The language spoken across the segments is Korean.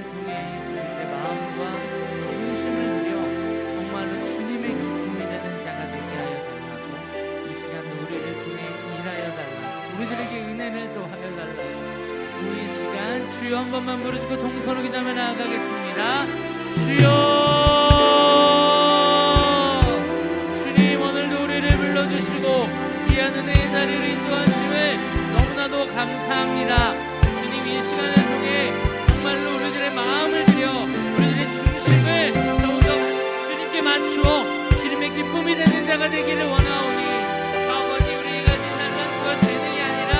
시간을 통해 우리의 마음과 중심을 들여 정말로 주님의 기쁨이 되는 자가 되게 하여 달라고, 이 시간도 우리를 통해 일하여 달라고, 우리들에게 은혜를 더하여 달라고, 우리 시간 주여 한 번만 부르시고 동서로 기도하며 나아가겠습니다. 주여, 주님 오늘도 우리를 불러주시고 귀한 은혜의 자리를 인도하심을 너무나도 감사합니다. 주님, 이 시간을 통해 정말로 우리들의 마음을 들여 우리들의 중심을 더욱더 주님께 맞추어 주님의 기쁨이 되는 자가 되기를 원하오니, 아버지, 우리가 가진 날만 재능이 아니라,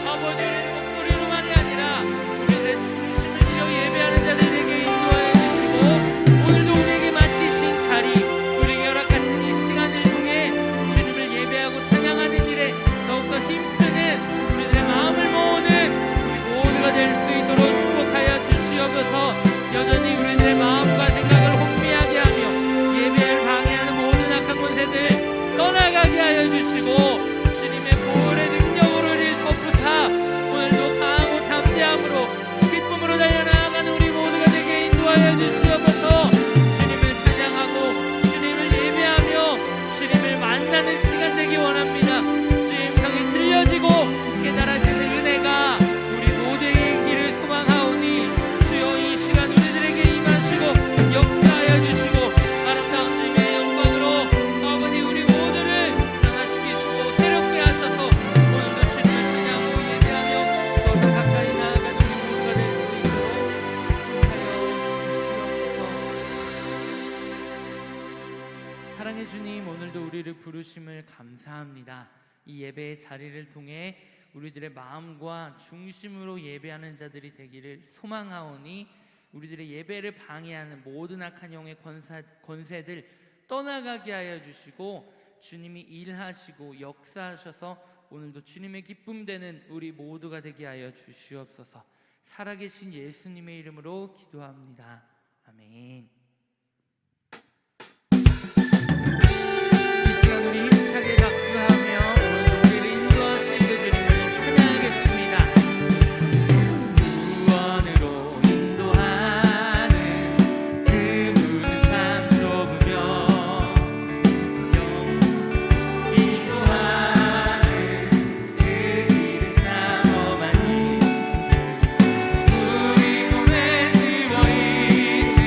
아버지, 우리의 목소리로만이 아니라 우리들의 중심을 들여 예배하는 자들 되게 인도하여 주시고, 오늘도 우리에게 맡기신 자리, 우리에게 허락하신 이 시간을 통해 주님을 예배하고 찬양하는 일에 더욱더 힘쓰는 우리들의 마음을 모으는 우리 모두가 될 수 있도록 축복하여 주시옵소서. 여전히 우리들의 마음과 생각을 혼미하게 하며 예배를 방해하는 모든 악한 권세들 떠나가게 하여 주시고, 주님의 보혈의 능력으로 우리를 덮으사 오늘도 강하고 담대함으로 기쁨으로 달려나가는 우리 모두가 되게 인도하여 주시옵소서. 주님을 찬양하고 주님을 예배하며 주님을 만나는 시간 되기 원합니다. 주님 성이 들려지고 깨달아지는 은혜가 우리 모두의 길을 소망하오니, 주여 이 시간 우리들에게 임하시고 역사하여 주시고 아름다운 주님의 영광으로 아버지 우리 모두를 변화시키시고 새롭게 하셔서 오늘도 주님을 찬양하고 예배하며 더 가까이 나아가는 우리 모두가 될 수 있도록 축복하여 주시옵소서. 사랑의 주님, 오늘도 우리를 부르심을 감사합니다. 이 예배의 자리를 통해 우리들의 마음과 중심으로 예배하는 자들이 되기를 소망하오니, 우리들의 예배를 방해하는 모든 악한 영의 권세들 떠나가게 하여 주시고, 주님이 일하시고 역사하셔서 오늘도 주님의 기쁨 되는 우리 모두가 되게 하여 주시옵소서. 살아계신 예수님의 이름으로 기도합니다. 아멘. 이 시간 우리 힘차게 박수하며 오늘 우리를 인도하신 그 주님을 찬양하겠습니다. 구원으로 인도하는 그 분은 참 좁으며, 영 인도하는 그 길은 참 험하니, 우리 몸에 지워있는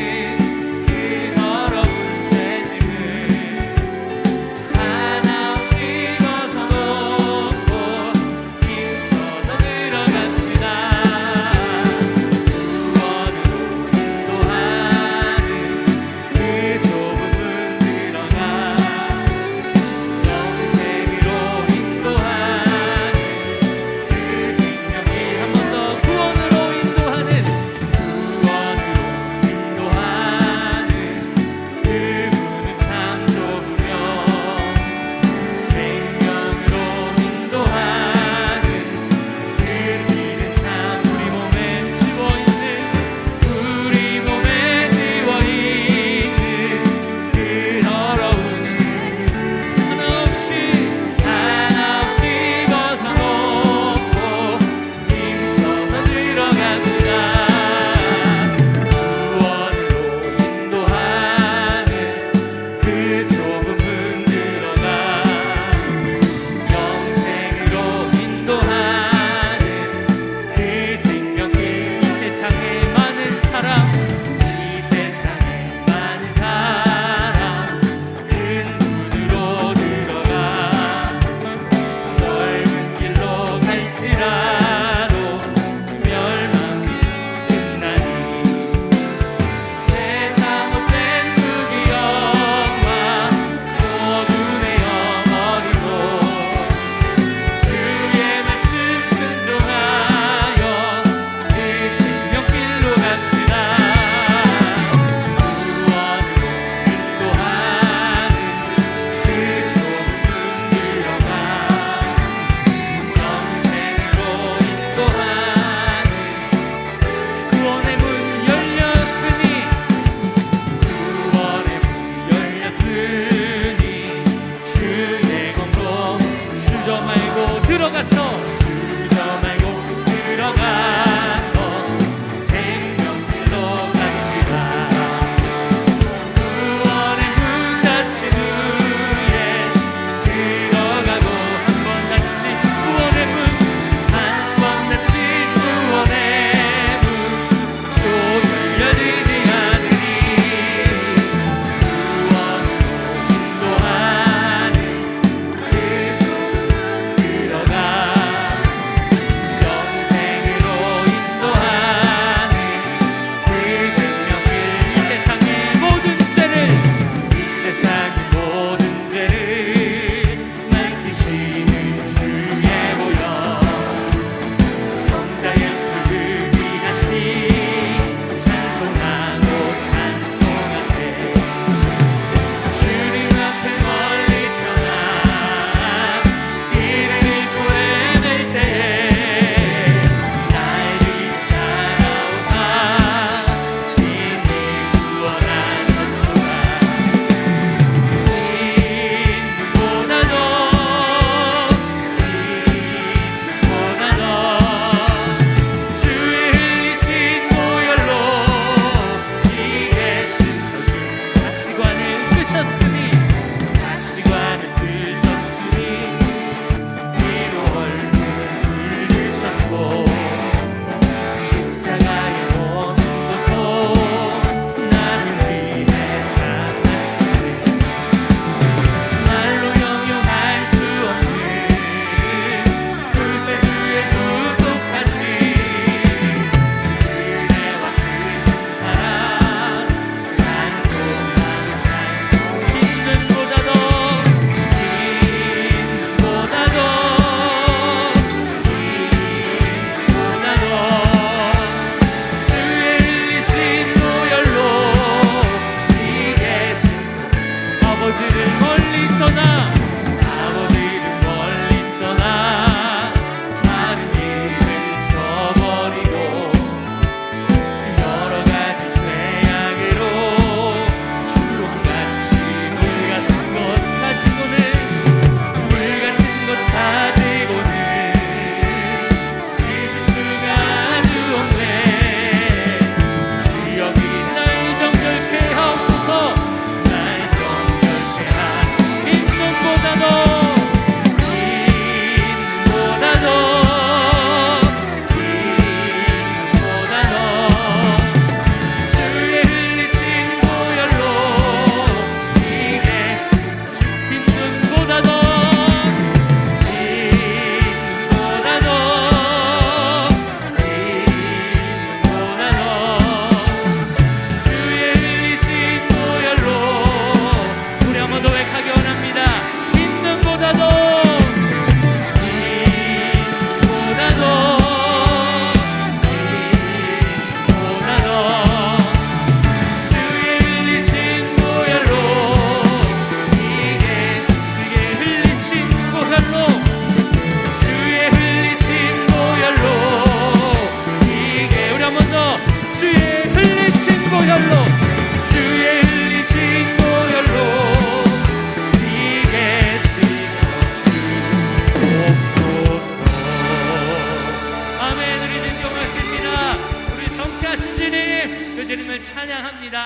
그 주님을 찬양합니다.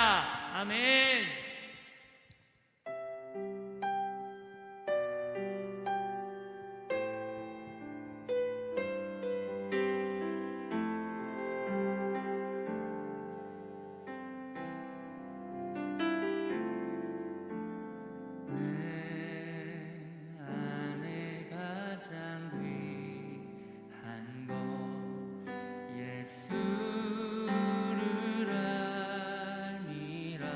아멘. 예수를 알미라.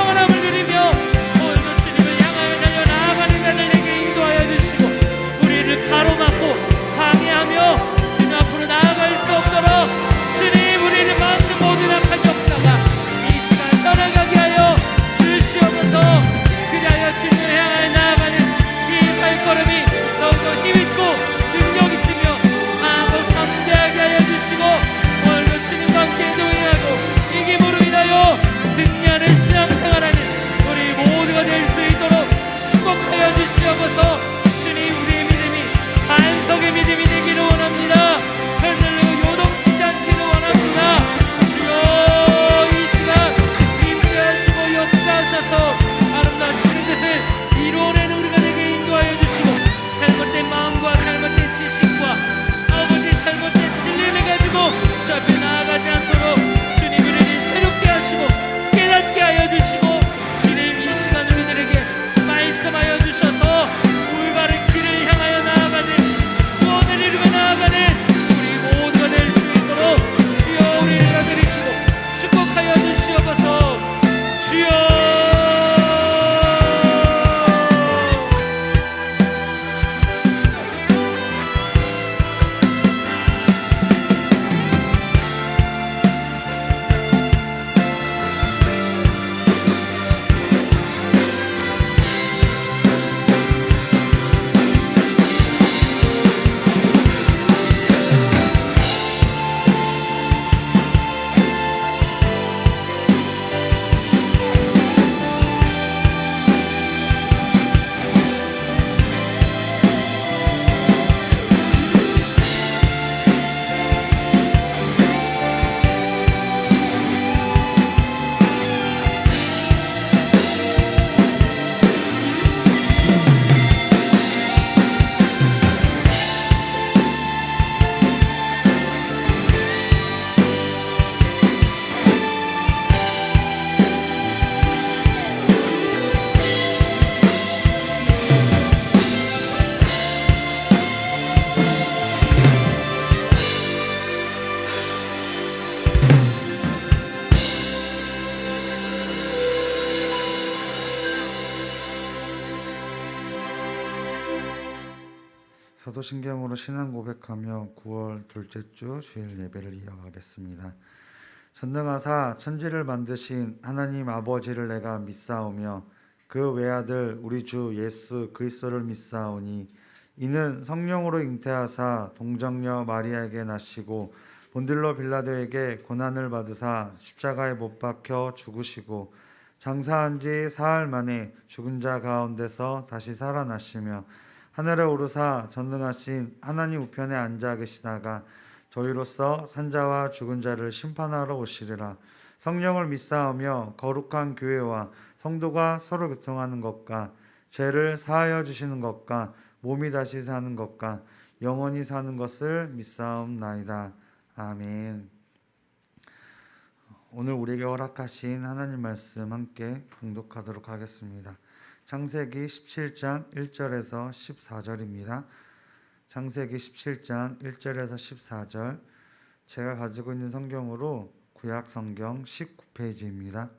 평안함을 누리며 오늘도 주님을 향하여 달려 나아가는 자들에게 인도하여 주시고 우리를 가로막고 방해하며 주님 앞으로 나아갈 수 없도록 주님 우리를 막는 모든 악한 역사가 이 시간 떠나가게 하여 주시옵소서. 그리하여 주님을 향하여 나아가는 이 발걸음이 더욱더 힘있고 능력 있으며 마음을 담대하게 하여 주시고 오늘도 주님과 함께 동행하고 이김으로 인하여 승리하는 신앙생활하는 우리 모두가 될 수 있도록 축복하여 주시옵소서. 주님 우리의 믿음이 반석의 믿음이 되기를 원합니다. 흔들리고 요동치지 않기를 원합니다. 주여 이 시간 임재하시고 역사하셔서 아름다운 주님 뜻을 이루어내는 우리가 되게 인도하여 주시고 잘못된 마음과 잘못된 지식과 아버지 잘못된 진리를 가지고 저 앞에 나아가지 않도록 주님 우리를 새롭게 하시고 깨닫게 하여 주시고 주님 이 시간 우리들에게 말씀하여 주셔서 올바른 길을 향하여 나아가는 구원을 이루며 나아가는 우리 모두가 될 수 있도록 주여 우리를 받으시고 축복하여 주시옵소서. 주여 사도신경으로 신앙 고백하며 9월 둘째 주 주일 예배를 이어가겠습니다. 전능하사 천지를 만드신 하나님 아버지를 내가 믿사오며 그 외아들 우리 주 예수 그리스도를 믿사오니 이는 성령으로 잉태하사 동정녀 마리아에게 나시고 본딜로 빌라도에게 고난을 받으사 십자가에 못 박혀 죽으시고 장사한 지 사흘 만에 죽은 자 가운데서 다시 살아나시며 하늘에 오르사 전능하신 하나님 우편에 앉아 계시다가 저희로서 산자와 죽은 자를 심판하러 오시리라. 성령을 믿사오며 거룩한 교회와 성도가 서로 교통하는 것과 죄를 사하여 주시는 것과 몸이 다시 사는 것과 영원히 사는 것을 믿사옵나이다. 아멘. 오늘 우리에게 허락하신 하나님 말씀 함께 봉독하도록 하겠습니다. 창세기 17장 1절에서 14절입니다. 창세기 17장 1절에서 14절, 제가 가지고 있는 성경으로 구약 성경 19페이지입니다.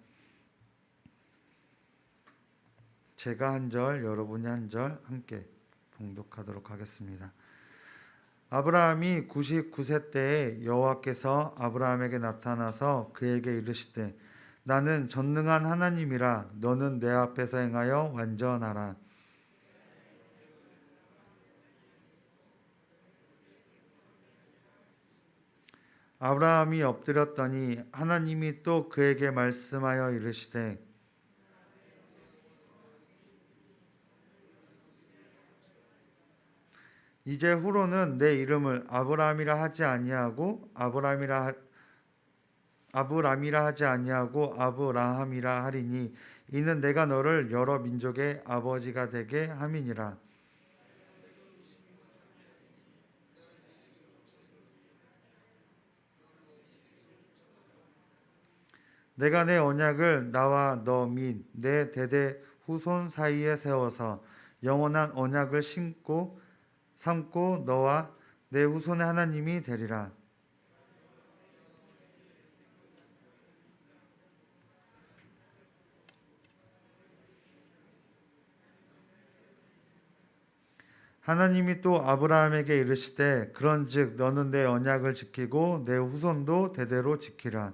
제가 한 절, 여러분이 한 절 함께 봉독하도록 하겠습니다. 아브라함이 99세 때에 여호와께서 아브라함에게 나타나서 그에게 이르시되 나는 전능한 하나님이라 너는 내 앞에서 행하여 완전하라. 아브라함이 엎드렸더니 하나님이 또 그에게 말씀하여 이르시되 이제 후로는 내 이름을 아브라함이라 하지 아니하고 아브람이라 하지 아니하고 아브라함이라 하리니 이는 내가 너를 여러 민족의 아버지가 되게 함이니라. 내가 내 언약을 나와 너 및 내 대대 후손 사이에 세워서 영원한 언약을 삼고 너와 내 후손의 하나님이 되리라. 하나님이 또 아브라함에게 이르시되 그런즉 너는 내 언약을 지키고 내 후손도 대대로 지키라.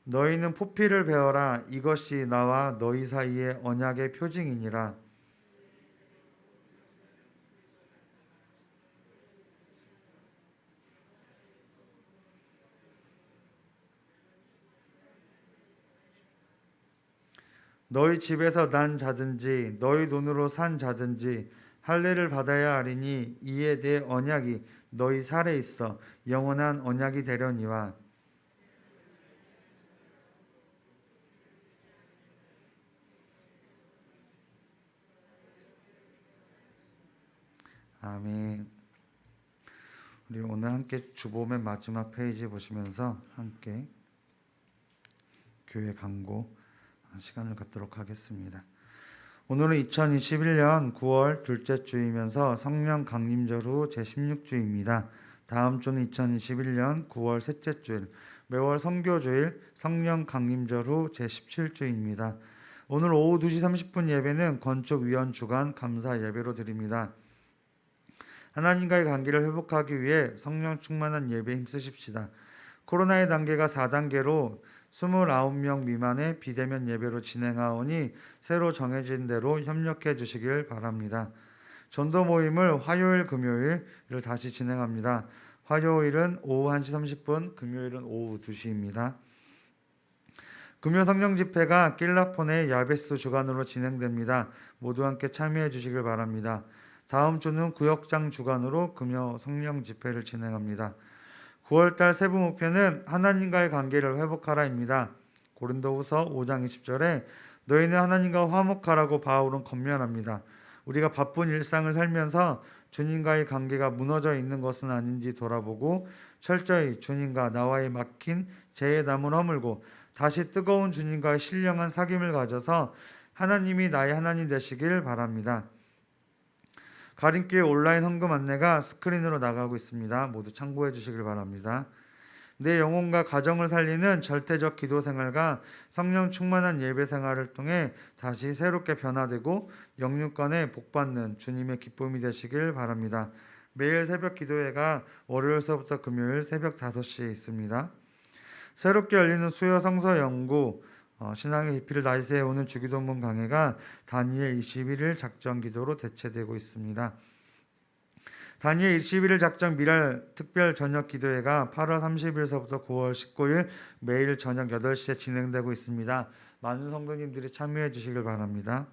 너희는 포피를 베어라. 이것이 나와 너희 사이의 언약의 표징이니라. 너희 집에서 난 자든지 너희 돈으로 산 자든지 할례를 받아야 하리니 이에 내 언약이 너희 살에 있어 영원한 언약이 되려니와. 아멘. 우리 오늘 함께 주보면 마지막 페이지 보시면서 함께 교회 강고 시간을 갖도록 하겠습니다. 오늘은 2021년 9월 둘째 주이면서 성령 강림절 후 제16주입니다. 다음 주는 2021년 9월 셋째 주일, 매월 선교주일 성령 강림절 후 제17주입니다. 오늘 오후 2시 30분 예배는 건축위원 주간 감사 예배로 드립니다. 하나님과의 관계를 회복하기 위해 성령 충만한 예배에 힘쓰십시다. 코로나의 단계가 4단계로 29명 미만의 비대면 예배로 진행하오니 새로 정해진 대로 협력해 주시길 바랍니다. 전도 모임을 화요일, 금요일을 다시 진행합니다. 화요일은 오후 1시 30분, 금요일은 오후 2시입니다. 금요 성령 집회가 낄라폰의 야베스 주관으로 진행됩니다. 모두 함께 참여해 주시길 바랍니다. 다음 주는 구역장 주관으로 금요 성령 집회를 진행합니다. 9월달 세부 목표는 하나님과의 관계를 회복하라입니다. 고린도후서 5장 20절에 너희는 하나님과 화목하라고 바울은 권면합니다. 우리가 바쁜 일상을 살면서 주님과의 관계가 무너져 있는 것은 아닌지 돌아보고 철저히 주님과 나와의 막힌 재해담을 허물고 다시 뜨거운 주님과의 신령한 사귐을 가져서 하나님이 나의 하나님 되시길 바랍니다. 가림교회 온라인 헌금 안내가 스크린으로 나가고 있습니다. 모두 참고해 주시길 바랍니다. 내 영혼과 가정을 살리는 절대적 기도 생활과 성령 충만한 예배 생활을 통해 다시 새롭게 변화되고 영육간에 복받는 주님의 기쁨이 되시길 바랍니다. 매일 새벽 기도회가 월요일서부터 금요일 새벽 5시에 있습니다. 새롭게 열리는 수요 성서 연구 신앙의 깊이를 다시 세우는 주기도문 강해가 다니엘 21일 작전 기도로 대체되고 있습니다. 다니엘 21일 작전 미랄 특별 저녁 기도회가 8월 30일서부터 9월 19일 매일 저녁 8시에 진행되고 있습니다. 많은 성도님들이 참여해 주시길 바랍니다.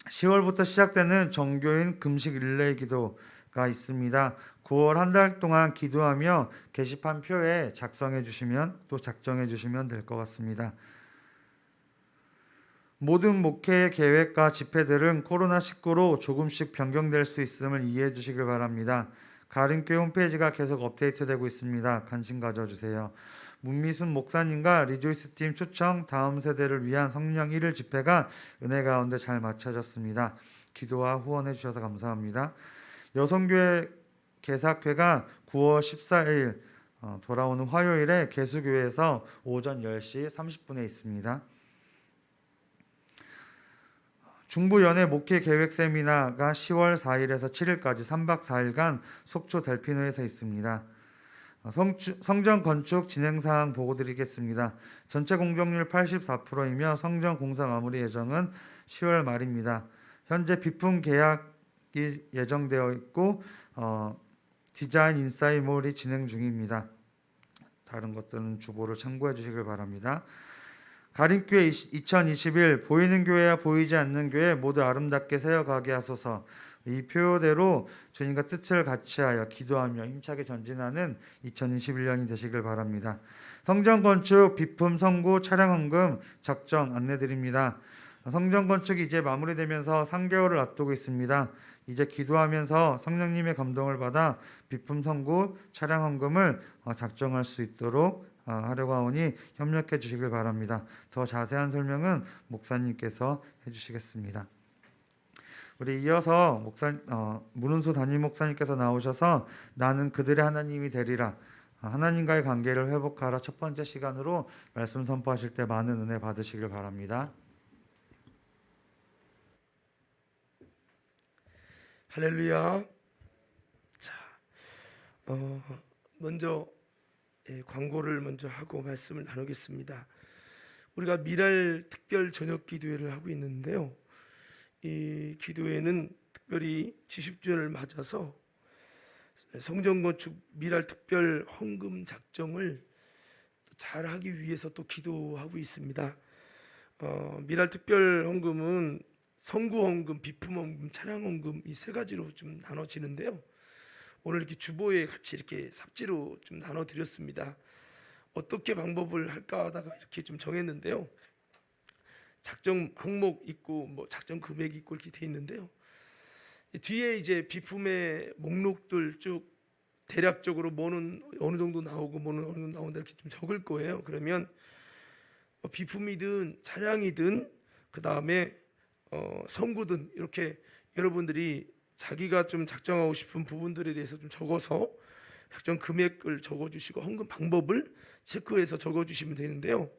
10월부터 시작되는 정교인 금식 릴레이 기도가 있습니다. 9월 한 달 동안 기도하며 게시판 표에 작성해 주시면 또 작정해 주시면 될 것 같습니다. 모든 목회 계획과 집회들은 코로나19로 조금씩 변경될 수 있음을 이해해 주시길 바랍니다. 가림교회 홈페이지가 계속 업데이트되고 있습니다. 관심 가져주세요. 문미순 목사님과 리조이스팀 초청 다음 세대를 위한 성령 1일 집회가 은혜 가운데 잘 마쳐졌습니다. 기도와 후원해 주셔서 감사합니다. 여성교회 개사회가 9월 14일 돌아오는 화요일에 개수교회에서 오전 10시 30분에 있습니다. 중부연회 목회 계획 세미나가 10월 4일에서 7일까지 3박 4일간 속초 델피노에서 있습니다. 성전 건축 진행사항 보고 드리겠습니다. 전체 공정률 84%이며 성전 공사 마무리 예정은 10월 말입니다. 현재 비품 계약이 예정되어 있고 디자인 인사이몰이 진행 중입니다. 다른 것들은 주보를 참고해 주시길 바랍니다. 가림교회 2021 보이는 교회와 보이지 않는 교회 모두 아름답게 세어가게 하소서. 이 표대로 주님과 뜻을 같이하여 기도하며 힘차게 전진하는 2021년이 되시길 바랍니다. 성전 건축 비품 선고 차량 헌금 작정 안내드립니다. 성전 건축이 이제 마무리되면서 3개월을 앞두고 있습니다. 이제 기도하면서 성령님의 감동을 받아 비품 선고 차량 헌금을 작정할 수 있도록 하려고 하오니 협력해 주시길 바랍니다. 더 자세한 설명은 목사님께서 해주시겠습니다. 우리 이어서 문은수 담임 목사님께서 나오셔서 나는 그들의 하나님이 되리라 하나님과의 관계를 회복하라 첫 번째 시간으로 말씀 선포하실 때 많은 은혜 받으시길 바랍니다. 할렐루야. 자, 먼저 광고를 먼저 하고 말씀을 나누겠습니다. 우리가 미랄 특별 저녁 기도회를 하고 있는데요. 이 기도회는 특별히 70주년을 맞아서 성전 건축 미랄 특별 헌금 작정을 잘 하기 위해서 또 기도하고 있습니다. 미랄 특별 헌금은 성구 헌금, 비품 헌금, 차량 헌금 이 세 가지로 좀 나눠지는데요. 오늘 이렇게 주보에 같이 이렇게 삽지로 좀 나눠 드렸습니다. 어떻게 방법을 할까 하다가 이렇게 좀 정했는데요. 작정 항목 있고 뭐 작정 금액이 있고 이렇게 돼 있는데요. 뒤에 이제 비품의 목록들 쭉 대략적으로 뭐는 어느 정도 나오고 뭐는 어느 정도 나온다 이렇게 좀 적을 거예요. 그러면 비품이든 차량이든 그 다음에 성구든 이렇게 여러분들이 자기가 좀 작정하고 싶은 부분들에 대해서 좀 적어서 작정 금액을 적어주시고 헌금 방법을 체크해서 적어주시면 되는데요.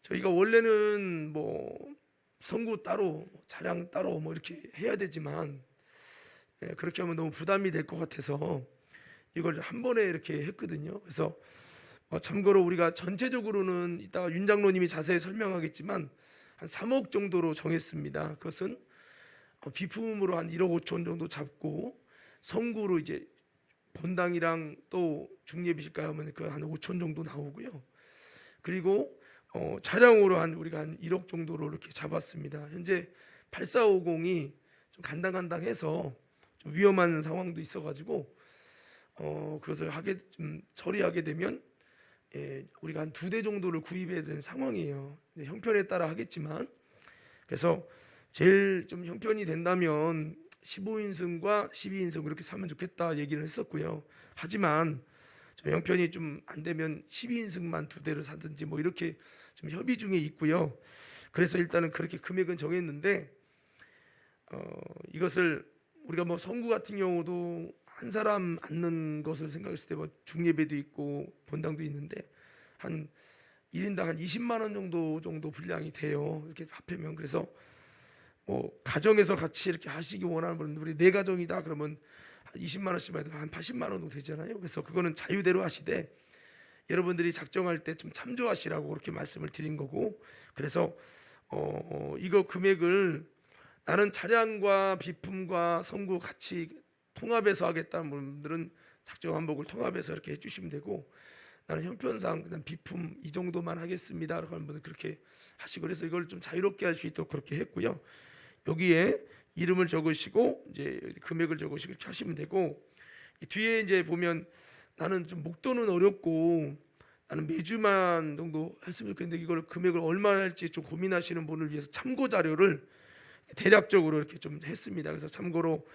저희가 원래는 뭐 성구 따로, 차량 따로 뭐 이렇게 해야 되지만 그렇게 하면 너무 부담이 될 것 같아서 이걸 한 번에 이렇게 했거든요. 그래서 참고로 우리가 전체적으로는 이따가 윤 장로님이 자세히 설명하겠지만 한 3억 정도로 정했습니다. 그것은 비품으로 한 1억 5천 정도 잡고 성구로 이제 본당이랑 또 중예비실가 하면 그 한 5천 정도 나오고요. 그리고 차량으로 우리가 한 1억 정도로 이렇게 잡았습니다. 현재 8450이 좀 간당간당해서 좀 위험한 상황도 있어가지고 그것을 좀 처리하게 되면 우리가 한 2대 정도를 구입해야 되는 상황이에요. 형편에 따라 하겠지만 그래서 제일 좀 형편이 된다면 15인승과 12인승 이렇게 사면 좋겠다 얘기를 했었고요. 하지만 저 형편이 좀 안 되면 12인승만 2대를 사든지 뭐 이렇게 좀 협의 중에 있고요. 그래서 일단은 그렇게 금액은 정했는데 이것을 우리가 뭐 성구 같은 경우도 한 사람 앉는 것을 생각했을 때 뭐 중예배도 있고 본당도 있는데 한 1인당 한 20만 원 정도 분량이 돼요. 이렇게 합하면 그래서 뭐 가정에서 같이 이렇게 하시기 원하는 분은 우리 네 가정이다 그러면 한 20만 원씩만 해도 한 80만 원 정도 되잖아요. 그래서 그거는 자유대로 하시되 여러분들이 작정할 때 좀 참조하시라고 그렇게 말씀을 드린 거고 그래서 이거 금액을 나는 차량과 비품과 성구 같이 통합해서 하겠다는 분들은 작정 항목을 통합해서 이렇게 해주시면 되고 나는 형편상 그냥 비품 이 정도만 하겠습니다 하는 분은 그렇게 하시고 그래서 이걸 좀 자유롭게 할 수 있도록 그렇게 했고요. 여기에 이름을 적으시고 이제 금액을 적으시고 이렇게 하시면 되고 뒤에 이제 보면 나는 좀 목돈은 어렵고 나는 매주만 정도 했으면 좋겠는데 이걸 금액을 얼마나 할지 좀 고민하시는 분을 위해서 참고 자료를 대략적으로 이렇게 좀 했습니다. 그래서 참고로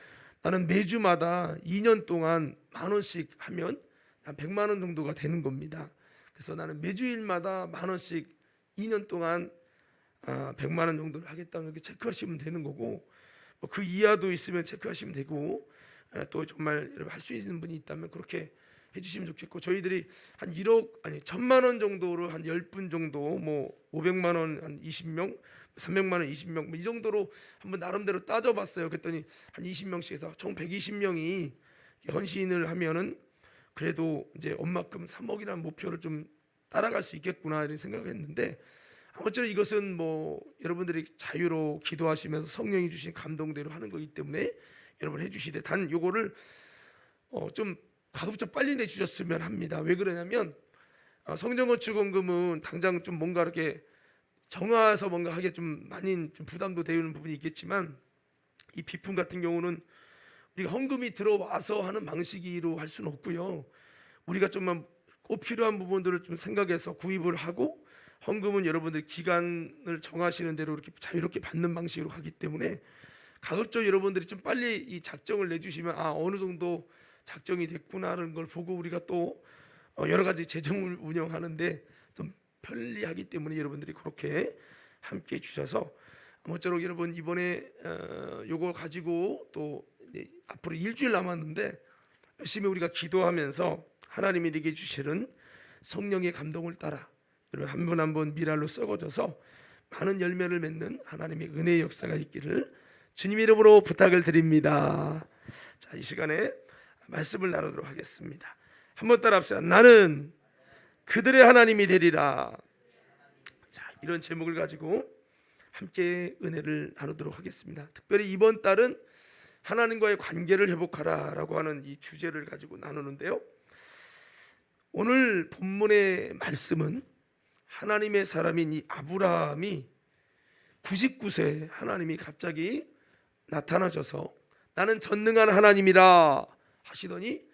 나는 매주마다 2년 동안 10,000원씩 하면 한 100만 원 정도가 되는 겁니다. 그래서 나는 매주일마다 10,000원씩 2년 동안 100만 원 정도를 하겠다는 이렇게 체크하시면 되는 거고 그 이하도 있으면 체크하시면 되고 또 정말 할 수 있는 분이 있다면 그렇게 해주시면 좋겠고 저희들이 한 1,000만 원 정도로 한 10분 정도 뭐 500만 원 한 20명 300만 원 20명 뭐 이 정도로 한번 나름대로 따져봤어요. 그랬더니 한 20명씩 해서 총 120명이 헌신을 하면은 그래도 이제 엄마금 3억이라는 목표를 좀 따라갈 수 있겠구나 이런 생각을 했는데 아무쪼록 이것은 뭐 여러분들이 자유로 기도하시면서 성령이 주신 감동대로 하는 거기 때문에 여러분 해주시되 단 요거를 좀 가급적 빨리 내주셨으면 합니다. 왜 그러냐면 성전건축원금은 당장 좀 뭔가 이렇게 정화해서 뭔가 하기에 좀 많이 좀 부담도 되는 부분이 있겠지만 이 비품 같은 경우는 우리가 헌금이 들어와서 하는 방식으로 할 수는 없고요. 우리가 좀만 꼭 필요한 부분들을 좀 생각해서 구입을 하고 헌금은 여러분들 기간을 정하시는 대로 이렇게 자유롭게 받는 방식으로 하기 때문에 가급적 여러분들이 좀 빨리 이 작정을 내주시면 어느 정도 작정이 됐구나라는 걸 보고 우리가 또 여러 가지 재정을 운영하는데 좀 편리하기 때문에 여러분들이 그렇게 함께 주셔서 아무쪼록 여러분 이번에 요거 가지고 또 앞으로 일주일 남았는데 열심히 우리가 기도하면서 하나님이 네게 주시는 성령의 감동을 따라 한 분 한 분 미랄로 썩어져서 많은 열매를 맺는 하나님의 은혜의 역사가 있기를 주님 이름으로 부탁을 드립니다. 자, 이 시간에 말씀을 나누도록 하겠습니다. 한번 따라합시다. 나는 그들의 하나님이 되리라. 자, 이런 제목을 가지고 함께 은혜를 나누도록 하겠습니다. 특별히 이번 달은 하나님과의 관계를 회복하라라고 하는 이 주제를 가지고 나누는데요. 오늘 본문의 말씀은 하나님의 사람인 이 아브라함이 99세 하나님이 갑자기 나타나셔서 나는 전능한 하나님이라 하시더니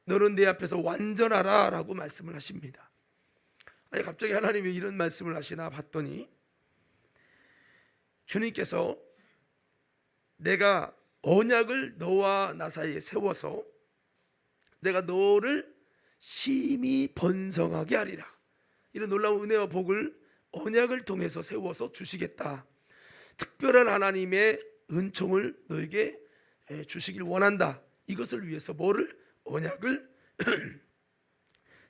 너는 내 앞에서 완전하라 라고 말씀을 하십니다. 아니 갑자기 하나님이 이런 말씀을 하시나 봤더니 주님께서 내가 언약을 너와 나 사이에 세워서 내가 너를 심히 번성하게 하리라. 이런 놀라운 은혜와 복을 언약을 통해서 세워서 주시겠다. 특별한 하나님의 은총을 너에게 주시길 원한다. 이것을 위해서 뭐를? 언약을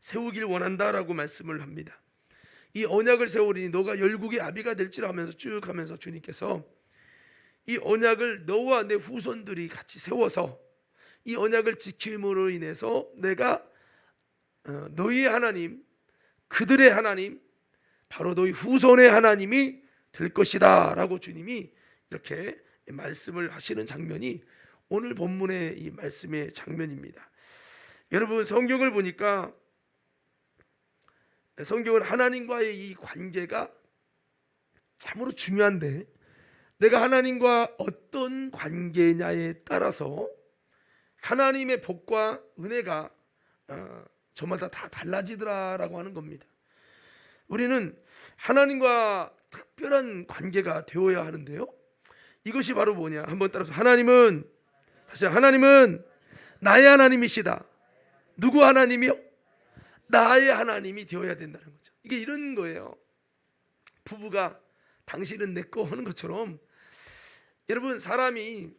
세우길 원한다라고 말씀을 합니다. 이 언약을 세우리니 너가 열국의 아비가 될지라 하면서 쭉 하면서 주님께서 이 언약을 너와 내 후손들이 같이 세워서 이 언약을 지킴으로 인해서 내가 너희의 하나님, 그들의 하나님, 바로 너희 후손의 하나님이 될 것이다 라고 주님이 이렇게 말씀을 하시는 장면이 오늘 본문의 이 말씀의 장면입니다. 여러분 성경을 보니까 성경은 하나님과의 이 관계가 참으로 중요한데 내가 하나님과 어떤 관계냐에 따라서 하나님의 복과 은혜가 저마다 다 달라지더라라고 하는 겁니다. 우리는 하나님과 특별한 관계가 되어야 하는데요. 이것이 바로 뭐냐? 한번 따라서 하나님은 나의 하나님이시다. 누구 하나님이요? 나의 하나님이 되어야 된다는 거죠. 이게 이런 거예요. 부부가 당신은 내 거 하는 것처럼 여러분 사람이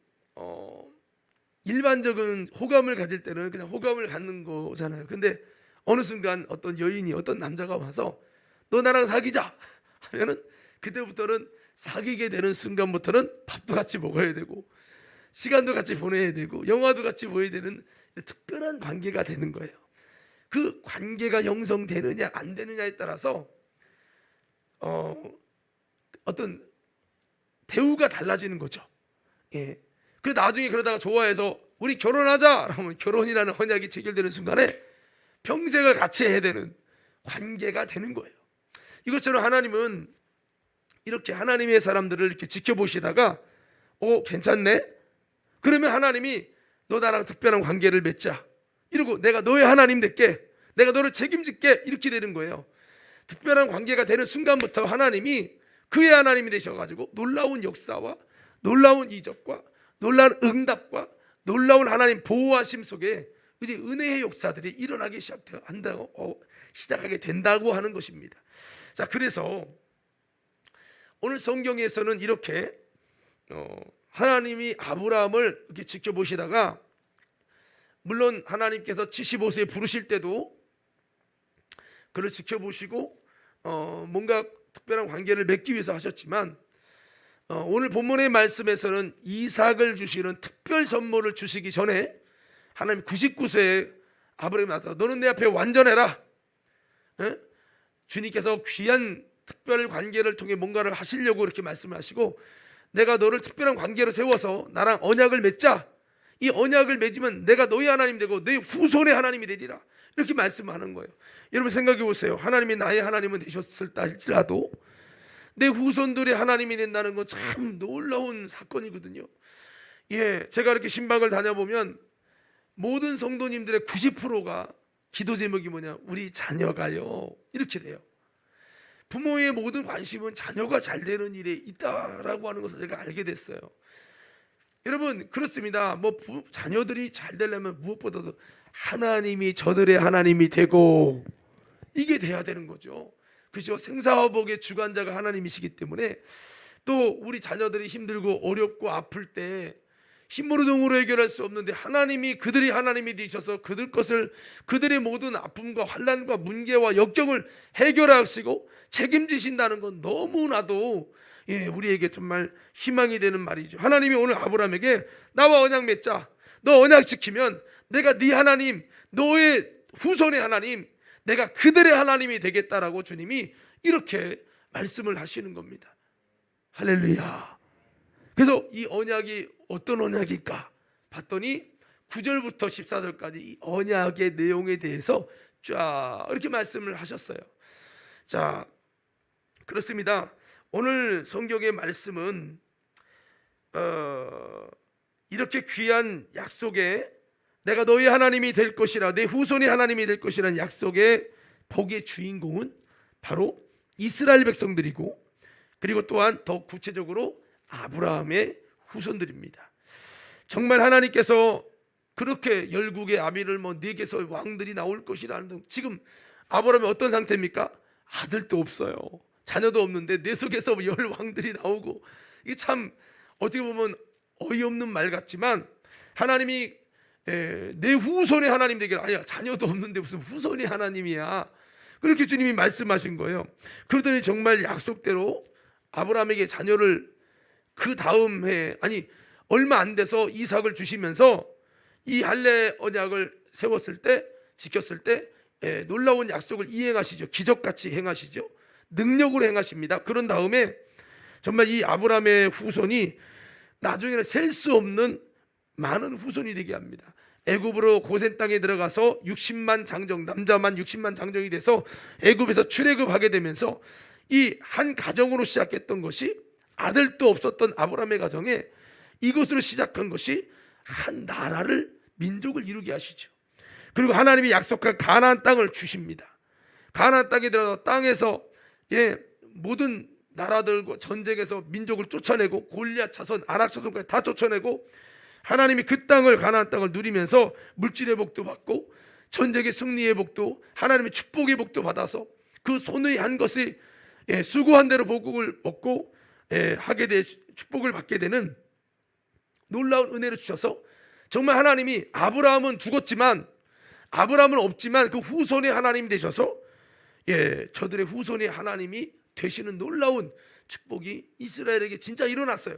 일반적인 호감을 가질 때는 그냥 호감을 갖는 거잖아요. 근데 어느 순간 어떤 여인이 어떤 남자가 와서 너 나랑 사귀자 하면은 그때부터는 사귀게 되는 순간부터는 밥도 같이 먹어야 되고 시간도 같이 보내야 되고 영화도 같이 보여야 되는 특별한 관계가 되는 거예요. 그 관계가 형성되느냐 안 되느냐에 따라서 어떤 대우가 달라지는 거죠. 예. 그 나중에 그러다가 좋아해서 우리 결혼하자 하면 결혼이라는 언약이 체결되는 순간에 평생을 같이 해야 되는 관계가 되는 거예요. 이것처럼 하나님은 이렇게 하나님의 사람들을 이렇게 지켜보시다가 괜찮네? 그러면 하나님이 너 나랑 특별한 관계를 맺자. 이러고 내가 너의 하나님 될게. 내가 너를 책임질게. 이렇게 되는 거예요. 특별한 관계가 되는 순간부터 하나님이 그의 하나님이 되셔가지고 놀라운 역사와 놀라운 이적과 놀라운 응답과 놀라운 하나님 보호하심 속에 이제 은혜의 역사들이 일어나기 시작하게 된다고 하는 것입니다. 자, 그래서 오늘 성경에서는 이렇게 하나님이 아브라함을 이렇게 지켜보시다가 물론 하나님께서 75세에 부르실 때도 그를 지켜보시고 뭔가 특별한 관계를 맺기 위해서 하셨지만 오늘 본문의 말씀에서는 이삭을 주시는 특별 선물을 주시기 전에 하나님 99세에 아브라함이 나타나 너는 내 앞에 완전해라. 주님께서 귀한 특별 관계를 통해 뭔가를 하시려고 이렇게 말씀을 하시고 내가 너를 특별한 관계로 세워서 나랑 언약을 맺자. 이 언약을 맺으면 내가 너희 하나님 되고 너희 후손의 하나님이 되리라. 이렇게 말씀하는 거예요. 여러분 생각해 보세요. 하나님이 나의 하나님은 되셨을다 할지라도 내 후손들의 하나님이 된다는 건 참 놀라운 사건이거든요. 예, 제가 이렇게 신방을 다녀보면 모든 성도님들의 90%가 기도 제목이 뭐냐? 우리 자녀가요. 이렇게 돼요. 부모의 모든 관심은 자녀가 잘 되는 일에 있다라고 하는 것을 제가 알게 됐어요. 여러분 그렇습니다. 자녀들이 잘 되려면 무엇보다도 하나님이 저들의 하나님이 되고 이게 돼야 되는 거죠. 그죠? 생사화복의 주관자가 하나님이시기 때문에 또 우리 자녀들이 힘들고 어렵고 아플 때 힘으로 동으로 해결할 수 없는데 하나님이 그들이 하나님이 되셔서 그들 것을 그들의 모든 아픔과 환난과 문제와 역경을 해결하시고 책임지신다는 건 너무나도 우리에게 정말 희망이 되는 말이죠. 하나님이 오늘 아브라함에게 나와 언약 맺자. 너 언약 지키면 내가 네 하나님, 너의 후손의 하나님, 내가 그들의 하나님이 되겠다라고 주님이 이렇게 말씀을 하시는 겁니다. 할렐루야. 그래서 이 언약이 어떤 언약일까 봤더니 9절부터 14절까지 이 언약의 내용에 대해서 쫙 이렇게 말씀을 하셨어요. 자, 그렇습니다. 오늘 성경의 말씀은 이렇게 귀한 약속에 내가 너희 하나님이 될 것이라, 내 후손이 하나님이 될 것이라는 약속의 복의 주인공은 바로 이스라엘 백성들이고, 그리고 또한 더 구체적으로 아브라함의 후손들입니다. 정말 하나님께서 그렇게 열국의 아비를 네 개서 왕들이 나올 것이라는 등, 지금 아브라함이 어떤 상태입니까? 아들도 없어요. 자녀도 없는데 내 속에서 열 왕들이 나오고, 이게 참 어떻게 보면 어이없는 말 같지만 하나님이 내 후손의 하나님 되기를, 아니야 자녀도 없는데 무슨 후손의 하나님이야, 그렇게 주님이 말씀하신 거예요. 그러더니 정말 약속대로 아브라함에게 자녀를 그 다음 해, 아니 얼마 안 돼서 이삭을 주시면서 이 할례 언약을 세웠을 때, 지켰을 때 놀라운 약속을 이행하시죠. 기적같이 행하시죠. 능력으로 행하십니다. 그런 다음에 정말 이 아브라함의 후손이 나중에는 셀 수 없는 많은 후손이 되게 합니다. 애굽으로 고센 땅에 들어가서 60만 장정, 남자만 60만 장정이 돼서 애굽에서 출애굽하게 되면서 이 한 가정으로 시작했던 것이, 아들도 없었던 아브라함의 가정에 이것으로 시작한 것이 한 나라를, 민족을 이루게 하시죠. 그리고 하나님이 약속한 가나안 땅을 주십니다. 가나안 땅에 들어가서 땅에서 모든 나라들과 전쟁에서 민족을 쫓아내고, 골리앗 자손, 아낙 자손까지 다 쫓아내고, 하나님이 그 땅을, 가나안 땅을 누리면서 물질의 복도 받고 전쟁의 승리의 복도, 하나님의 축복의 복도 받아서 그 손의 한 것이 수고한 대로 복을 얻고 하게 돼 축복을 받게 되는 놀라운 은혜를 주셔서, 정말 하나님이 아브라함은 죽었지만, 아브라함은 없지만 그 후손의 하나님이 되셔서 저들의 후손의 하나님이 되시는 놀라운 축복이 이스라엘에게 진짜 일어났어요.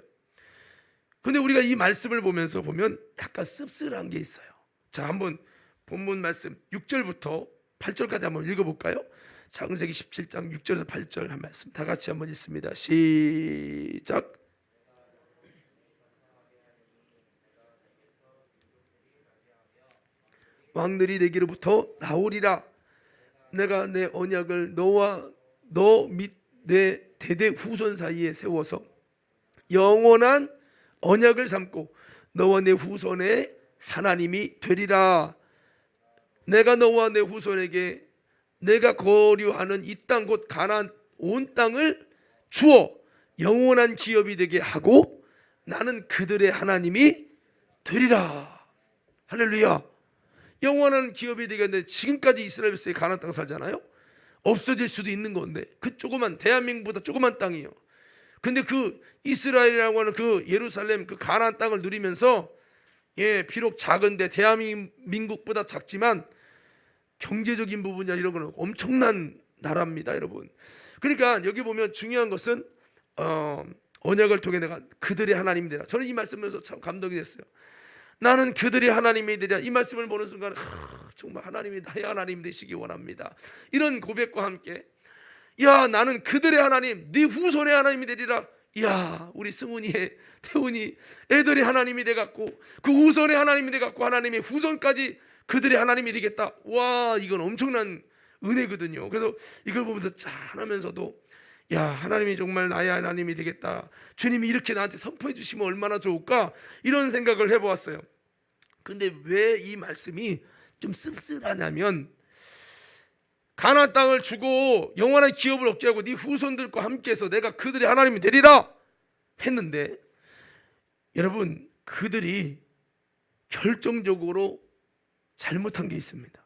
근데 우리가 이 말씀을 보면서 보면 약간 씁쓸한 게 있어요. 자, 한번 본문 말씀 6절부터 8절까지 한번 읽어볼까요? 창세기 17장 6절에서 8절 한 말씀 다 같이 한번 읽습니다. 시작. 왕들이 내게로부터 나오리라. 내가 내 언약을 너와 너 및 내 대대 후손 사이에 세워서 영원한 언약을 삼고 너와 내 후손의 하나님이 되리라. 내가 너와 내 후손에게 내가 거류하는 이 땅 곧 가나안 온 땅을 주어 영원한 기업이 되게 하고 나는 그들의 하나님이 되리라. 할렐루야. 영원한 기업이 되겠는데, 지금까지 이스라엘 백성이 가나안 땅 살잖아요. 없어질 수도 있는 건데, 그 조그만, 대한민국보다 조그만 땅이에요. 근데 그 이스라엘이라고 하는 그 예루살렘, 그 가나안 땅을 누리면서 비록 작은데, 대한민국보다 작지만 경제적인 부분이나 이런 거는 엄청난 나라입니다, 여러분. 그러니까 여기 보면 중요한 것은 언약을 통해 내가 그들의 하나님이 되라. 저는 이 말씀에서 참 감동이 됐어요. 나는 그들의 하나님이 되리라. 이 말씀을 보는 순간 정말 하나님이 나의 하나님 되시기 원합니다. 이런 고백과 함께, 야, 나는 그들의 하나님, 네 후손의 하나님이 되리라. 야, 우리 승훈이의, 태훈이 애들의 하나님이 돼갖고 그 후손의 하나님이 돼갖고 하나님의 후손까지 그들의 하나님이 되겠다. 와, 이건 엄청난 은혜거든요. 그래서 이걸 보면서 짠하면서도, 야, 하나님이 정말 나의 하나님이 되겠다. 주님이 이렇게 나한테 선포해 주시면 얼마나 좋을까, 이런 생각을 해보았어요. 근데 왜 이 말씀이 좀 씁쓸하냐면, 가나안 땅을 주고 영원한 기업을 얻게 하고 네 후손들과 함께해서 내가 그들의 하나님이 되리라 했는데, 여러분, 그들이 결정적으로 잘못한 게 있습니다.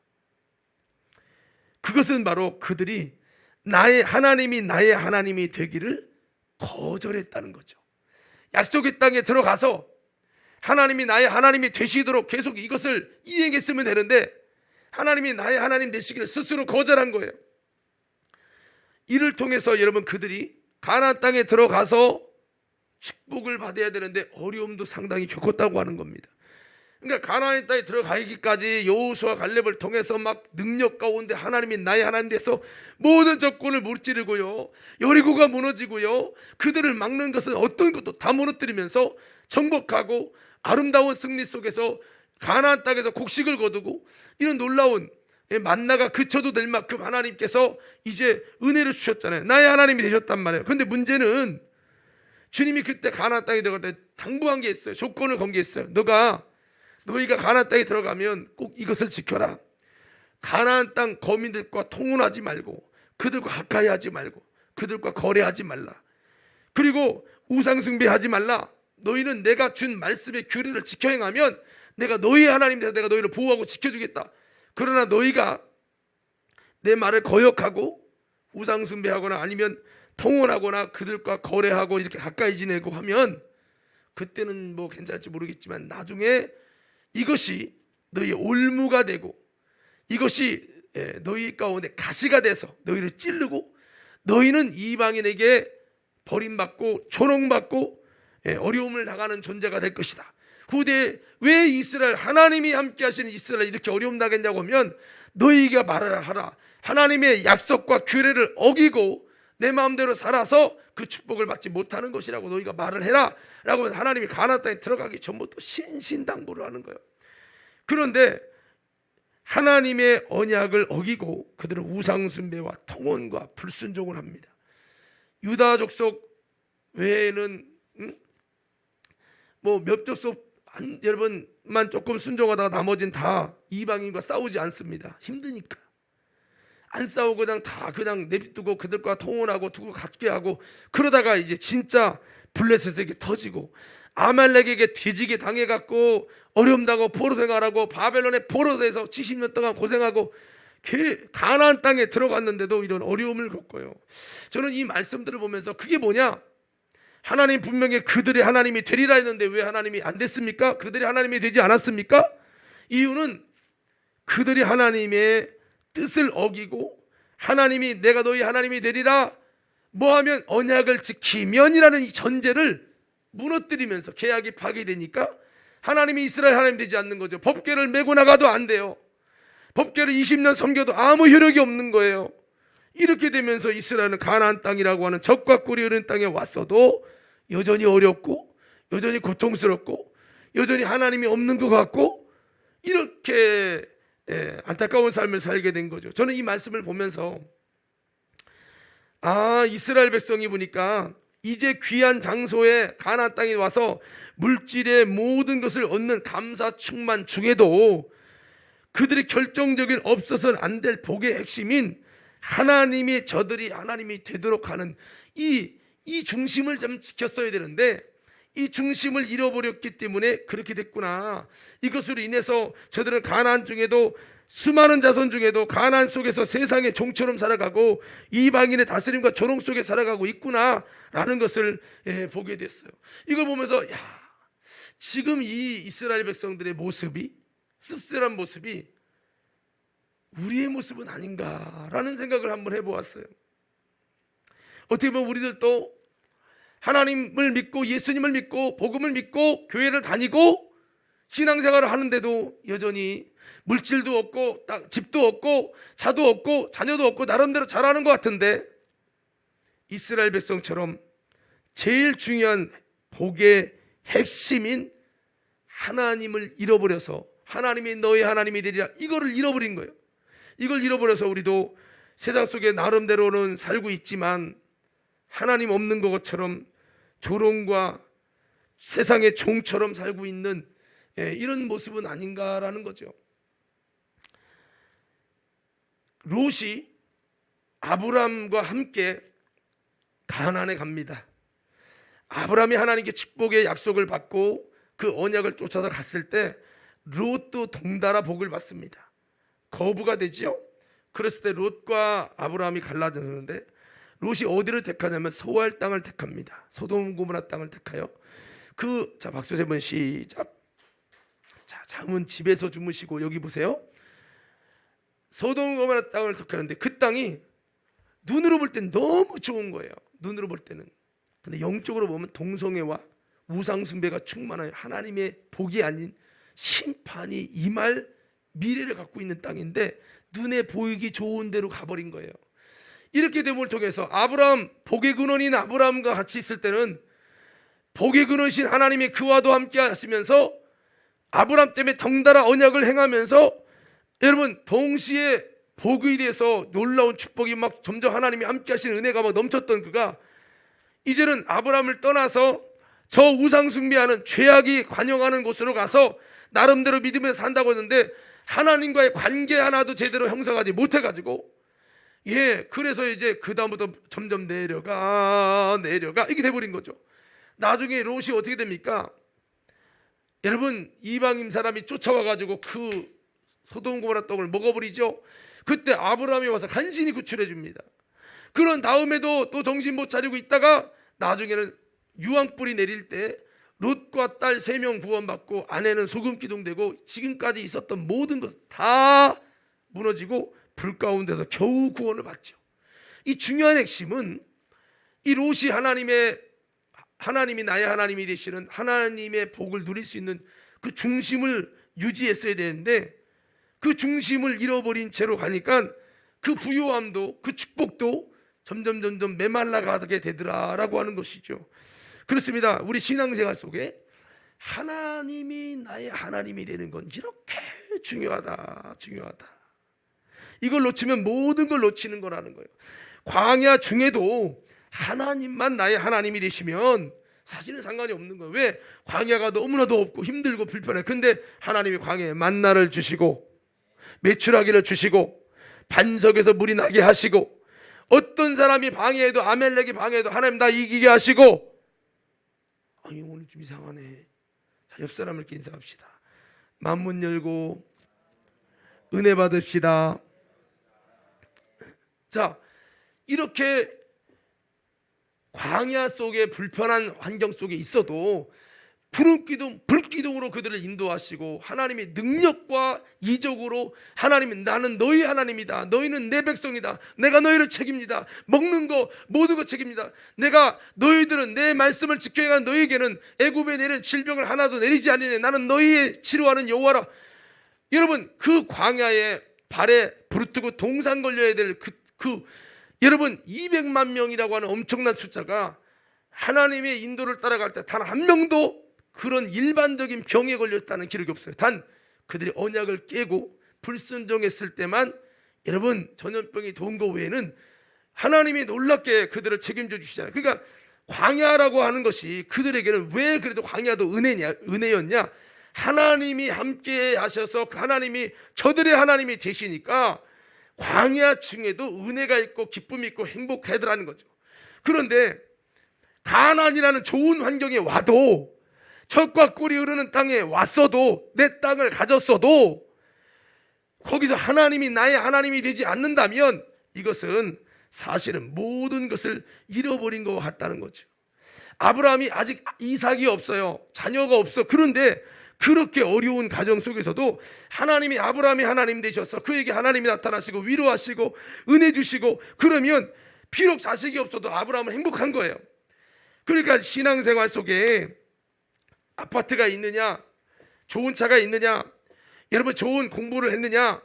그것은 바로 그들이 나의 하나님이 나의 하나님이 되기를 거절했다는 거죠. 약속의 땅에 들어가서 하나님이 나의 하나님이 되시도록 계속 이것을 이행했으면 되는데 하나님이 나의 하나님 되시기를 스스로 거절한 거예요. 이를 통해서 여러분 그들이 가나안 땅에 들어가서 축복을 받아야 되는데 어려움도 상당히 겪었다고 하는 겁니다. 그러니까 가나안 땅에 들어가기까지 여호수아 갈렙을 통해서 막 능력 가운데 하나님이 나의 하나님 돼서 모든 적군을 무찌르고요, 여리고가 무너지고요, 그들을 막는 것은 어떤 것도 다 무너뜨리면서 정복하고 아름다운 승리 속에서 가나안 땅에서 곡식을 거두고 이런 놀라운 만나가 그쳐도 될 만큼 하나님께서 이제 은혜를 주셨잖아요. 나의 하나님이 되셨단 말이에요. 그런데 문제는 주님이 그때 가나안 땅에 들어갈 때 당부한 게 있어요. 조건을 건 게 있어요. 너희가 가나안 땅에 들어가면 꼭 이것을 지켜라. 가나안 땅 거민들과 통혼하지 말고, 그들과 가까이 하지 말고, 그들과 거래하지 말라. 그리고 우상 숭배하지 말라. 너희는 내가 준 말씀의 규례를 지켜 행하면 내가 너희의 하나님 되어 내가 너희를 보호하고 지켜주겠다. 그러나 너희가 내 말을 거역하고 우상 숭배하거나 아니면 통혼하거나 그들과 거래하고 이렇게 가까이 지내고 하면 그때는 뭐 괜찮을지 모르겠지만 나중에 이것이 너희의 올무가 되고 이것이 너희 가운데 가시가 돼서 너희를 찌르고 너희는 이방인에게 버림받고 조롱받고 어려움을 당하는 존재가 될 것이다. 후대에 왜 이스라엘 하나님이 함께 하시는 이스라엘 이렇게 어려움 나겠냐고 하면 너희가 말을 하라. 하나님의 약속과 규례를 어기고 내 마음대로 살아서 그 축복을 받지 못하는 것이라고 너희가 말을 해라 라고 하나님이 가나안 땅에 들어가기 전부터 신신당부를 하는 거예요. 그런데 하나님의 언약을 어기고 그들은 우상 숭배와 통혼과 불순종을 합니다. 유다 족속 외에는 뭐 몇 족속 여러분만 조금 순종하다가 나머지는 다 이방인과 싸우지 않습니다. 힘드니까 안 싸우고 그냥 내비두고 그들과 통혼하고 두고 갖게 하고 그러다가 이제 진짜 블레셋에게 터지고 아말렉에게 뒤지게 당해갖고 어려움 당하고 포로 생활하고 바벨론의 포로 돼서 70년 동안 고생하고 가나안 땅에 들어갔는데도 이런 어려움을 겪어요. 저는 이 말씀들을 보면서 그게 뭐냐, 하나님 분명히 그들의 하나님이 되리라 했는데 왜 하나님이 안 됐습니까? 그들이 하나님이 되지 않았습니까? 이유는 그들이 하나님의 뜻을 어기고 하나님이 내가 너희 하나님이 되리라 뭐하면 언약을 지키면이라는 이 전제를 무너뜨리면서 계약이 파괴되니까 하나님이 이스라엘 하나님 되지 않는 거죠. 법궤를 메고 나가도 안 돼요. 법궤를 20년 섬겨도 아무 효력이 없는 거예요. 이렇게 되면서 이스라엘은 가나안 땅이라고 하는 적과 꿀이 흐르는 땅에 왔어도 여전히 어렵고 여전히 고통스럽고 여전히 하나님이 없는 것 같고 이렇게 안타까운 삶을 살게 된 거죠. 저는 이 말씀을 보면서 이스라엘 백성이 보니까 이제 귀한 장소에 가나안 땅에 와서 물질의 모든 것을 얻는 감사 충만 중에도 그들의 결정적인 없어서는 안 될 복의 핵심인 하나님이 저들이 하나님이 되도록 하는 이 중심을 좀 지켰어야 되는데 이 중심을 잃어버렸기 때문에 그렇게 됐구나. 이것으로 인해서 저들은 가나안 중에도 수많은 자손 중에도 가나안 속에서 세상의 종처럼 살아가고 이방인의 다스림과 조롱 속에 살아가고 있구나라는 것을 보게 됐어요. 이걸 보면서 지금 이 이스라엘 백성들의 모습이 씁쓸한 모습이 우리의 모습은 아닌가라는 생각을 한번 해보았어요. 어떻게 보면 우리들도 하나님을 믿고 예수님을 믿고 복음을 믿고 교회를 다니고 신앙생활을 하는데도 여전히 물질도 없고 집도 없고 차도 없고 자녀도 없고 나름대로 잘하는 것 같은데 이스라엘 백성처럼 제일 중요한 복의 핵심인 하나님을 잃어버려서 하나님이 너희 하나님이 되리라 이거를 잃어버린 거예요. 이걸 잃어버려서 우리도 세상 속에 나름대로는 살고 있지만 하나님 없는 것처럼 조롱과 세상의 종처럼 살고 있는 이런 모습은 아닌가라는 거죠. 롯이 아브람과 함께 가나안에 갑니다. 아브람이 하나님께 축복의 약속을 받고 그 언약을 쫓아서 갔을 때 롯도 동달아 복을 받습니다. 거부가 되죠. 그랬을 때 롯과 아브라함이 갈라졌는데 롯이 어디를 택하냐면 소알 땅을 택합니다. 소돔 고모라 땅을 택하여 박수 세 번 시작. 자, 잠은 집에서 주무시고 여기 보세요. 소돔과 고모라 땅을 속하는데 그 땅이 눈으로 볼 땐 너무 좋은 거예요. 눈으로 볼 때는. 근데 영적으로 보면 동성애와 우상숭배가 충만한 하나님의 복이 아닌 심판이 임할 미래를 갖고 있는 땅인데 눈에 보이기 좋은 데로 가버린 거예요. 이렇게 됨을 통해서 아브라함, 복의 근원인 아브라함과 같이 있을 때는 복의 근원이신 하나님이 그와도 함께 하시면서 아브라함 때문에 덩달아 언약을 행하면서 여러분 동시에 복에 대해서 놀라운 축복이 막 점점 하나님이 함께 하시는 은혜가 막 넘쳤던 그가 이제는 아브라함을 떠나서 저 우상 숭배하는 죄악이 관영하는 곳으로 가서 나름대로 믿으면서 산다고 했는데 하나님과의 관계 하나도 제대로 형성하지 못해가지고 그래서 이제 그 다음부터 점점 내려가 이게 돼버린 거죠. 나중에 롯이 어떻게 됩니까? 여러분 이방인 사람이 쫓아와가지고 그 소돔 고모라 떡을 먹어버리죠. 그때 아브라함이 와서 간신히 구출해 줍니다. 그런 다음에도 또 정신 못 차리고 있다가 나중에는 유황불이 내릴 때 롯과 딸 3명 구원받고 아내는 소금 기둥되고 지금까지 있었던 모든 것 다 무너지고 불 가운데서 겨우 구원을 받죠. 이 중요한 핵심은 이 롯이 하나님이 나의 하나님이 되시는 하나님의 복을 누릴 수 있는 그 중심을 유지했어야 되는데 그 중심을 잃어버린 채로 가니까 그 부요함도 그 축복도 점점 메말라가게 되더라라고 하는 것이죠. 그렇습니다. 우리 신앙생활 속에 하나님이 나의 하나님이 되는 건 이렇게 중요하다. 이걸 놓치면 모든 걸 놓치는 거라는 거예요. 광야 중에도 하나님만 나의 하나님이 되시면 사실은 상관이 없는 거예요. 왜? 광야가 너무나도 없고 힘들고 불편해. 근데 하나님이 광야에 만나를 주시고 메추라기를 주시고 반석에서 물이 나게 하시고 어떤 사람이 방해해도 아멜렉이 방해해도 하나님 나 이기게 하시고 오늘 좀 이상하네. 자, 옆 사람을 이렇게 인사합시다. 만문 열고 은혜 받읍시다. 자, 이렇게 광야 속에 불편한 환경 속에 있어도 불기둥으로 그들을 인도하시고 하나님의 능력과 이적으로 하나님은 나는 너희 하나님이다. 너희는 내 백성이다. 내가 너희를 책임니다. 먹는 거 모든 거 책임니다. 내가 너희들은 내 말씀을 지켜야 너희에게는 애굽에 내린 질병을 하나도 내리지 아니하니 나는 너희의 치료하는 여호와라. 여러분 그 광야에 발에 부르트고 동상 걸려야 될 여러분 200만 명이라고 하는 엄청난 숫자가 하나님의 인도를 따라갈 때 단 한 명도 그런 일반적인 병에 걸렸다는 기록이 없어요. 단 그들이 언약을 깨고 불순종했을 때만 여러분 전염병이 돈 거 외에는 하나님이 놀랍게 그들을 책임져 주시잖아요. 그러니까 광야라고 하는 것이 그들에게는 왜 그래도 광야도 은혜였냐? 하나님이 함께 하셔서 하나님이 저들의 하나님이 되시니까 광야 중에도 은혜가 있고 기쁨이 있고 행복하더라는 거죠. 그런데 가나안이라는 좋은 환경에 와도 젖과 꿀이 흐르는 땅에 왔어도 내 땅을 가졌어도 거기서 하나님이 나의 하나님이 되지 않는다면 이것은 사실은 모든 것을 잃어버린 것 같다는 거죠. 아브라함이 아직 이삭이 없어요. 자녀가 없어. 그런데 그렇게 어려운 가정 속에서도 하나님이 아브라함이 하나님 되셔서 그에게 하나님이 나타나시고 위로하시고 은혜 주시고 그러면 비록 자식이 없어도 아브라함은 행복한 거예요. 그러니까 신앙생활 속에 아파트가 있느냐, 좋은 차가 있느냐, 여러분 좋은 공부를 했느냐,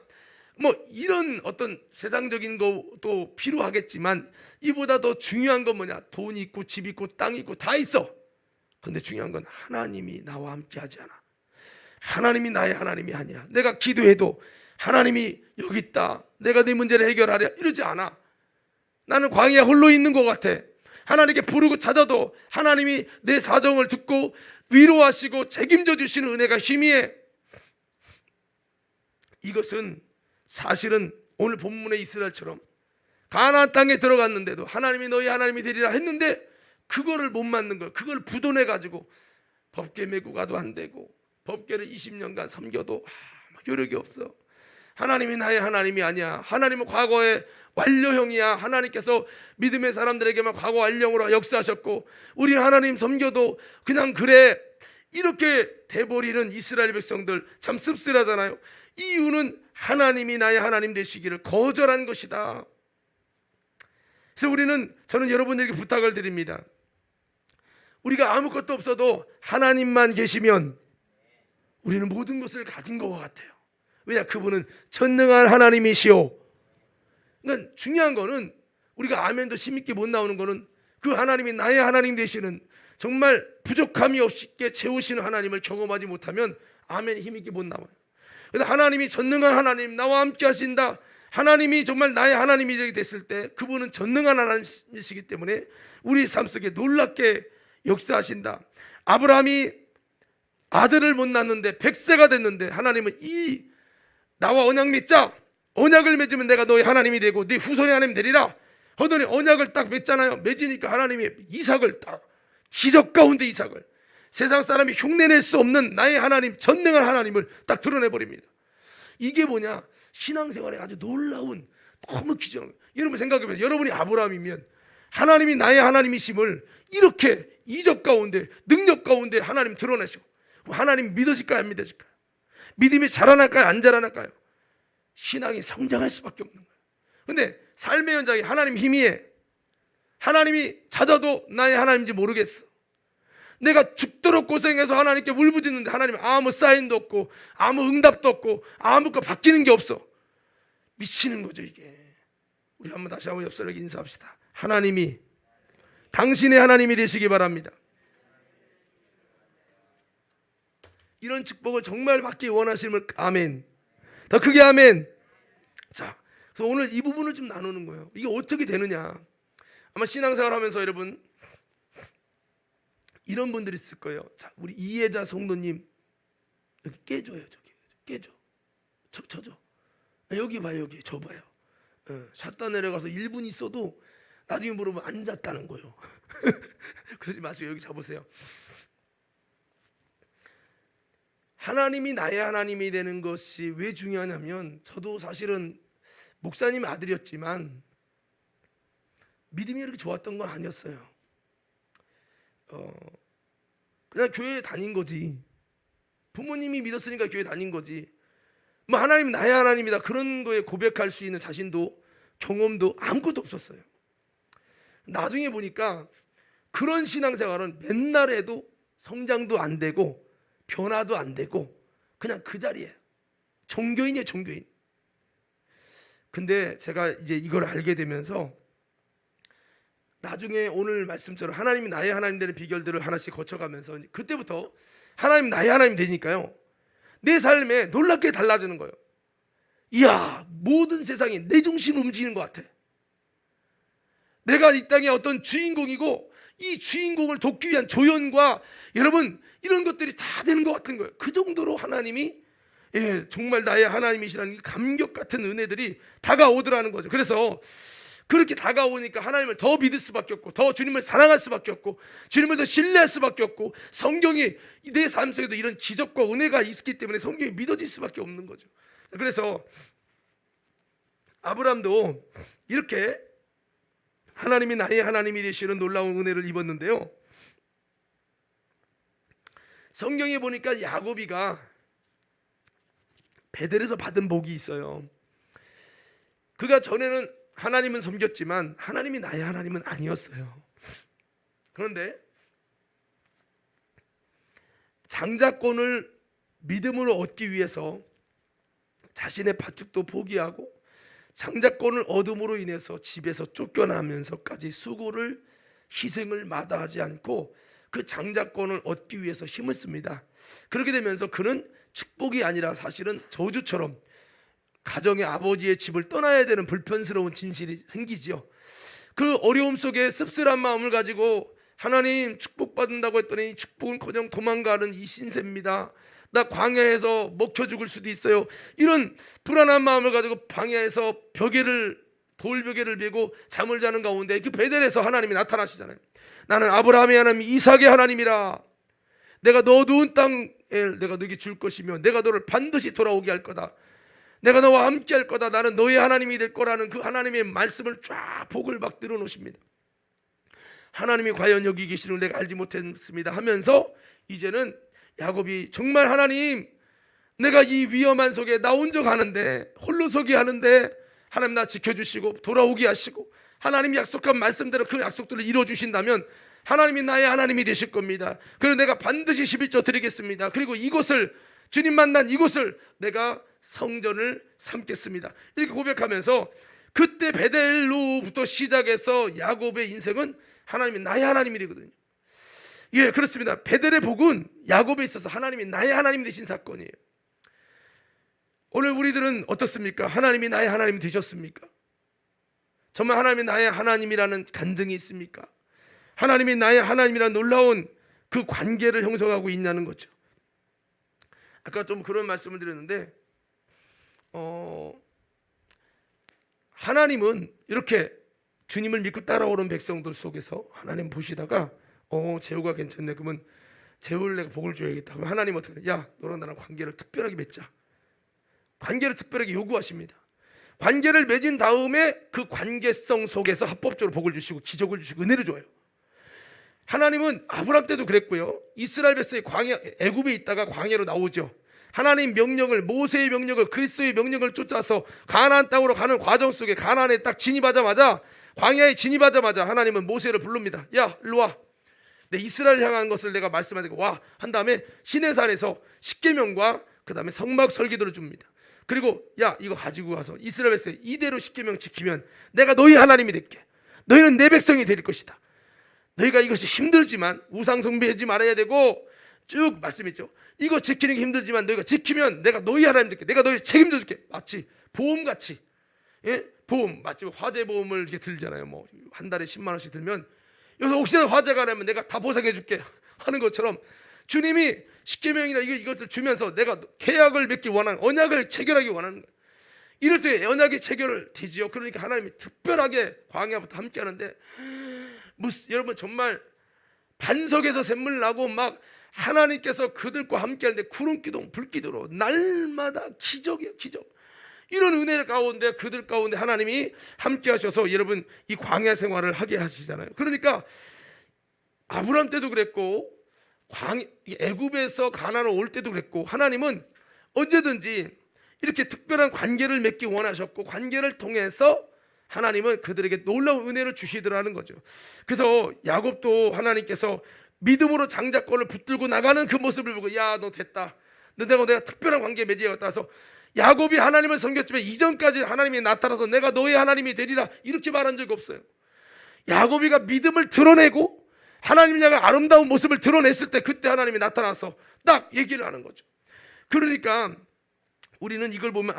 뭐 이런 어떤 세상적인 것도 필요하겠지만 이보다 더 중요한 건 뭐냐? 돈이 있고 집 있고 땅 있고 다 있어. 근데 중요한 건 하나님이 나와 함께 하지 않아. 하나님이 나의 하나님이 아니야. 내가 기도해도 하나님이 여기 있다. 내가 네 문제를 해결하랴 이러지 않아. 나는 광야에 홀로 있는 것 같아. 하나님께 부르고 찾아도 하나님이 내 사정을 듣고 위로하시고 책임져 주시는 은혜가 희미해. 이것은 사실은 오늘 본문의 이스라엘처럼 가나안 땅에 들어갔는데도 하나님이 너희 하나님이 되리라 했는데 그거를 못 맞는 거예요. 그걸 부도내 가지고 법궤 메고 가도 안 되고 법궤를 20년간 섬겨도 효력이 없어. 하나님이 나의 하나님이 아니야. 하나님은 과거의 완료형이야. 하나님께서 믿음의 사람들에게만 과거 완료형으로 역사하셨고 우리 하나님 섬겨도 그냥 그래. 이렇게 돼버리는 이스라엘 백성들 참 씁쓸하잖아요. 이유는 하나님이 나의 하나님 되시기를 거절한 것이다. 그래서 저는 여러분들에게 부탁을 드립니다. 우리가 아무것도 없어도 하나님만 계시면 우리는 모든 것을 가진 것 같아요. 왜냐? 그분은 전능한 하나님이시오. 그러니까 중요한 거는 우리가 아멘도 힘있게 못 나오는 거는 그 하나님이 나의 하나님 되시는 정말 부족함이 없게 채우시는 하나님을 경험하지 못하면 아멘이 힘있게 못 나와요. 그래서 하나님이 전능한 하나님, 나와 함께 하신다. 하나님이 정말 나의 하나님이 됐을 때 그분은 전능한 하나님이시기 때문에 우리 삶 속에 놀랍게 역사하신다. 아브라함이 아들을 못 낳는데 100세가 됐는데 하나님은 나와 언약 맺자. 언약을 맺으면 내가 너의 하나님이 되고 네 후손의 하나님 되리라. 하더니 언약을 딱 맺잖아요. 맺으니까 하나님이 이삭을 딱 기적 가운데 이삭을 세상 사람이 흉내낼 수 없는 나의 하나님, 전능한 하나님을 딱 드러내버립니다. 이게 뭐냐? 신앙생활에 아주 놀라운 너무 기적. 여러분 생각해보세요. 여러분이 아브라함이면 하나님이 나의 하나님이심을 이렇게 이적 가운데 능력 가운데 하나님 드러내시고 하나님 믿어질까요? 안 믿어질까요? 믿음이 자라날까요? 안 자라날까요? 신앙이 성장할 수밖에 없는 거예요. 근데 삶의 현장이 하나님 힘이에 하나님이 찾아도 나의 하나님인지 모르겠어. 내가 죽도록 고생해서 하나님께 울부짖는데 하나님 아무 사인도 없고 아무 응답도 없고 아무것도 바뀌는 게 없어. 미치는 거죠 이게. 우리 한번 다시 한번 옆사람에게 인사합시다. 하나님이 당신의 하나님이 되시기 바랍니다. 이런 축복을 정말 받기 원하심을 아멘. 더 크게 아멘. 자, 그래서 오늘 이 부분을 좀 나누는 거예요. 이게 어떻게 되느냐? 아마 신앙생활 하면서 여러분 이런 분들이 있을 거예요. 자, 우리 이혜자 성도님 여기 깨줘요. 저기 깨줘. 쳐줘. 여기 봐요. 여기 저 봐요. 샷다 내려가서 1분 있어도 나중에 물어보면 안 잤다는 거예요. 그러지 마시고 여기 잡으세요. 하나님이 나의 하나님이 되는 것이 왜 중요하냐면 저도 사실은 목사님 아들이었지만 믿음이 그렇게 좋았던 건 아니었어요. 그냥 교회에 다닌 거지. 부모님이 믿었으니까 교회 다닌 거지. 뭐 하나님 나의 하나님이다 그런 거에 고백할 수 있는 자신도 경험도 아무것도 없었어요. 나중에 보니까 그런 신앙생활은 맨날 해도 성장도 안 되고 변화도 안 되고 그냥 그 자리에 종교인이에요. 종교인. 근데 제가 이제 이걸 알게 되면서 나중에 오늘 말씀처럼 하나님이 나의 하나님 되는 비결들을 하나씩 거쳐가면서 그때부터 하나님 나의 하나님 되니까요 내 삶에 놀랍게 달라지는 거예요. 이야, 모든 세상이 내 중심으로 움직이는 것 같아. 내가 이 땅의 어떤 주인공이고 이 주인공을 돕기 위한 조연과 여러분 이런 것들이 다 되는 것 같은 거예요. 그 정도로 하나님이 정말 나의 하나님이시라는 감격 같은 은혜들이 다가오더라는 거죠. 그래서 그렇게 다가오니까 하나님을 더 믿을 수밖에 없고 더 주님을 사랑할 수밖에 없고 주님을 더 신뢰할 수밖에 없고 성경이 내 삶 속에도 이런 기적과 은혜가 있기 때문에 성경이 믿어질 수밖에 없는 거죠. 그래서 아브라함도 이렇게 하나님이 나의 하나님이 되시는 놀라운 은혜를 입었는데요. 성경에 보니까 야곱이가 베델에서 받은 복이 있어요. 그가 전에는 하나님은 섬겼지만 하나님이 나의 하나님은 아니었어요. 그런데 장자권을 믿음으로 얻기 위해서 자신의 밭죽도 포기하고 장자권을 얻음으로 인해서 집에서 쫓겨나면서까지 수고를 희생을 마다하지 않고 그 장자권을 얻기 위해서 힘을 씁니다. 그렇게 되면서 그는 축복이 아니라 사실은 저주처럼 가정의 아버지의 집을 떠나야 되는 불편스러운 진실이 생기죠. 그 어려움 속에 씁쓸한 마음을 가지고 하나님 축복받는다고 했더니 축복은커녕 도망가는 이 신세입니다. 나 광야에서 먹혀 죽을 수도 있어요. 이런 불안한 마음을 가지고 광야에서 돌벽에를 메고 잠을 자는 가운데 그 베델에서 하나님이 나타나시잖아요. 나는 아브라함의 하나님, 이삭의 하나님이라. 내가 너 누운 땅에 내가 너에게 줄 것이며 내가 너를 반드시 돌아오게 할 거다. 내가 너와 함께 할 거다. 나는 너의 하나님이 될 거라는 그 하나님의 말씀을 쫙 복을 막 늘어놓으십니다. 하나님이 과연 여기 계시는 걸 내가 알지 못했습니다 하면서 이제는 야곱이 정말 하나님, 내가 이 위험한 속에 나 혼자 가는데, 홀로 서기 하는데 하나님 나 지켜주시고 돌아오게 하시고 하나님 약속한 말씀대로 그 약속들을 이루어주신다면 하나님이 나의 하나님이 되실 겁니다. 그리고 내가 반드시 11조 드리겠습니다. 그리고 이곳을, 주님 만난 이곳을 내가 성전을 삼겠습니다. 이렇게 고백하면서 그때 베델로부터 시작해서 야곱의 인생은 하나님이 나의 하나님이 되거든요. 예, 그렇습니다. 베델의 복은 야곱에 있어서 하나님이 나의 하나님 되신 사건이에요. 오늘 우리들은 어떻습니까? 하나님이 나의 하나님이 되셨습니까? 정말 하나님이 나의 하나님이라는 간증이 있습니까? 하나님이 나의 하나님이라는 놀라운 그 관계를 형성하고 있냐는 거죠. 아까 좀 그런 말씀을 드렸는데 하나님은 이렇게 주님을 믿고 따라오는 백성들 속에서 하나님 보시다가 재우가 괜찮네, 그러면 재우를 내가 복을 줘야겠다. 그럼 하나님 어떻게 해? 야, 너랑 나랑 관계를 특별하게 맺자. 관계를 특별하게 요구하십니다. 관계를 맺은 다음에 그 관계성 속에서 합법적으로 복을 주시고 기적을 주시고 은혜를 줘요. 하나님은 아브라함 때도 그랬고요. 이스라엘 백성이 애굽에 있다가 광야로 나오죠. 하나님 명령을, 모세의 명령을, 그리스도의 명령을 쫓아서 가나안 땅으로 가는 과정 속에 가나안에 딱 진입하자마자, 광야에 진입하자마자 하나님은 모세를 부릅니다. 야, 일로 와. 내 이스라엘 향한 것을 내가 말씀하니까 와. 한 다음에 시내산에서 십계명과 그 다음에 성막 설기도를 줍니다. 그리고 야, 이거 가지고 가서 이스라엘 백성 이대로 십계명 지키면 내가 너희 하나님이 될게. 너희는 내 백성이 될 것이다. 너희가 이것이 힘들지만 우상 숭배하지 말아야 되고, 쭉 말씀했죠. 이거 지키는 게 힘들지만 너희가 지키면 내가 너희 하나님 될게. 내가 너희 책임져 줄게. 마치 보험같이, 예? 보험, 마치 화재 보험을 이렇게 들잖아요. 뭐 한 달에 10만 원씩 들면 여기서 혹시나 화재가 나면 내가 다 보상해 줄게 하는 것처럼 주님이 십계명이나 이것을 주면서 내가 계약을 맺기 원하는, 언약을 체결하기 원하는 거예요. 이럴 때 언약이 체결되지요. 그러니까 하나님이 특별하게 광야부터 함께 하는데, 여러분 정말 반석에서 샘물 나고 막 하나님께서 그들과 함께 하는데 구름기둥 불기둥으로 날마다 기적이에요, 기적. 이런 은혜 가운데, 그들 가운데 하나님이 함께 하셔서 여러분 이 광야 생활을 하게 하시잖아요. 그러니까 아브라함 때도 그랬고 애굽에서 가나안으로 올 때도 그랬고, 하나님은 언제든지 이렇게 특별한 관계를 맺기 원하셨고, 관계를 통해서 하나님은 그들에게 놀라운 은혜를 주시더라는 거죠. 그래서 야곱도 하나님께서 믿음으로 장자권을 붙들고 나가는 그 모습을 보고, 야, 너 됐다, 내가 특별한 관계 맺어야겠다 해서 야곱이 하나님을 섬겼지만 이전까지 하나님이 나타나서 내가 너의 하나님이 되리라 이렇게 말한 적이 없어요. 야곱이가 믿음을 드러내고 하나님을 향한 아름다운 모습을 드러냈을 때 그때 하나님이 나타나서 딱 얘기를 하는 거죠. 그러니까 우리는 이걸 보면,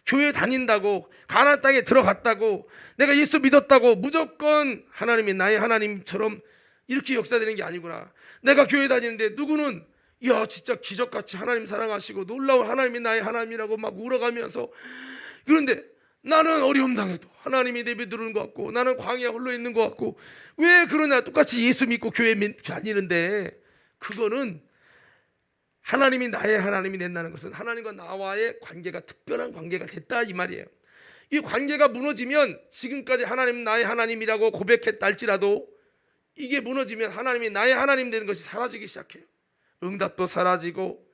교회 다닌다고, 가나안 땅에 들어갔다고, 내가 예수 믿었다고 무조건 하나님이 나의 하나님처럼 이렇게 역사되는 게 아니구나. 내가 교회 다니는데 누구는 야, 진짜 기적같이 하나님 사랑하시고 놀라운 하나님이 나의 하나님이라고 막 울어가면서, 그런데 나는 어려움 당해도 하나님이 내 밑에 들어오는 것 같고, 나는 광야 홀로 있는 것 같고, 왜 그러냐? 똑같이 예수 믿고 교회 다니는데, 그거는 하나님이 나의 하나님이 된다는 것은 하나님과 나와의 관계가 특별한 관계가 됐다 이 말이에요. 이 관계가 무너지면, 지금까지 하나님 나의 하나님이라고 고백했다 할지라도 이게 무너지면 하나님이 나의 하나님 되는 것이 사라지기 시작해요. 응답도 사라지고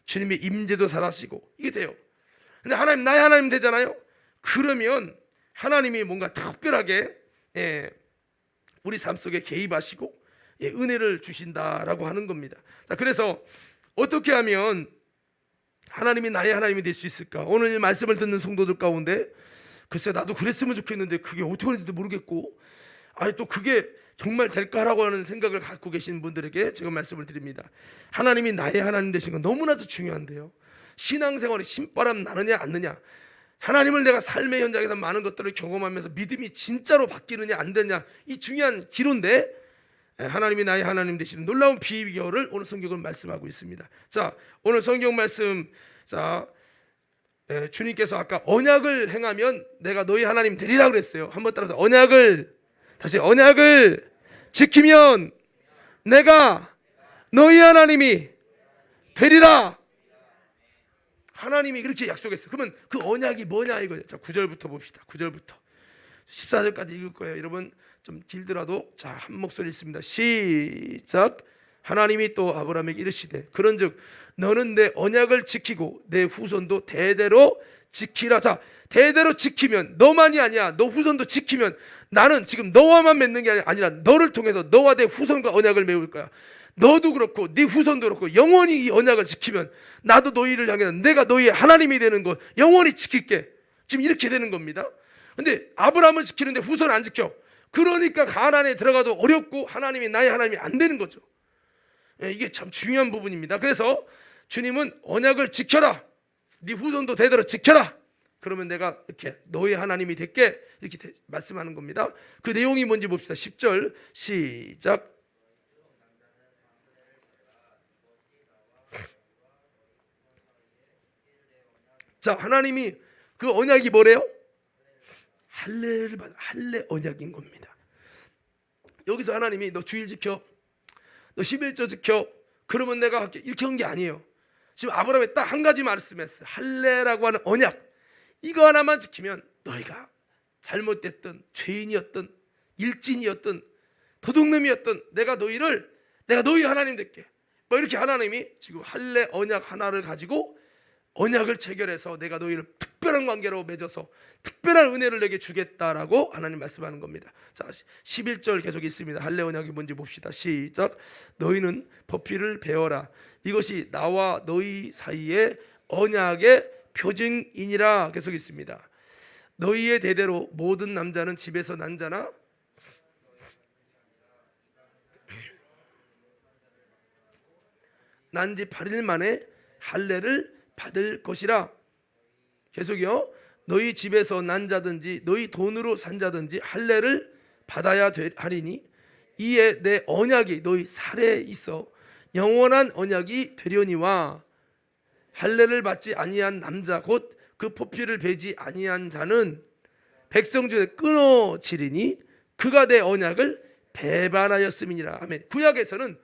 주님의 임재도 사라지고 이게 돼요. 근데 하나님 나의 하나님 되잖아요. 그러면 하나님이 뭔가 특별하게 우리 삶 속에 개입하시고 은혜를 주신다라고 하는 겁니다. 자, 그래서 어떻게 하면 하나님이 나의 하나님이 될 수 있을까? 오늘 이 말씀을 듣는 성도들 가운데 글쎄 나도 그랬으면 좋겠는데 그게 어떻게 하는지도 모르겠고, 또 그게 정말 될까라고 하는 생각을 갖고 계신 분들에게 제가 말씀을 드립니다. 하나님이 나의 하나님 되신 건 너무나도 중요한데요, 신앙생활에 신바람 나느냐 안 느냐, 하나님을 내가 삶의 현장에서 많은 것들을 경험하면서 믿음이 진짜로 바뀌느냐 안 되냐, 이 중요한 기로인데, 하나님이 나의 하나님 되시는 놀라운 비결을 오늘 성경은 말씀하고 있습니다. 자, 오늘 성경 말씀, 자, 주님께서 아까 언약을 행하면 내가 너희 하나님 되리라 그랬어요. 한번 따라서 언약을 지키면 내가 너희 하나님이 되리라. 하나님이 그렇게 약속했어요. 그러면 그 언약이 뭐냐 이거예요. 자, 9절부터 봅시다. 9절부터 14절까지 읽을 거예요. 여러분 좀 길더라도 자, 한 목소리 읽습니다. 시작. 하나님이 또 아브라함에게 이르시되 그런즉 너는 내 언약을 지키고 내 후손도 대대로 지키라. 자, 대대로 지키면 너만이 아니야. 너 후손도 지키면 나는 지금 너와만 맺는 게 아니라 너를 통해서 너와 내 후손과 언약을 맺을 거야. 너도 그렇고 네 후손도 그렇고 영원히 이 언약을 지키면 나도 너희를 향해 내가 너희의 하나님이 되는 것 영원히 지킬게. 지금 이렇게 되는 겁니다. 근데 아브라함은 지키는데 후손은 안 지켜. 그러니까 가나안에 들어가도 어렵고 하나님이 나의 하나님이 안 되는 거죠. 이게 참 중요한 부분입니다. 그래서 주님은 언약을 지켜라. 네 후손도 대대로 지켜라. 그러면 내가 이렇게 너의 하나님이 될게 이렇게 말씀하는 겁니다. 그 내용이 뭔지 봅시다. 10절 시작. 자, 하나님이 그 언약이 뭐래요? 할례를 받아 할례 언약인 겁니다. 여기서 하나님이 너 주일 지켜, 너 11조 지켜, 그러면 내가 할게 이렇게 한 게 아니에요. 지금 아브라함이 딱 한 가지 말씀했어요. 할례라고 하는 언약, 이거 하나만 지키면 너희가 잘못됐던 죄인이었던 일진이었던 도둑놈이었던 내가 너희 하나님 될게. 뭐 이렇게 하나님이 지금 할례 언약 하나를 가지고 언약을 체결해서 내가 너희를 특별한 관계로 맺어서 특별한 은혜를 내게 주겠다라고 하나님 말씀하는 겁니다. 자, 11절 계속 있습니다. 할례 언약이 뭔지 봅시다. 시작. 너희는 법필을 배워라. 이것이 나와 너희 사이의 언약의 표징이니라. 계속 있습니다. 너희의 대대로 모든 남자는 집에서 난 자나 난 지 8일 만에 할례를 받을 것이라. 계속이요. 너희 집에서 난 자든지 너희 돈으로 산 자든지 할례를 받아야 하리니 이에 내 언약이 너희 살에 있어 영원한 언약이 되려니와 할례를 받지 아니한 남자 곧 그 포피를 베지 아니한 자는 백성 중에 끊어지리니 그가 내 언약을 배반하였음이니라. 아멘. 구약에서는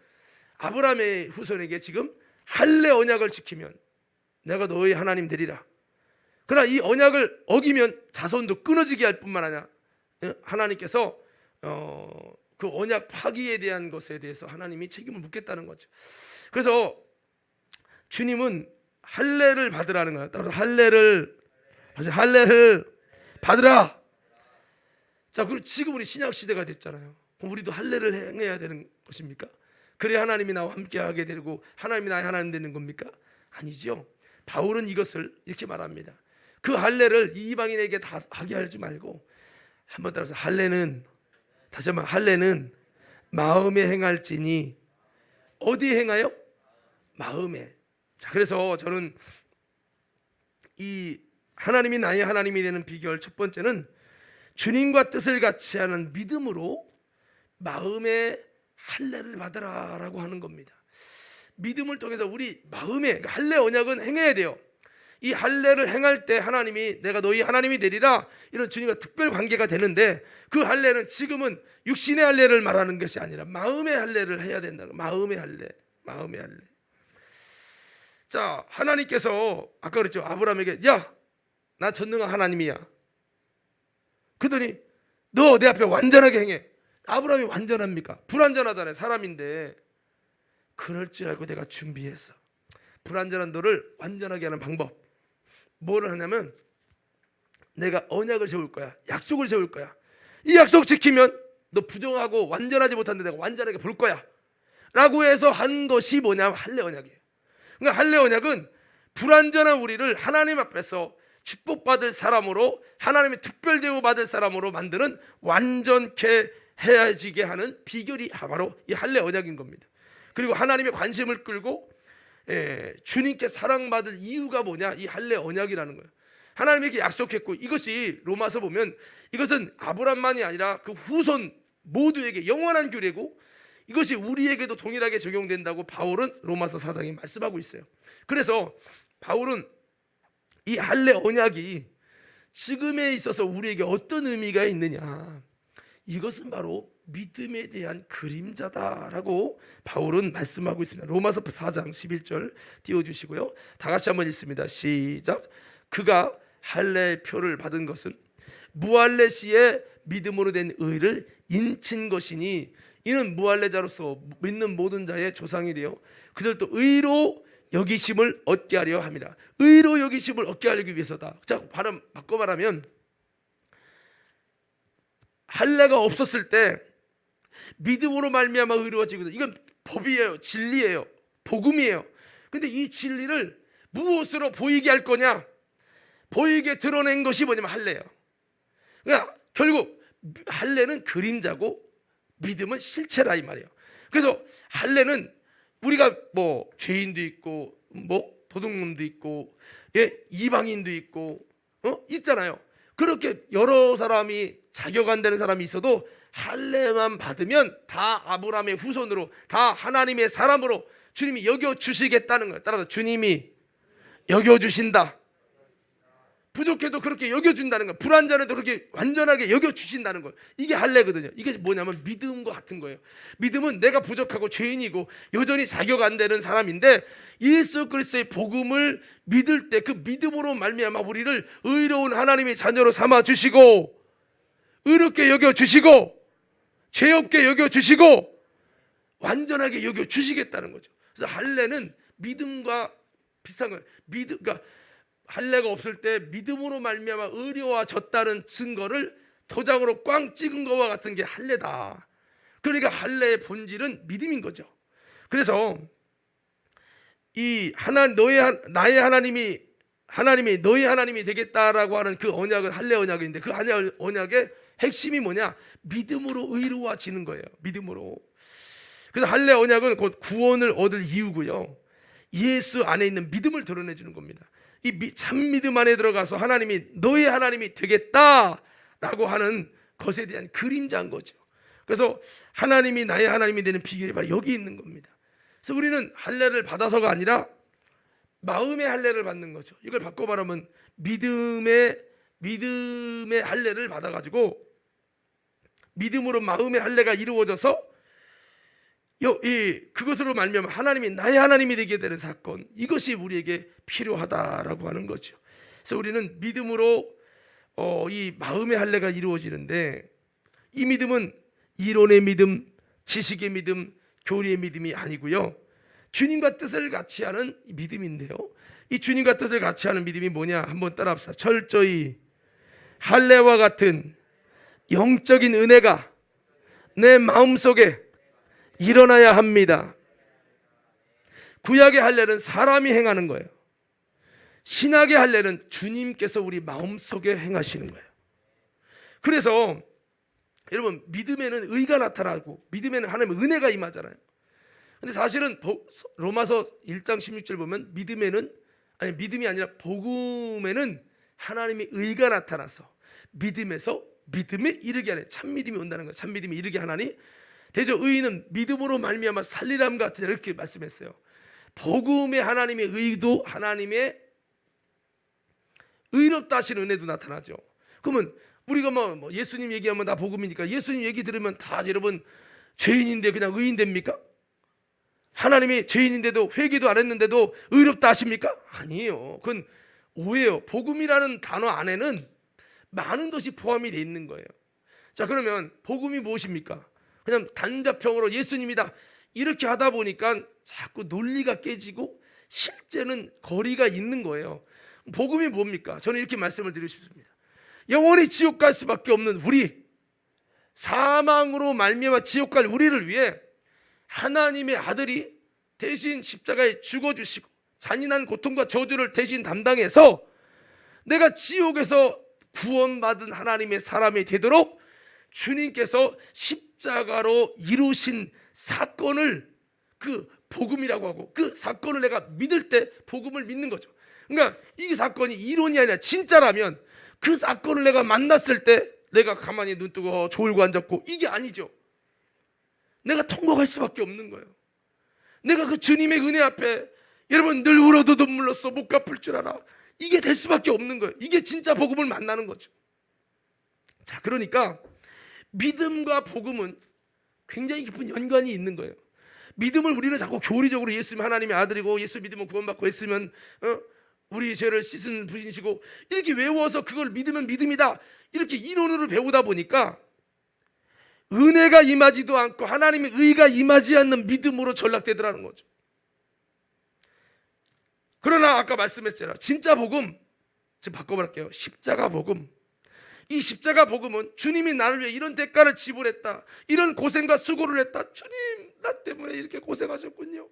아브라함의 후손에게 지금 할례 언약을 지키면 내가 너희 하나님 되리라. 그러나 이 언약을 어기면 자손도 끊어지게 할 뿐만 아니라 하나님께서 그 언약 파기에 대한 것에 대해서 하나님이 책임을 묻겠다는 거죠. 그래서 주님은 할례를 받으라는 거예요. 따라서 할례를 받으라. 자, 그리고 지금 우리 신약 시대가 됐잖아요. 그럼 우리도 할례를 행해야 되는 것입니까? 그래야 하나님이 나와 함께하게 되고 하나님이 나의 하나님 되는 겁니까? 아니죠. 바울은 이것을 이렇게 말합니다. 그 할례를 이방인에게 다 하게 하지 말고 한번 따라서 다시 한번 할례는 마음에 행할지니 어디에 행하여? 마음에. 자, 그래서 저는 이 하나님이 나의 하나님이 되는 비결 첫 번째는 주님과 뜻을 같이 하는 믿음으로 마음에 할례를 받으라라고 하는 겁니다. 믿음을 통해서 우리 마음에 할례 언약은 행해야 돼요. 이 할례를 행할 때 하나님이 내가 너희 하나님이 되리라 이런 주님과 특별 관계가 되는데 그 할례는 지금은 육신의 할례를 말하는 것이 아니라 마음의 할례를 해야 된다는 거예요. 마음의 할례. 자, 하나님께서 아까 그랬죠. 아브라함에게 야, 나 전능한 하나님이야. 그러더니 너 내 앞에 완전하게 행해. 아브라함이 완전합니까? 불완전하잖아요. 사람인데. 그럴 줄 알고 내가 준비했어. 불완전한 너를 완전하게 하는 방법. 뭐를 하냐면 내가 언약을 세울 거야. 약속을 세울 거야. 이 약속 지키면 너 부정하고 완전하지 못한데 내가 완전하게 볼 거야 라고 해서 한 것이 뭐냐면 할례 언약이에요. 그러니까 할례 언약은 불완전한 우리를 하나님 앞에서 축복받을 사람으로 하나님의 특별 대우 받을 사람으로 만드는 완전케 해야지게 하는 비결이 바로 이 할례 언약인 겁니다. 그리고 하나님의 관심을 끌고 주님께 사랑받을 이유가 뭐냐? 이 할례 언약이라는 거예요. 하나님에게 약속했고 이것이 로마서 보면 이것은 아브람만이 아니라 그 후손 모두에게 영원한 규례고 이것이 우리에게도 동일하게 적용된다고 바울은 로마서 4장에 말씀하고 있어요. 그래서 바울은 이 할례 언약이 지금에 있어서 우리에게 어떤 의미가 있느냐, 이것은 바로 믿음에 대한 그림자다라고 바울은 말씀하고 있습니다. 로마서 4장 11절 띄워주시고요. 다 같이 한번 읽습니다. 시작. 그가 할례의 표를 받은 것은 무할례 시에 믿음으로 된 의를 인친 것이니 이는 무할례자로서 믿는 모든 자의 조상이 되어 그들도 의로 여기심을 얻게 하려 함이라. 의로 여기심을 얻게 하기 위해서다. 자, 발음 바꿔 말하면 할례가 없었을 때 믿음으로 말미암아 의로워지거든. 이건 법이에요, 진리예요, 복음이에요. 근데 이 진리를 무엇으로 보이게 할 거냐? 보이게 드러낸 것이 뭐냐면 할례예요. 그러니까 결국 할례는 그림자고 믿음은 실체라 이 말이에요. 그래서 할례는 우리가 뭐 죄인도 있고 뭐 도둑놈도 있고 이방인도 있고 있잖아요. 그렇게 여러 사람이 자격 안 되는 사람이 있어도 할례만 받으면 다 아브라함의 후손으로, 다 하나님의 사람으로 주님이 여겨 주시겠다는 거예요. 따라서 주님이 여겨 주신다. 부족해도 그렇게 여겨준다는 거예요. 불완전해도 그렇게 완전하게 여겨주신다는 거예요. 이게 할례거든요. 이게 뭐냐면 믿음과 같은 거예요. 믿음은 내가 부족하고 죄인이고 여전히 자격 안 되는 사람인데 예수 그리스도의 복음을 믿을 때 그 믿음으로 말미암아 우리를 의로운 하나님의 자녀로 삼아 주시고 의롭게 여겨주시고 죄 없게 여겨주시고 완전하게 여겨주시겠다는 거죠. 그래서 할례는 믿음과 비슷한 거예요. 그러니까 할례가 없을 때 믿음으로 말미암아 의로워졌다는 증거를 도장으로 꽝 찍은 것과 같은 게 할례다. 그러니까 할례의 본질은 믿음인 거죠. 그래서 이 나의 하나님이 너의 하나님이 되겠다라고 하는 그 언약은 할례 언약인데 그 언약의 핵심이 뭐냐? 믿음으로 의로워지는 거예요. 믿음으로. 그래서 할례 언약은 곧 구원을 얻을 이유고요. 예수 안에 있는 믿음을 드러내 주는 겁니다. 이 참 믿음 안에 들어가서 하나님이 너의 하나님이 되겠다라고 하는 것에 대한 그림자인 거죠. 그래서 하나님이 나의 하나님이 되는 비결이 바로 여기 있는 겁니다. 그래서 우리는 할례를 받아서가 아니라 마음의 할례를 받는 거죠. 이걸 바꿔 말하면 믿음의 할례를 받아가지고 믿음으로 마음의 할례가 이루어져서 그것으로 말미암아 하나님이 나의 하나님이 되게 되는 사건, 이것이 우리에게 필요하다라고 하는 거죠. 그래서 우리는 믿음으로 이 마음의 할례가 이루어지는데 이 믿음은 이론의 믿음, 지식의 믿음, 교리의 믿음이 아니고요. 주님과 뜻을 같이 하는 믿음인데요. 이 주님과 뜻을 같이 하는 믿음이 뭐냐? 한번 따라합시다. 철저히 할례와 같은 영적인 은혜가 내 마음속에 일어나야 합니다. 구약의 할례는 사람이 행하는 거예요. 신약의 할례는 주님께서 우리 마음속에 행하시는 거예요. 그래서 여러분 믿음에는 의가 나타나고 믿음에는 하나님의 은혜가 임하잖아요. 근데 사실은 로마서 1장 16절 보면 믿음이 아니라 복음에는 하나님의 의가 나타나서 믿음에서 믿음에 이르게 하는 참 믿음이 온다는 거예요. 참 믿음이 이르게 하나니 대저 의인은 믿음으로 말미암아 살리람 같으냐 이렇게 말씀했어요. 복음의 하나님의 의도, 하나님의 의롭다 하시는 은혜도 나타나죠. 그러면 우리가 뭐 예수님 얘기하면 다 복음이니까 예수님 얘기 들으면 다 여러분 죄인인데 그냥 의인 됩니까? 하나님이 죄인인데도 회개도 안 했는데도 의롭다 하십니까? 아니에요. 그건 오해예요. 복음이라는 단어 안에는 많은 것이 포함이 되어 있는 거예요. 자, 그러면 복음이 무엇입니까? 그냥 단자평으로 예수님이다 이렇게 하다 보니까 자꾸 논리가 깨지고 실제는 거리가 있는 거예요. 복음이 뭡니까? 저는 이렇게 말씀을 드리고 싶습니다. 영원히 지옥 갈 수밖에 없는 우리, 사망으로 말미암아 지옥 갈 우리를 위해 하나님의 아들이 대신 십자가에 죽어주시고 잔인한 고통과 저주를 대신 담당해서 내가 지옥에서 구원받은 하나님의 사람이 되도록 주님께서 십자가로 이루신 사건을 그 복음이라고 하고 그 사건을 내가 믿을 때 복음을 믿는 거죠. 그러니까 이 사건이 이론이 아니라 진짜라면 그 사건을 내가 만났을 때 내가 가만히 눈 뜨고 졸고 앉았고 이게 아니죠. 내가 통곡할 수밖에 없는 거예요. 내가 그 주님의 은혜 앞에 여러분 늘 울어도 눈물 흘렸어 못 갚을 줄 알아. 이게 될 수밖에 없는 거예요. 이게 진짜 복음을 만나는 거죠. 자, 그러니까 믿음과 복음은 굉장히 깊은 연관이 있는 거예요. 믿음을 우리는 자꾸 교리적으로 예수님 하나님의 아들이고 예수 믿으면 구원받고 했으면 우리 죄를 씻은 분이시고 이렇게 외워서 그걸 믿으면 믿음이다 이렇게 이론으로 배우다 보니까 은혜가 임하지도 않고 하나님의 의가 임하지 않는 믿음으로 전락되더라는 거죠. 그러나 아까 말씀했잖아요. 진짜 복음, 지금 바꿔볼게요. 십자가 복음. 이 십자가 복음은 주님이 나를 위해 이런 대가를 지불했다, 이런 고생과 수고를 했다. 주님, 나 때문에 이렇게 고생하셨군요.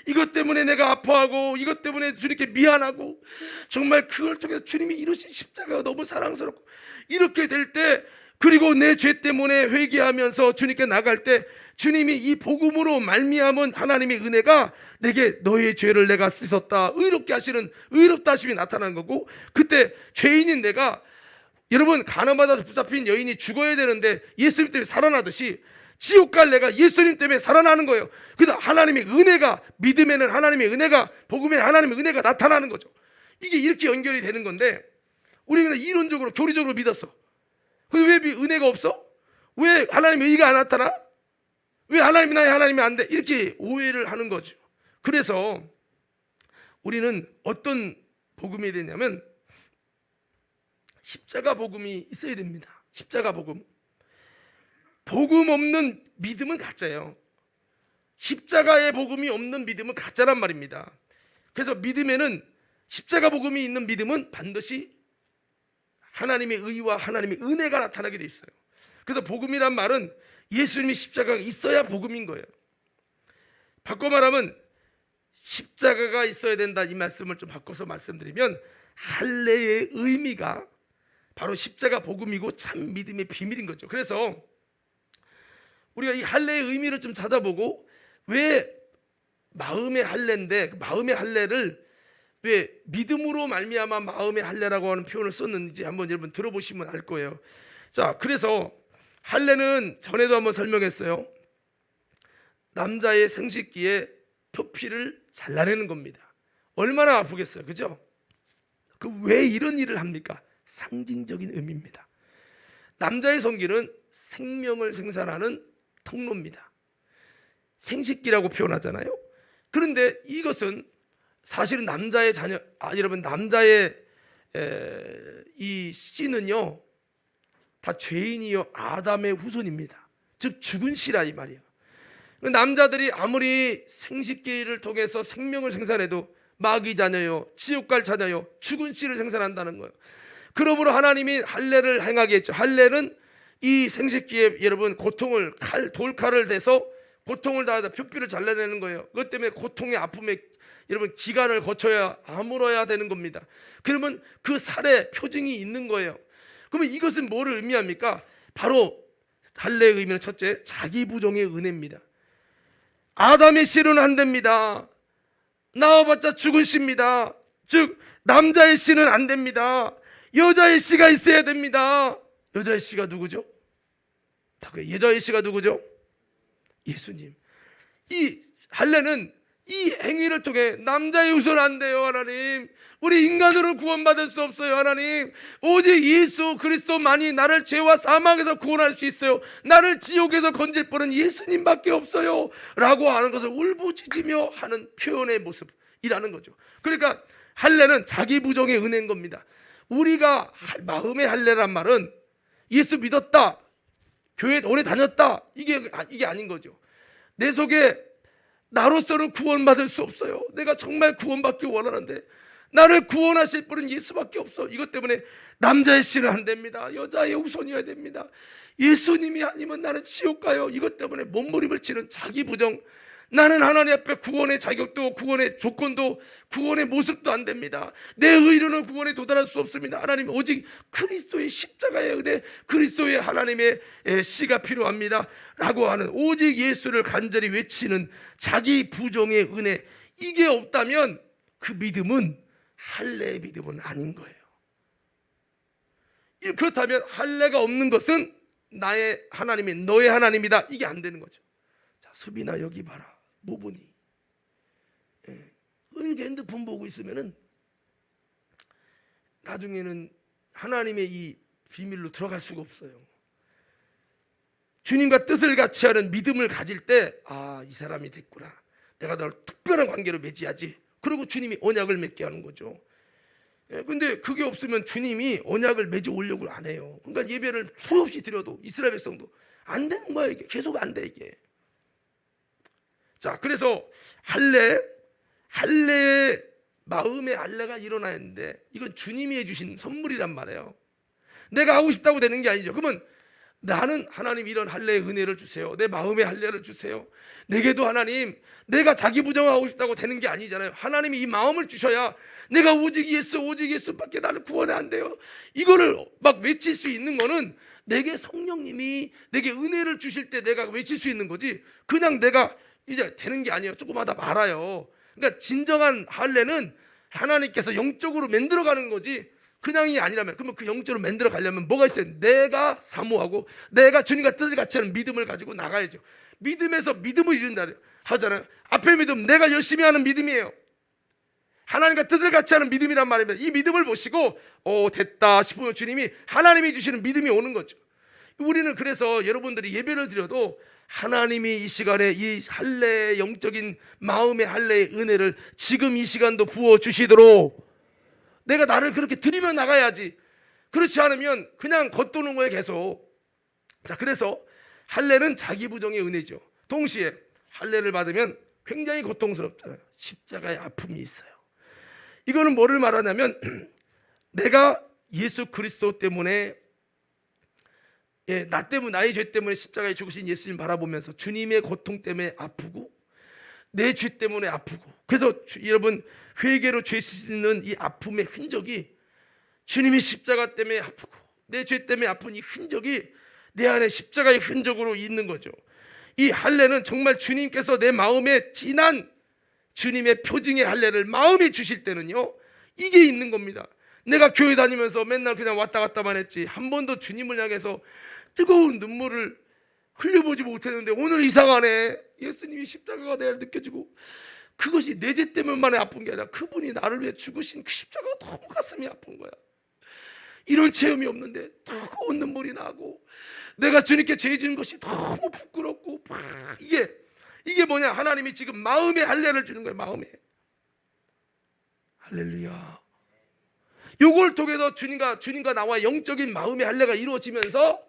이것 때문에 내가 아파하고, 이것 때문에 주님께 미안하고, 정말 그걸 통해서 주님이 이루신 십자가가 너무 사랑스럽고, 이렇게 될 때, 그리고 내 죄 때문에 회개하면서 주님께 나갈 때 주님이 이 복음으로 말미암은 하나님의 은혜가 내게 너의 죄를 내가 씻었다, 의롭게 하시는 의롭다 하심이 나타나는 거고, 그때 죄인인 내가, 여러분, 가늠받아서 붙잡힌 여인이 죽어야 되는데 예수님 때문에 살아나듯이 지옥 갈 내가 예수님 때문에 살아나는 거예요. 그래서 하나님의 은혜가, 믿음에는 하나님의 은혜가, 복음에는 하나님의 은혜가 나타나는 거죠. 이게 이렇게 연결이 되는 건데, 우리는 이론적으로 교리적으로 믿었어. 근데 왜 은혜가 없어? 왜 하나님의 의가 안 나타나? 왜 하나님이 나의 하나님이 안 돼? 이렇게 오해를 하는 거죠. 그래서 우리는 어떤 복음이 되냐면 십자가 복음이 있어야 됩니다. 십자가 복음. 복음 없는 믿음은 가짜예요. 십자가의 복음이 없는 믿음은 가짜란 말입니다. 그래서 믿음에는, 십자가 복음이 있는 믿음은 반드시 하나님의 의와 하나님의 은혜가 나타나게 돼 있어요. 그래서 복음이란 말은 예수님이 십자가가 있어야 복음인 거예요. 바꿔 말하면 십자가가 있어야 된다, 이 말씀을 좀 바꿔서 말씀드리면 할례의 의미가 바로 십자가 복음이고 참 믿음의 비밀인 거죠. 그래서 우리가 이 할례의 의미를 좀 찾아보고, 왜 마음의 할례인데 그 마음의 할례를 왜 믿음으로 말미암아 마음의 할례라고 하는 표현을 썼는지 한번 여러분 들어보시면 알 거예요. 자, 그래서 할례는 전에도 한번 설명했어요. 남자의 생식기에 표피를 잘라내는 겁니다. 얼마나 아프겠어요, 그죠? 그 왜 이런 일을 합니까? 상징적인 의미입니다. 남자의 성기는 생명을 생산하는 통로입니다. 생식기라고 표현하잖아요. 그런데 이것은 사실은 남자의 자녀, 여러분, 남자의 이 씨는요 다 죄인이요 아담의 후손입니다. 즉 죽은 씨라 이 말이에요. 남자들이 아무리 생식기를 통해서 생명을 생산해도 마귀 자녀요, 지옥 갈 자녀요, 죽은 씨를 생산한다는 거예요. 그러므로 하나님이 할례를 행하게 했죠. 할례는 이 생식기에 여러분 고통을, 돌칼을 대서 고통을 다하다 표피를 잘라내는 거예요. 그것 때문에 고통의 아픔에 여러분 기간을 거쳐야 아물어야 되는 겁니다. 그러면 그 살에 표징이 있는 거예요. 그러면 이것은 뭐를 의미합니까? 바로 할례의 의미는 첫째, 자기 부정의 은혜입니다. 아담의 씨는 안 됩니다. 나와봤자 죽은 씨입니다. 즉 남자의 씨는 안 됩니다. 여자의 씨가 있어야 됩니다. 여자의 씨가 누구죠? 여자의 씨가 누구죠? 예수님. 이 할례는 이 행위를 통해 남자의 후손 안 돼요, 하나님. 우리 인간으로 구원받을 수 없어요, 하나님. 오직 예수 그리스도만이 나를 죄와 사망에서 구원할 수 있어요. 나를 지옥에서 건질 분은 예수님밖에 없어요 라고 하는 것을 울부짖으며 하는 표현의 모습이라는 거죠. 그러니까 할례는 자기 부정의 은혜인 겁니다. 우리가 마음의 할례란 말은 예수 믿었다, 교회 오래 다녔다, 이게 아닌 거죠. 내 속에 나로서는 구원받을 수 없어요. 내가 정말 구원받기 원하는데 나를 구원하실 분은 예수밖에 없어. 이것 때문에 남자의 씨는 안 됩니다. 여자의 후손이어야 됩니다. 예수님이 아니면 나는 지옥 가요. 이것 때문에 몸부림을 치는 자기 부정. 나는 하나님 앞에 구원의 자격도, 구원의 조건도, 구원의 모습도 안 됩니다. 내 의로는 구원에 도달할 수 없습니다. 하나님, 오직 그리스도의 십자가의 은혜, 그리스도의 하나님의 씨가 필요합니다 라고 하는, 오직 예수를 간절히 외치는 자기 부정의 은혜, 이게 없다면 그 믿음은 할례의 믿음은 아닌 거예요. 그렇다면 할례가 없는 것은 나의 하나님이 너의 하나님이다, 이게 안 되는 거죠. 자, 수빈아 여기 봐라, 뭐 보니? 이렇게 핸드폰 보고 있으면은 나중에는 하나님의 이 비밀로 들어갈 수가 없어요. 주님과 뜻을 같이 하는 믿음을 가질 때, 아, 이 사람이 됐구나, 내가 너를 특별한 관계로 맺어야지. 그리고 주님이 언약을 맺게 하는 거죠. 근데 그게 없으면 주님이 언약을 맺어 오려고 안 해요. 그러니까 예배를 수없이 드려도 이스라엘 백성도 안 되는 거야. 이게 계속 안 돼 이게. 자, 그래서 할례 마음의 할례가 일어나야 하는데 이건 주님이 해주신 선물이란 말이에요. 내가 하고 싶다고 되는 게 아니죠. 그러면 나는 하나님 이런 할례의 은혜를 주세요. 내 마음의 할례를 주세요. 내게도 하나님 내가 자기 부정하고 싶다고 되는 게 아니잖아요. 하나님이 이 마음을 주셔야 내가 오직 예수밖에 나를 구원해 안 돼요. 이거를 막 외칠 수 있는 거는 내게 성령님이 내게 은혜를 주실 때 내가 외칠 수 있는 거지. 그냥 내가 이제 되는 게 아니에요. 조금 하다 말아요. 그러니까 진정한 할례는 하나님께서 영적으로 만들어가는 거지 그냥이 아니라면, 그러면 그 영적으로 만들어 가려면 뭐가 있어요? 내가 사모하고 내가 주님과 뜻을 같이 하는 믿음을 가지고 나가야죠. 믿음에서 믿음을 이룬다 하잖아요. 앞에 믿음, 내가 열심히 하는 믿음이에요. 하나님과 뜻을 같이 하는 믿음이란 말이면 이 믿음을 보시고 됐다 싶으면 주님이 하나님이 주시는 믿음이 오는 거죠. 우리는 그래서 여러분들이 예배를 드려도 하나님이 이 시간에 이 할례의 영적인 마음의 할례의 은혜를 지금 이 시간도 부어 주시도록 내가 나를 그렇게 드리며 나가야지. 그렇지 않으면 그냥 겉도는 거예요 계속. 자, 그래서 할례는 자기 부정의 은혜죠. 동시에 할례를 받으면 굉장히 고통스럽잖아요. 십자가의 아픔이 있어요. 이거는 뭐를 말하냐면 내가 예수 그리스도 때문에 나 때문에 나의 죄 때문에 십자가에 죽으신 예수님 바라보면서 주님의 고통 때문에 아프고 내 죄 때문에 아프고, 그래서 여러분 회개로 죄 씻는 이 아픔의 흔적이 주님이 십자가 때문에 아프고 내 죄 때문에 아픈 이 흔적이 내 안에 십자가의 흔적으로 있는 거죠. 이 할례는 정말 주님께서 내 마음에 진한 주님의 표징의 할례를 마음에 주실 때는요 이게 있는 겁니다. 내가 교회 다니면서 맨날 그냥 왔다 갔다만 했지 한 번도 주님을 향해서 뜨거운 눈물을 흘려보지 못했는데 오늘 이상하네. 예수님이 십자가가 내가 느껴지고 그것이 내 죄 때문만에 아픈 게 아니라 그분이 나를 위해 죽으신 그 십자가가 너무 가슴이 아픈 거야. 이런 체험이 없는데 뜨거운 눈물이 나고 내가 주님께 죄 지은 것이 너무 부끄럽고 이게 뭐냐? 하나님이 지금 마음의 할례를 주는 거예요. 마음에. 할렐루야. 요걸 통해서 주님과 나와 영적인 마음의 할례가 이루어지면서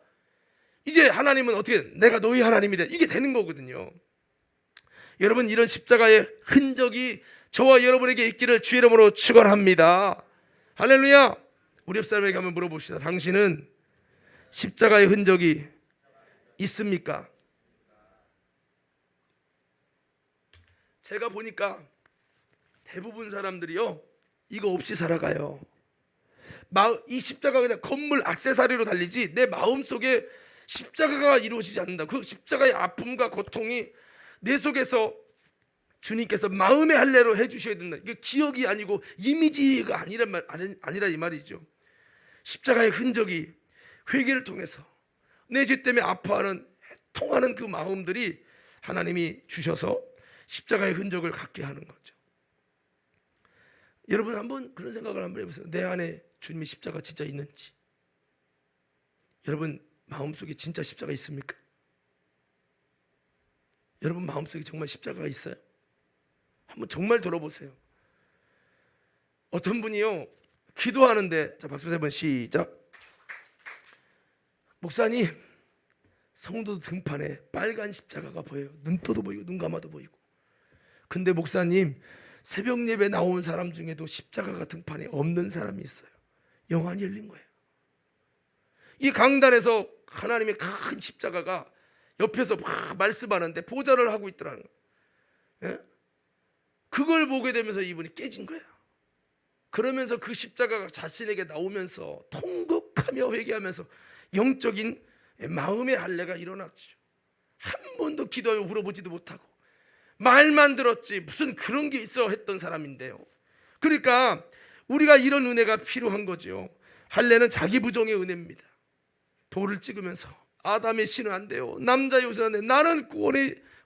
이제 하나님은 어떻게 내가 너희 하나님이다 이게 되는 거거든요. 여러분, 이런 십자가의 흔적이 저와 여러분에게 있기를 주의 이름으로 축원합니다. 할렐루야. 우리 옆 사람에게 한번 물어봅시다. 당신은 십자가의 흔적이 있습니까? 제가 보니까 대부분 사람들이요 이거 없이 살아가요. 이 십자가가 그냥 건물 액세서리로 달리지 내 마음속에 십자가가 이루어지지 않는다. 그 십자가의 아픔과 고통이 내 속에서 주님께서 마음의 할례로 해주셔야 된다. 이게 기억이 아니고 이미지가 아니라 이 말이죠. 십자가의 흔적이 회개를 통해서 내 죄 때문에 아파하는 해통하는 그 마음들이 하나님이 주셔서 십자가의 흔적을 갖게 하는 거죠. 여러분 한번 그런 생각을 한번 해보세요. 내 안에 주님의 십자가 진짜 있는지. 여러분 마음속에 진짜 십자가 있습니까? 여러분 마음속에 정말 십자가가 있어요? 한번 정말 돌아보세요. 어떤 분이요 기도하는데, 자 박수 세 번 시작. 목사님, 성도 등판에 빨간 십자가가 보여요. 눈 떠도 보이고 눈 감아도 보이고. 근데 목사님, 새벽 예배 나온 사람 중에도 십자가가 등판에 없는 사람이 있어요. 영안이 열린 거예요. 이 강단에서 하나님의 큰 십자가가 옆에서 막 말씀하는데 보좌를 하고 있더라는 거예요. 예? 그걸 보게 되면서 이분이 깨진 거예요. 그러면서 그 십자가가 자신에게 나오면서 통곡하며 회개하면서 영적인 마음의 할례가 일어났죠. 한 번도 기도하며 물어보지도 못하고 말만 들었지 무슨 그런 게 있어 했던 사람인데요. 그러니까 우리가 이런 은혜가 필요한 거죠. 할례는 자기 부정의 은혜입니다. 돌을 찍으면서 아담의 신은 안 돼요. 남자 요소한데 나는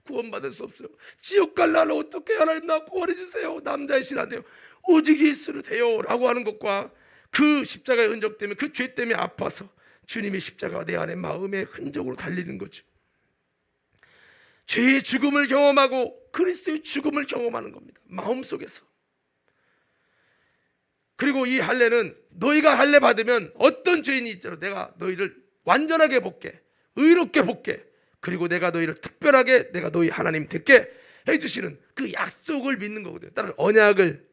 구원받을 수 없어요. 지옥 갈 나를 어떻게 하나님 나 구원해 주세요. 남자의 신 안 돼요. 오직 예수로 돼요 라고 하는 것과 그 십자가의 흔적 때문에 그 죄 때문에 아파서 주님의 십자가가 내 안에 마음의 흔적으로 달리는 거죠. 죄의 죽음을 경험하고 그리스도의 죽음을 경험하는 겁니다. 마음속에서. 그리고 이 할례는 너희가 할례 받으면 어떤 죄인이 있더라도 내가 너희를 완전하게 복게, 의롭게 복게, 그리고 내가 너희를 특별하게 내가 너희 하나님 되게 해주시는 그 약속을 믿는 거거든요. 따라서 언약을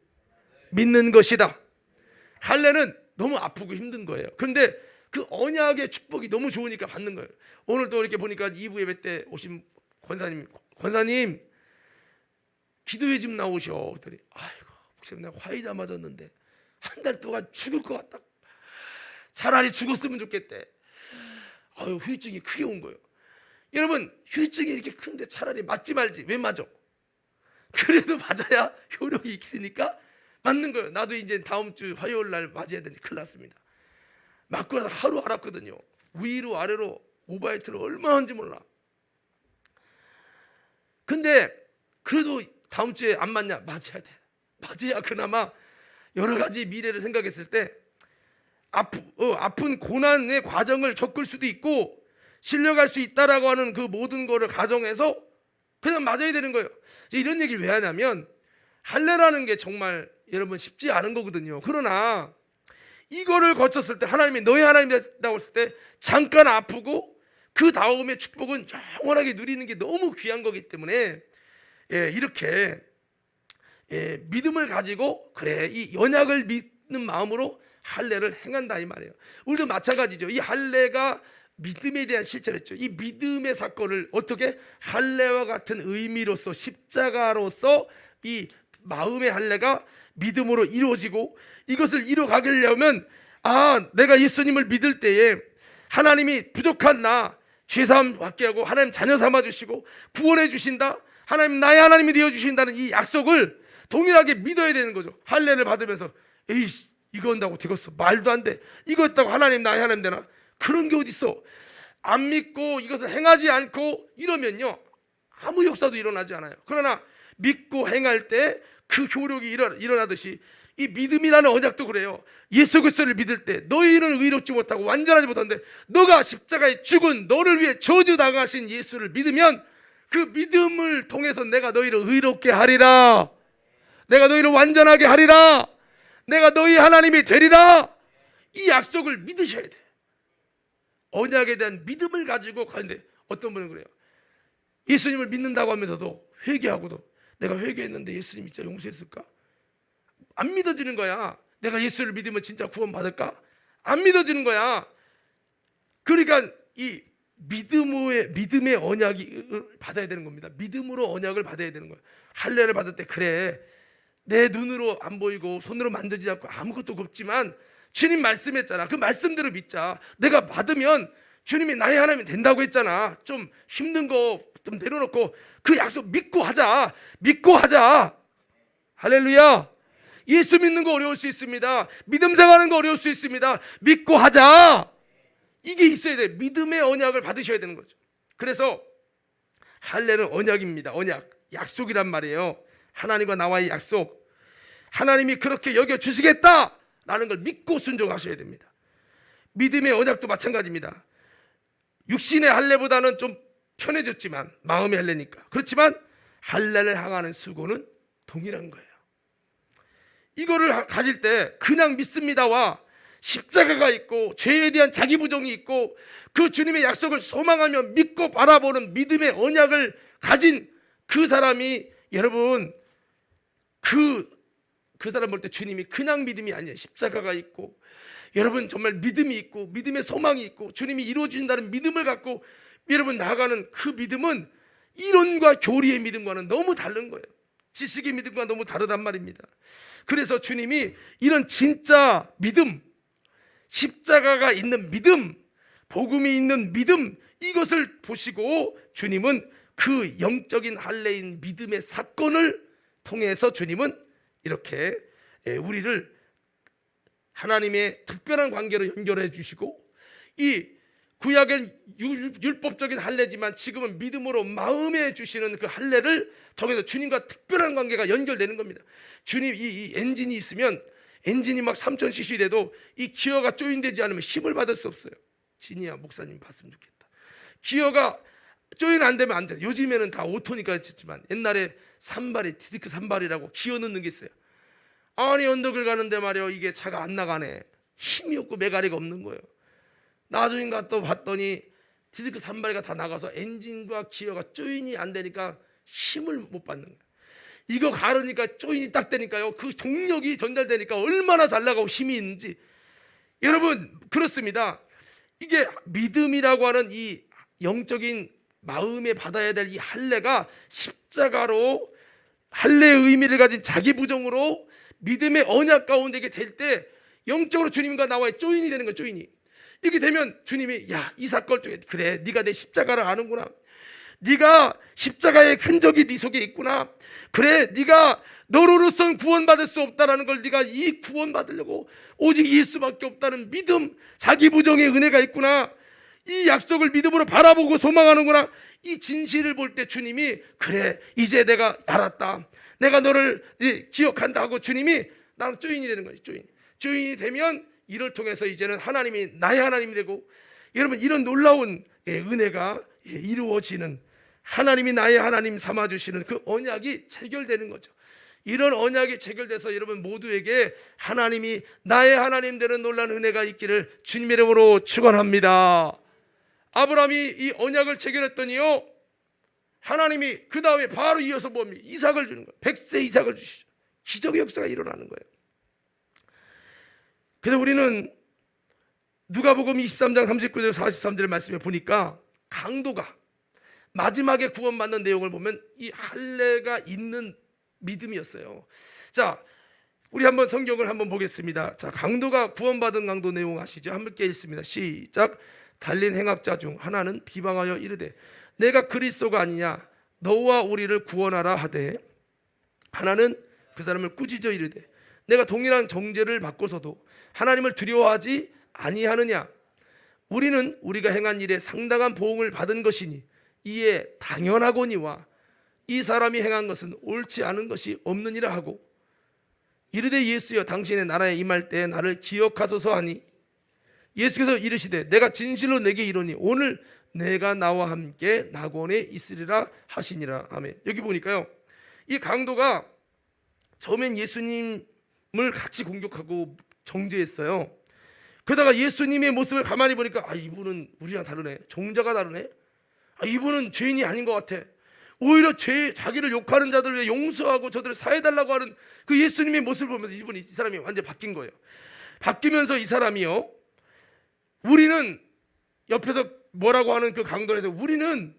믿는 것이다. 할례는 너무 아프고 힘든 거예요. 그런데 그 언약의 축복이 너무 좋으니까 받는 거예요. 오늘 또 이렇게 보니까 2부 예배 때 오신 권사님 기도회 좀 나오셔. 그랬더니 아이고 목사님 내가 화이자 맞았는데 한 달 동안 죽을 것 같다. 차라리 죽었으면 좋겠대. 아유 후유증이 크게 온 거예요. 여러분 후유증이 이렇게 큰데 차라리 맞지 말지. 왜 맞아? 그래도 맞아야 효력이 있으니까 맞는 거예요. 나도 이제 다음 주 화요일 날 맞아야 되는데 큰일 났습니다. 맞고 나서 하루 알았거든요. 위로 아래로 오바이트를 얼마나 하는지 몰라. 근데 그래도 다음 주에 안 맞냐? 맞아야 돼. 맞아야 그나마 여러 가지 미래를 생각했을 때 아픈 고난의 과정을 겪을 수도 있고 실려갈 수 있다라고 하는 그 모든 거를 가정해서 그냥 맞아야 되는 거예요. 이런 얘기를 왜 하냐면 할례라는 게 정말 여러분 쉽지 않은 거거든요. 그러나 이거를 거쳤을 때 하나님이 너희 하나님 됐다고 했을 때 잠깐 아프고 그 다음에 축복은 영원하게 누리는 게 너무 귀한 거기 때문에 이렇게 믿음을 가지고 그래 이 언약을 믿는 마음으로 할례를 행한다 이 말이에요. 우리도 마찬가지죠. 이 할례가 믿음에 대한 실천했죠. 이 믿음의 사건을 어떻게 할례와 같은 의미로서 십자가로서 이 마음의 할례가 믿음으로 이루어지고 이것을 이루어가려면 내가 예수님을 믿을 때에 하나님이 부족한 나 죄사함 받게 하고 하나님 자녀 삼아 주시고 구원해 주신다. 하나님 나의 하나님이 되어 주신다는 이 약속을 동일하게 믿어야 되는 거죠. 할례를 받으면서 에이 이거 한다고 되겠어. 말도 안 돼. 이거 했다고 하나님 나의 하나님 되나? 그런 게 어딨어. 안 믿고 이것을 행하지 않고 이러면요 아무 역사도 일어나지 않아요. 그러나 믿고 행할 때 그 효력이 일어나듯이 이 믿음이라는 언약도 그래요. 예수 그리스도를 믿을 때 너희는 의롭지 못하고 완전하지 못한데 너가 십자가에 죽은 너를 위해 저주당하신 예수를 믿으면 그 믿음을 통해서 내가 너희를 의롭게 하리라. 내가 너희를 완전하게 하리라. 내가 너희 하나님이 되리라. 이 약속을 믿으셔야 돼. 언약에 대한 믿음을 가지고 가는데 어떤 분은 그래요. 예수님을 믿는다고 하면서도 회개하고도 내가 회개했는데 예수님 진짜 용서했을까? 안 믿어지는 거야. 내가 예수를 믿으면 진짜 구원 받을까? 안 믿어지는 거야. 그러니까 이 믿음의 언약이 받아야 되는 겁니다. 믿음으로 언약을 받아야 되는 거예요. 할례를 받을 때 그래 내 눈으로 안 보이고 손으로 만지지 않고 아무것도 없지만 주님 말씀했잖아. 그 말씀대로 믿자. 내가 받으면 주님이 나의 하나님이 된다고 했잖아. 좀 힘든 거 좀 내려놓고 그 약속 믿고 하자. 믿고 하자. 할렐루야. 예수 믿는 거 어려울 수 있습니다. 믿음 생활하는 거 어려울 수 있습니다. 믿고 하자. 이게 있어야 돼. 믿음의 언약을 받으셔야 되는 거죠. 그래서 할례는 언약입니다. 언약, 약속이란 말이에요. 하나님과 나와의 약속. 하나님이 그렇게 여겨주시겠다라는 걸 믿고 순종하셔야 됩니다. 믿음의 언약도 마찬가지입니다. 육신의 할례보다는 좀 편해졌지만 마음의 할례니까. 그렇지만 할례를 향하는 수고는 동일한 거예요. 이거를 가질 때 그냥 믿습니다와 십자가가 있고 죄에 대한 자기 부정이 있고 그 주님의 약속을 소망하며 믿고 바라보는 믿음의 언약을 가진 그 사람이 여러분 그 사람 볼 때 주님이 그냥 믿음이 아니에요. 십자가가 있고 여러분 정말 믿음이 있고 믿음의 소망이 있고 주님이 이루어진다는 믿음을 갖고 여러분 나아가는 그 믿음은 이론과 교리의 믿음과는 너무 다른 거예요. 지식의 믿음과 너무 다르단 말입니다. 그래서 주님이 이런 진짜 믿음, 십자가가 있는 믿음, 복음이 있는 믿음, 이것을 보시고 주님은 그 영적인 할례인 믿음의 사건을 통해서 주님은 이렇게 우리를 하나님의 특별한 관계로 연결해 주시고 이 구약은 율법적인 할례지만 지금은 믿음으로 마음에 주시는 그 할례를 통해서 주님과 특별한 관계가 연결되는 겁니다. 주님 이 엔진이 있으면 엔진이 막 3000cc 돼도 이 기어가 조인되지 않으면 힘을 받을 수 없어요. 진이야 목사님 봤으면 좋겠다. 기어가 조인 안 되면 안 돼. 요즘에는 다 오토니까 했지만 옛날에 산발이 디스크 산발이라고 기어 넣는 게 있어요. 아니 언덕을 가는데 말이야 이게 차가 안 나가네. 힘이 없고 메가리가 없는 거예요. 나중에 가서 봤더니 디스크 산발이가 다 나가서 엔진과 기어가 조인이 안 되니까 힘을 못 받는 거예요. 이거 가르니까 조인이 딱 되니까요, 그 동력이 전달되니까 얼마나 잘 나가고 힘이 있는지. 여러분 그렇습니다. 이게 믿음이라고 하는 이 영적인 마음에 받아야 될 이 할례가 십자가로 할례의 의미를 가진 자기 부정으로 믿음의 언약 가운데 이게 될 때 영적으로 주님과 나와의 조인이 되는 거예요. 조인이 이렇게 되면 주님이 야 이 사건 중에 그래 네가 내 십자가를 아는구나, 네가 십자가의 흔적이 네 속에 있구나, 그래 네가 너로서는 구원받을 수 없다라는 걸 네가 이 구원받으려고 오직 예수밖에 없다는 믿음, 자기 부정의 은혜가 있구나, 이 약속을 믿음으로 바라보고 소망하는구나, 이 진실을 볼 때 주님이 그래 이제 내가 알았다, 내가 너를 기억한다 하고 주님이 나랑 조인이 되는 거예요. 조인이 되면 이를 통해서 이제는 하나님이 나의 하나님이 되고, 여러분 이런 놀라운 은혜가 이루어지는, 하나님이 나의 하나님 삼아주시는 그 언약이 체결되는 거죠. 이런 언약이 체결돼서 여러분 모두에게 하나님이 나의 하나님 되는 놀라운 은혜가 있기를 주님의 이름으로 축원합니다. 아브라함이 이 언약을 체결했더니요, 하나님이 그 다음에 바로 이어서 뭡니까? 이삭을 주는 거예요. 100세 이삭을 주시죠. 기적의 역사가 일어나는 거예요. 그래서 우리는 누가복음 23장 39절 43절 말씀에 보니까 강도가 마지막에 구원받는 내용을 보면 이 할례가 있는 믿음이었어요. 자, 우리 한번 성경을 한번 보겠습니다. 자, 강도가 구원받은 강도 내용 아시죠? 함께 읽습니다. 시작. 달린 행악자 중 하나는 비방하여 이르되 내가 그리스도가 아니냐 너와 우리를 구원하라 하되, 하나는 그 사람을 꾸짖어 이르되 내가 동일한 정죄를 받고서도 하나님을 두려워하지 아니하느냐. 우리는 우리가 행한 일에 상당한 보응을 받은 것이니 이에 당연하거니와 이 사람이 행한 것은 옳지 않은 것이 없느니라 하고, 이르되 예수여 당신의 나라에 임할 때에 나를 기억하소서 하니, 예수께서 이르시되 내가 진실로 내게 이르노니 오늘 내가 나와 함께 낙원에 있으리라 하시니라. 아멘. 여기 보니까요, 이 강도가 처음엔 예수님을 같이 공격하고 정죄했어요. 그러다가 예수님의 모습을 가만히 보니까 아 이분은 우리랑 다르네, 종자가 다르네, 아 이분은 죄인이 아닌 것 같아. 오히려 자기를 욕하는 자들을 위해 용서하고 저들을 사해달라고 하는 그 예수님의 모습을 보면서 이 사람이 완전히 바뀐 거예요. 바뀌면서 이 사람이요, 우리는 옆에서 뭐라고 하는 그 강도에서 우리는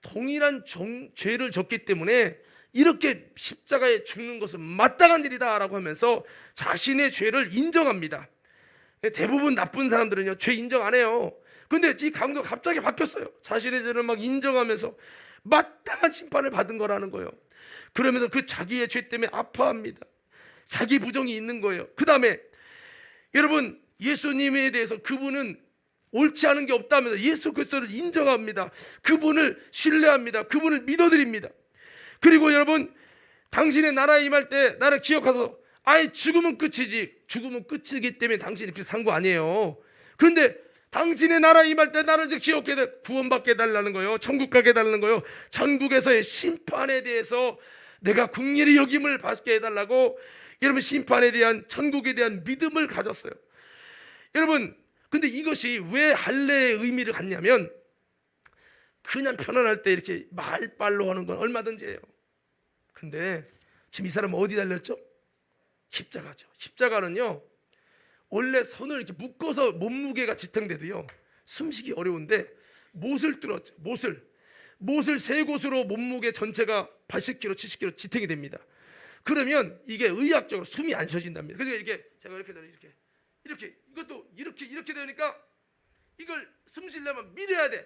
동일한 죄를 졌기 때문에 이렇게 십자가에 죽는 것은 마땅한 일이다 라고 하면서 자신의 죄를 인정합니다. 대부분 나쁜 사람들은요 죄 인정 안 해요. 근데 이 강도가 갑자기 바뀌었어요. 자신의 죄를 막 인정하면서 마땅한 심판을 받은 거라는 거예요. 그러면서 그 자기의 죄 때문에 아파합니다. 자기 부정이 있는 거예요. 그 다음에 여러분 예수님에 대해서 그분은 옳지 않은 게 없다면서 예수 그리스도를 인정합니다. 그분을 신뢰합니다. 그분을 믿어드립니다. 그리고 여러분 당신의 나라에 임할 때 나를 기억하소서. 아예 죽으면 끝이지. 죽으면 끝이기 때문에 당신이 그렇게 산 거 아니에요. 그런데 당신의 나라에 임할 때 나를 이제 기억해 구원받게 해달라는 거예요. 천국 가게 해달라는 거예요. 천국에서의 심판에 대해서 내가 긍휼히 여김을 받게 해달라고, 여러분 심판에 대한, 천국에 대한 믿음을 가졌어요. 여러분 근데 이것이 왜 할례의 의미를 갖냐면, 그냥 편안할 때 이렇게 말빨로 하는 건 얼마든지 해요. 근데 지금 이 사람은 어디 달렸죠? 십자가죠. 십자가는요 원래 손을 이렇게 묶어서 몸무게가 지탱돼도요 숨쉬기 어려운데 못을 뚫었죠. 못을 세 곳으로 몸무게 전체가 80kg, 70kg 지탱이 됩니다. 그러면 이게 의학적으로 숨이 안 쉬어진답니다. 그래서 이렇게 제가 이렇게 이것도 이렇게 되니까 이걸 숨 쉬려면 밀어야 돼.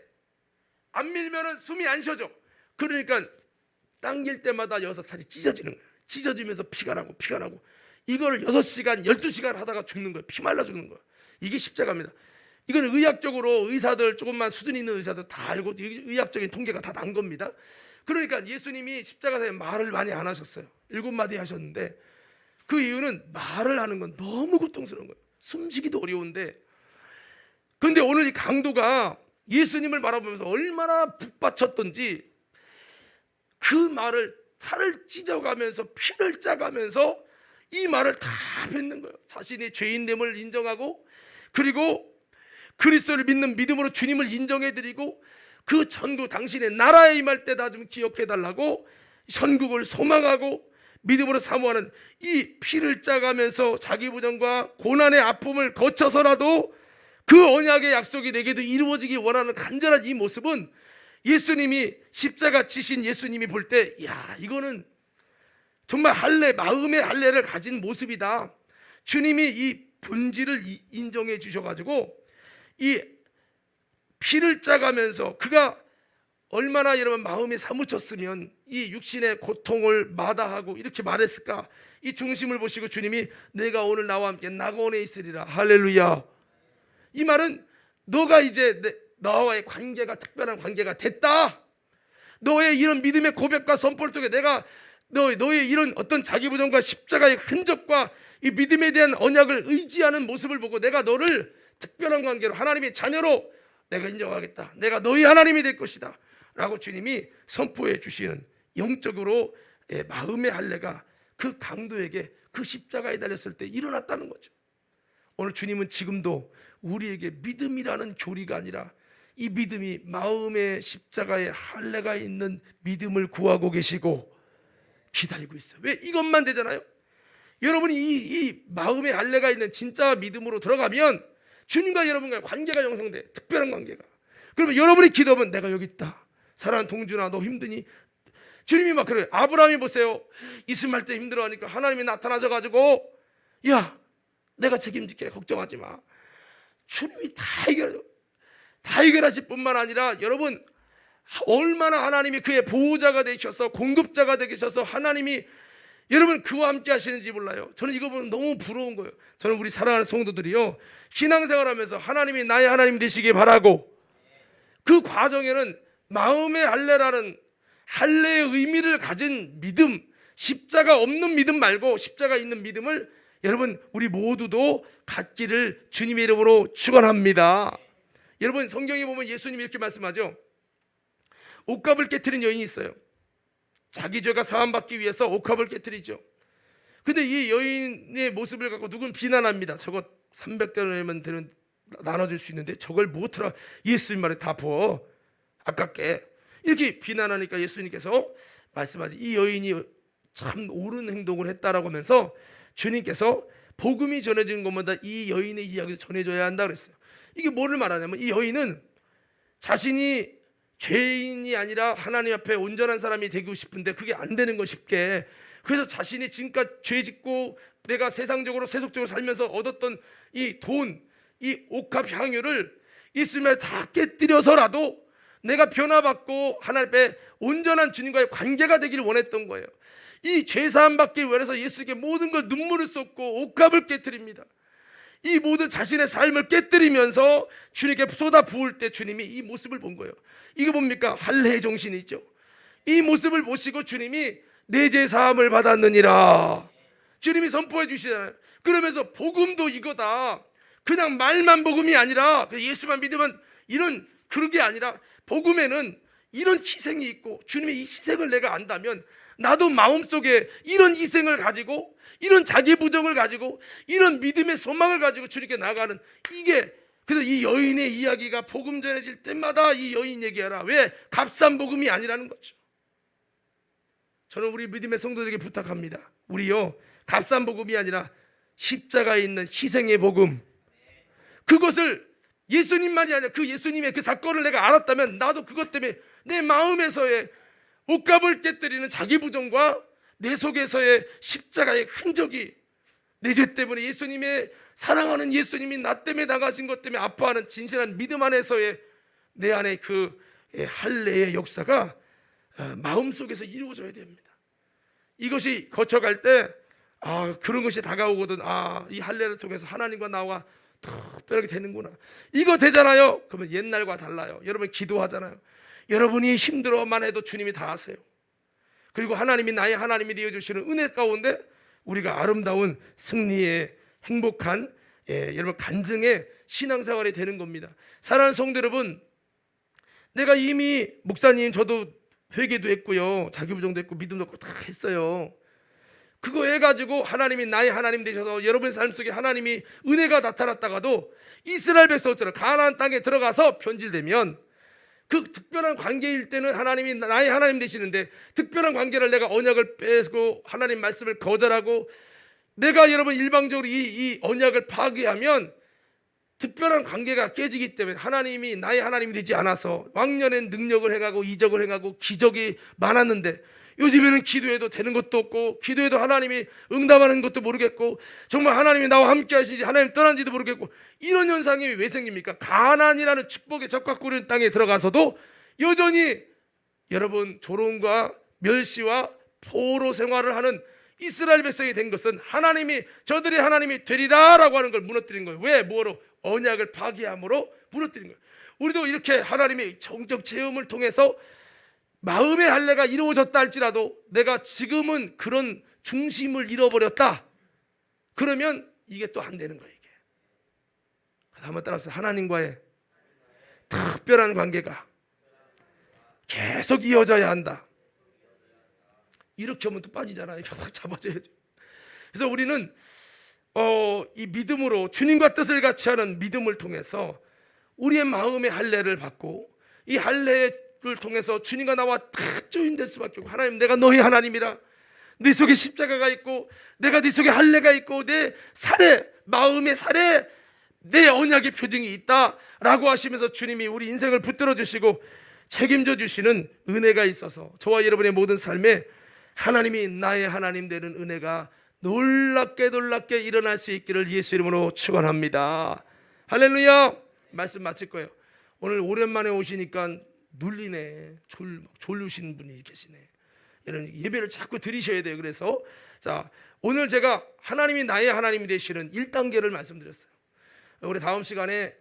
안 밀면은 숨이 안 쉬어져. 그러니까 당길 때마다 여기서 살이 찢어지는 거예요. 찢어지면서 피가 나고 이걸 6시간 12시간 하다가 죽는 거예요. 피 말라 죽는 거예요. 이게 십자가입니다. 이건 의학적으로 의사들, 조금만 수준 있는 의사들 다 알고 의학적인 통계가 다 난 겁니다. 그러니까 예수님이 십자가에서 말을 많이 안 하셨어요. 7마디 하셨는데 그 이유는 말을 하는 건 너무 고통스러운 거예요. 숨쉬기도 어려운데. 그런데 오늘 이 강도가 예수님을 바라보면서 얼마나 북받쳤던지 그 말을 살을 찢어가면서 피를 짜가면서 이 말을 다 뱉는 거예요. 자신의 죄인됨을 인정하고, 그리고 그리스도를 믿는 믿음으로 주님을 인정해드리고, 그 전국 당신의 나라에 임할 때 나 좀 기억해달라고 선국을 소망하고 믿음으로 사모하는, 이 피를 짜가면서 자기 부정과 고난의 아픔을 거쳐서라도 그 언약의 약속이 내게도 이루어지기 원하는 간절한 이 모습은, 예수님이 십자가 지신 예수님이 볼 때, 야, 이거는 정말 할례, 마음의 할례를 가진 모습이다. 주님이 이 본질을 인정해 주셔가지고 이 피를 짜가면서 그가 얼마나 여러분 마음에 사무쳤으면 이 육신의 고통을 마다하고 이렇게 말했을까. 이 중심을 보시고 주님이 내가 오늘 나와 함께 낙원에 있으리라. 할렐루야. 이 말은 너가 이제 나와의 관계가 특별한 관계가 됐다. 너의 이런 믿음의 고백과 선포를 통해 내가 너의 이런 어떤 자기 부정과 십자가의 흔적과 이 믿음에 대한 언약을 의지하는 모습을 보고 내가 너를 특별한 관계로 하나님의 자녀로 내가 인정하겠다. 내가 너희 하나님이 될 것이다 라고 주님이 선포해 주시는 영적으로 마음의 할례가 그 강도에게 그 십자가에 달렸을 때 일어났다는 거죠. 오늘 주님은 지금도 우리에게 믿음이라는 교리가 아니라 이 믿음이 마음의 십자가에 할례가 있는 믿음을 구하고 계시고 기다리고 있어요. 왜? 이것만 되잖아요. 여러분이 이 마음의 할례가 있는 진짜 믿음으로 들어가면 주님과 여러분과의 관계가 형성돼. 특별한 관계가. 그러면 여러분이 기도하면 내가 여기 있다. 사랑하는 동준아, 너 힘드니? 주님이 막 그래요. 아브라함이 보세요. 이스마엘 때 힘들어하니까 하나님이 나타나셔가지고, 야, 내가 책임질게. 걱정하지 마. 주님이 다 해결하실 뿐만 아니라 여러분 얼마나 하나님이 그의 보호자가 되셔서 공급자가 되셔서 하나님이 여러분 그와 함께 하시는지 몰라요. 저는 이거 보면 너무 부러운 거예요. 저는 우리 사랑하는 성도들이요, 신앙생활하면서 하나님이 나의 하나님 되시길 바라고, 그 과정에는 마음의 할례라는 할례의 의미를 가진 믿음, 십자가 없는 믿음 말고 십자가 있는 믿음을 여러분 우리 모두도 갖기를 주님의 이름으로 축원합니다. 여러분 성경에 보면 예수님이 이렇게 말씀하죠. 옥합을 깨트린 여인이 있어요. 자기 죄가 사함받기 위해서 옥합을 깨트리죠. 근데 이 여인의 모습을 갖고 누군 비난합니다. 저거 300대나리면 되는 나눠줄 수 있는데 저걸 무엇하라 예수님 말에 다 부어 아깝게, 이렇게 비난하니까 예수님께서 말씀하지, 이 여인이 참 옳은 행동을 했다라고 하면서 주님께서 복음이 전해진 것보다 이 여인의 이야기를 전해줘야 한다 그랬어요. 이게 뭐를 말하냐면 이 여인은 자신이 죄인이 아니라 하나님 앞에 온전한 사람이 되고 싶은데 그게 안 되는 거 쉽게. 그래서 자신이 지금까지 죄 짓고 내가 세상적으로 세속적으로 살면서 얻었던 이 돈, 이 옥합 향유를 예수님을 다 깨뜨려서라도 내가 변화받고 하나님 앞에 온전한 주님과의 관계가 되기를 원했던 거예요. 이 죄사함 받기 위해서 예수님께 모든 걸 눈물을 쏟고 옥합을 깨뜨립니다. 이 모든 자신의 삶을 깨뜨리면서 주님께 쏟아 부을 때 주님이 이 모습을 본 거예요. 이게 뭡니까? 할례의 정신이죠. 이 모습을 보시고 주님이 내 죄 사함을 받았느니라 주님이 선포해 주시잖아요. 그러면서 복음도 이거다. 그냥 말만 복음이 아니라 예수만 믿으면 이런 그런 게 아니라 복음에는 이런 희생이 있고 주님의 이 희생을 내가 안다면 나도 마음속에 이런 희생을 가지고 이런 자기 부정을 가지고 이런 믿음의 소망을 가지고 주님께 나가는, 이게 그래서 이 여인의 이야기가 복음 전해질 때마다 이 여인 얘기하라. 왜? 값싼 복음이 아니라는 거죠. 저는 우리 믿음의 성도들에게 부탁합니다. 우리요, 값싼 복음이 아니라 십자가에 있는 희생의 복음, 그것을 예수님만이 아니라 그 예수님의 그 사건을 내가 알았다면 나도 그것 때문에 내 마음에서의 옥합을 깨뜨리는 자기 부정과 내 속에서의 십자가의 흔적이, 내 죄 때문에 예수님의 사랑하는 예수님이 나 때문에 나가신 것 때문에 아파하는 진실한 믿음 안에서의 내 안에 그 할례의 역사가 마음속에서 이루어져야 됩니다. 이것이 거쳐갈 때 그런 것이 다가오거든. 이 할례를 통해서 하나님과 나와 특별하게 되는구나. 이거 되잖아요. 그러면 옛날과 달라요. 여러분 기도하잖아요. 여러분이 힘들어만 해도 주님이 다 하세요. 그리고 하나님이 나의 하나님이 되어주시는 은혜 가운데 우리가 아름다운 승리의 행복한 여러분 간증의 신앙생활이 되는 겁니다. 사랑하는 성도 여러분, 내가 이미 목사님 저도 회개도 했고요, 자기부정도 했고 믿음도 했고 다 했어요. 그거 해가지고 하나님이 나의 하나님 되셔서 여러분의 삶 속에 하나님이 은혜가 나타났다가도 이스라엘 백성처럼 가나안 땅에 들어가서 변질되면 그 특별한 관계일 때는 하나님이 나의 하나님 되시는데 특별한 관계를 내가 언약을 빼고 하나님 말씀을 거절하고 내가 여러분 일방적으로 이 언약을 파괴하면 특별한 관계가 깨지기 때문에 하나님이 나의 하나님이 되지 않아서 왕년엔 능력을 행하고 이적을 행하고 기적이 많았는데 요즘에는 기도해도 되는 것도 없고 기도해도 하나님이 응답하는 것도 모르겠고 정말 하나님이 나와 함께 하시는지 하나님 떠난지도 모르겠고 이런 현상이 왜 생깁니까? 가나안이라는 축복의 적과꾸리는 땅에 들어가서도 여전히 여러분 조롱과 멸시와 포로 생활을 하는 이스라엘 백성이 된 것은 하나님이 저들이 하나님이 되리라 라고 하는 걸 무너뜨린 거예요. 왜? 뭐로? 언약을 파괴함으로 무너뜨린 거예요. 우리도 이렇게 하나님의 정적 체험을 통해서 마음의 할례가 이루어졌다 할지라도 내가 지금은 그런 중심을 잃어버렸다 그러면 이게 또 안 되는 거예요. 이게 한번 따라서 하나님과의 특별한 관계가 계속 이어져야 한다. 이렇게 하면 또 빠지잖아요. 잡아줘야죠. 그래서 우리는 이 믿음으로 주님과 뜻을 같이 하는 믿음을 통해서 우리의 마음의 할례를 받고 이 할례를 통해서 주님과 나와 다 조인될 수밖에 없고 하나님 내가 너희 하나님이라 네 속에 십자가가 있고 내가 네 속에 할례가 있고 내 살에 마음의 살에 내 언약의 표징이 있다라고 하시면서 주님이 우리 인생을 붙들어 주시고 책임져 주시는 은혜가 있어서 저와 여러분의 모든 삶에 하나님이 나의 하나님 되는 은혜가 놀랍게 일어날 수 있기를 예수 이름으로 축원합니다. 할렐루야. 말씀 마칠 거예요. 오늘 오랜만에 오시니까 눌리네. 졸르신 분이 계시네. 이런 예배를 자꾸 드리셔야 돼요. 그래서 자 오늘 제가 하나님이 나의 하나님이 되시는 1단계를 말씀드렸어요. 우리 다음 시간에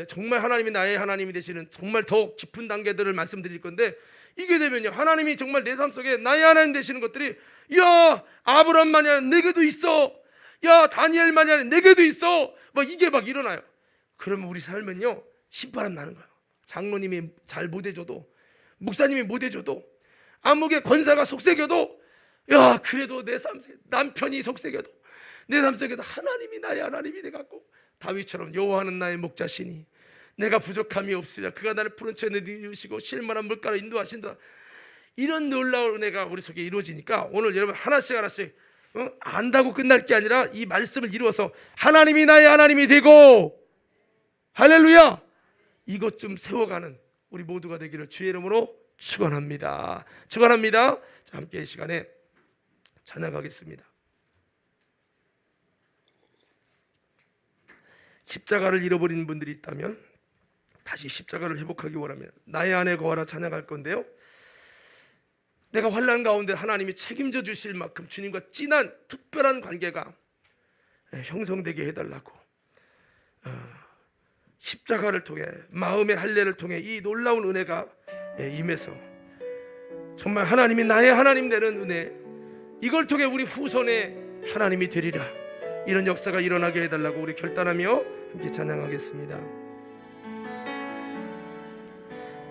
정말 하나님이 나의 하나님이 되시는 정말 더 깊은 단계들을 말씀드릴 건데 이게 되면요 하나님이 정말 내 삶 속에 나의 하나님 되시는 것들이 야 아브라함만이 아니라 내게도 있어, 야 다니엘만이 아니라 내게도 있어, 막 이게 막 일어나요. 그러면 우리 삶은요 신바람 나는 거예요. 장로님이 잘 못해줘도 목사님이 못해줘도 암흑의 권사가 속삭여도 야 그래도 내 삶 속에 남편이 속삭여도 내 삶 속에도 하나님이 나의 하나님이 돼갖고 다윗처럼 여호와는 나의 목자시니 내가 부족함이 없으리라. 그가 나를 푸른 천에 이으시고 쉴만한 물가로 인도하신다. 이런 놀라운 은혜가 우리 속에 이루어지니까 오늘 여러분 하나씩 안다고 끝날 게 아니라 이 말씀을 이루어서 하나님이 나의 하나님이 되고 할렐루야 이것 좀 세워가는 우리 모두가 되기를 주의 이름으로 축원합니다. 축원합니다. 자, 함께 이 시간에 찬양하겠습니다. 십자가를 잃어버린 분들이 있다면 다시 십자가를 회복하기 원하면 나의 안에 거하라 찬양할 건데요. 내가 환난 가운데 하나님이 책임져 주실 만큼 주님과 진한 특별한 관계가 형성되게 해달라고 십자가를 통해 마음의 할례를 통해 이 놀라운 은혜가 임해서 정말 하나님이 나의 하나님 되는 은혜 이걸 통해 우리 후손의 하나님이 되리라. 이런 역사가 일어나게 해달라고 우리 결단하며 함께 찬양하겠습니다.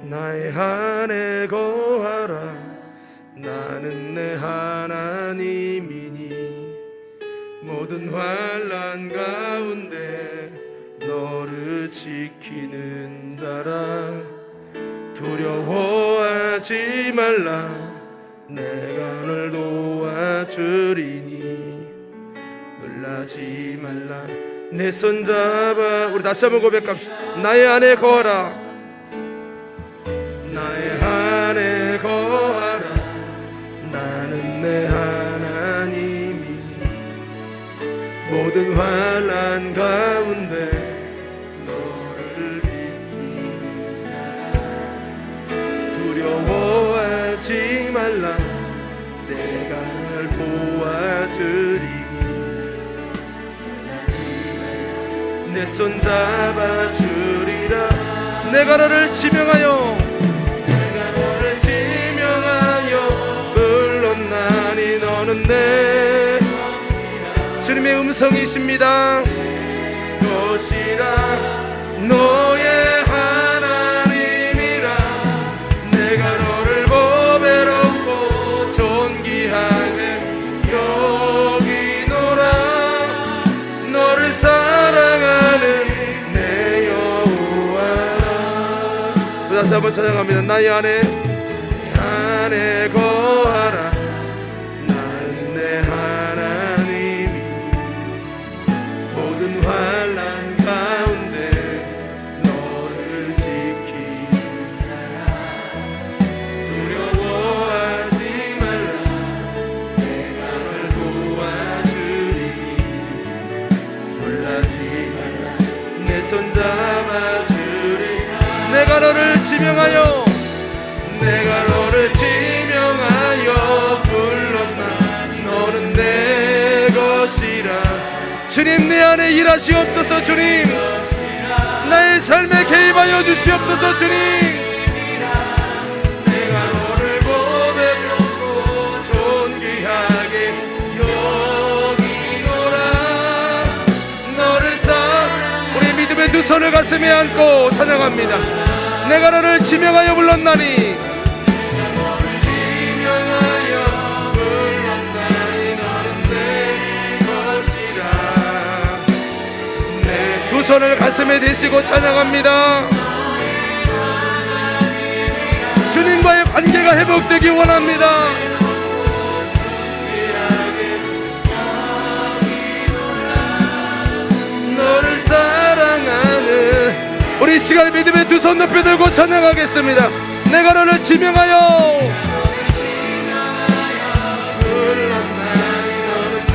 나의 안에 거하라 나는 내 하나님이니 모든 환난 가운데 너를 지키는 자라. 두려워하지 말라 내가 널 도와주리니 놀라지 말라 내 손 잡아. 우리 다시 한번 고백합시다. 나의 안에 거하라 나의 안에 거하라 나는 내 하나님이니 모든 환난 가운데 너를 지키는 자라. 두려워하지 말라 내가 널 도와주리니 내 손 잡아주리라. 내가 너를 지명하여 불렀나니 너는 내 주님의 음성이십니다. 것이라 너의 하나님이라 내가 너를 보배롭고 존귀하게 다시 한번 찬양합니다. 나의 안에 거하라. 나는 내 하나님이 모든 환난 가운데 너를 지키라. 두려워하지 말라. 내가 널 도와주리. 놀라지 말라. 내 손 잡아주리. 내가 너를 지명하여 불렀나. 너는 내 것이라. 주님 내 안에 일하시옵소서. 주님 나의 삶에 개입하여 주시옵소서. 주님 내가 너를 고백하고 존귀하게 여기노라. 너를 우리 믿음의 두 손을 가슴에 안고 찬양합니다. 내가 너를 지명하여 불렀나니. 두 손을 가슴에 대시고 찬양합니다. 주님과의 관계가 회복되기 원합니다. 너를 사랑하는 우리 시간 믿음의 두 손 높이 들고 찬양하겠습니다. 내가 너를 지명하여 불렀나니. 너는 내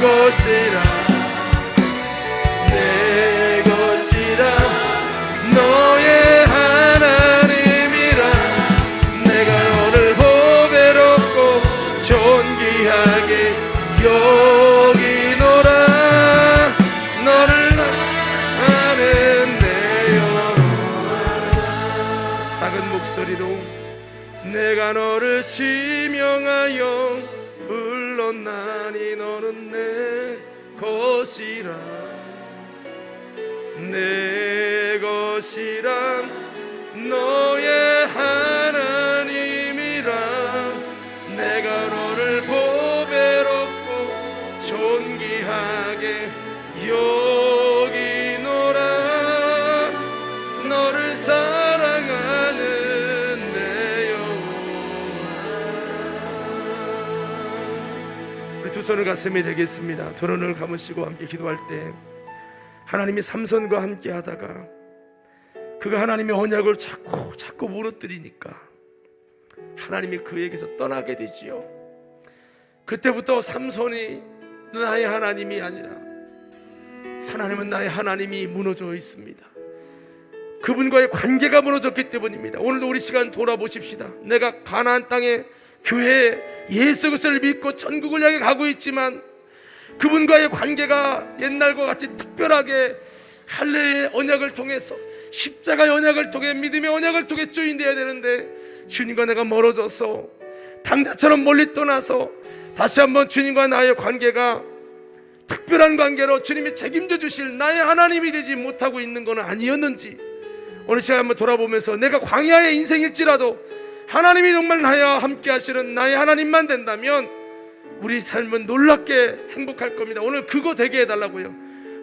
것이라. 너의 하나님이라. 내가 너를 보배롭고 존귀하게 여기노라. 너를 아는 내 영혼. 작은 목소리로 내가 너를 지명하여 불렀나니. 너는 내 것이라. 내 것이라. 너의 하나님이라. 내가 너를 보배롭고 존귀하게 여기노라. 너를 사랑하는 내 영혼. 우리 두 손을 가슴에 대겠습니다. 두 눈을 감으시고 함께 기도할 때 하나님이 삼손과 함께 하다가 그가 하나님의 언약을 자꾸 무너뜨리니까 하나님이 그에게서 떠나게 되지요. 그때부터 삼손이 나의 하나님이 아니라 하나님은 나의 하나님이 무너져 있습니다. 그분과의 관계가 무너졌기 때문입니다. 오늘도 우리 시간 돌아보십시다. 내가 가나안 땅에 교회에 예수 그리스도를 믿고 천국을 향해 가고 있지만 그분과의 관계가 옛날과 같이 특별하게 할례의 언약을 통해서 십자가의 언약을 통해 믿음의 언약을 통해 조인되어야 되는데 주님과 내가 멀어져서 당자처럼 멀리 떠나서 다시 한번 주님과 나의 관계가 특별한 관계로 주님이 책임져 주실 나의 하나님이 되지 못하고 있는 것은 아니었는지 오늘 시간 한번 돌아보면서 내가 광야의 인생일지라도 하나님이 정말 나와 함께 하시는 나의 하나님만 된다면 우리 삶은 놀랍게 행복할 겁니다. 오늘 그거 되게 해달라고요.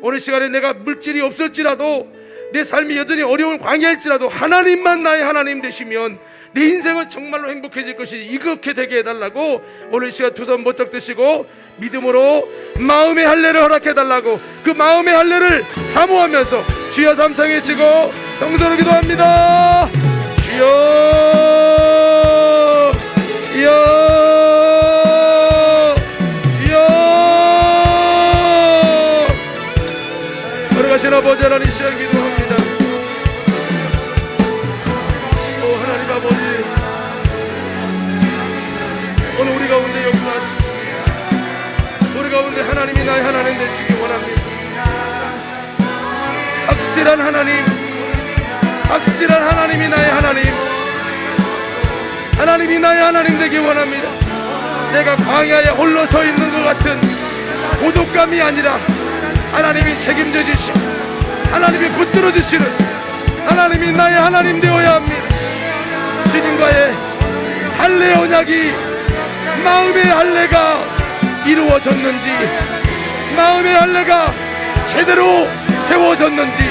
오늘 시간에 내가 물질이 없을지라도 내 삶이 여전히 어려운 광야일지라도 하나님만 나의 하나님 되시면 내 인생은 정말로 행복해질 것이 이렇게 되게 해달라고 오늘 시간 두 손 번쩍 드시고 믿음으로 마음의 할례를 허락해달라고 그 마음의 할례를 사모하면서 주여 삼창에 치고 성서로 기도합니다. 주여 주여 거룩하신 아버지 하나님 시간 기도합니다. 오 하나님 아버지 오늘 우리 가운데 역사하시고 우리 가운데 하나님이 나의 하나님 되시기 원합니다. 확실한 하나님이 나의 하나님, 하나님이 나의 하나님 되기 원합니다. 내가 광야에 홀로 서 있는 것 같은 고독감이 아니라 하나님이 책임져 주시고 하나님이 붙들어 주시는 하나님이 나의 하나님 되어야 합니다. 주님과의 할례 언약이 마음의 할례가 이루어졌는지 마음의 할례가 제대로 세워졌는지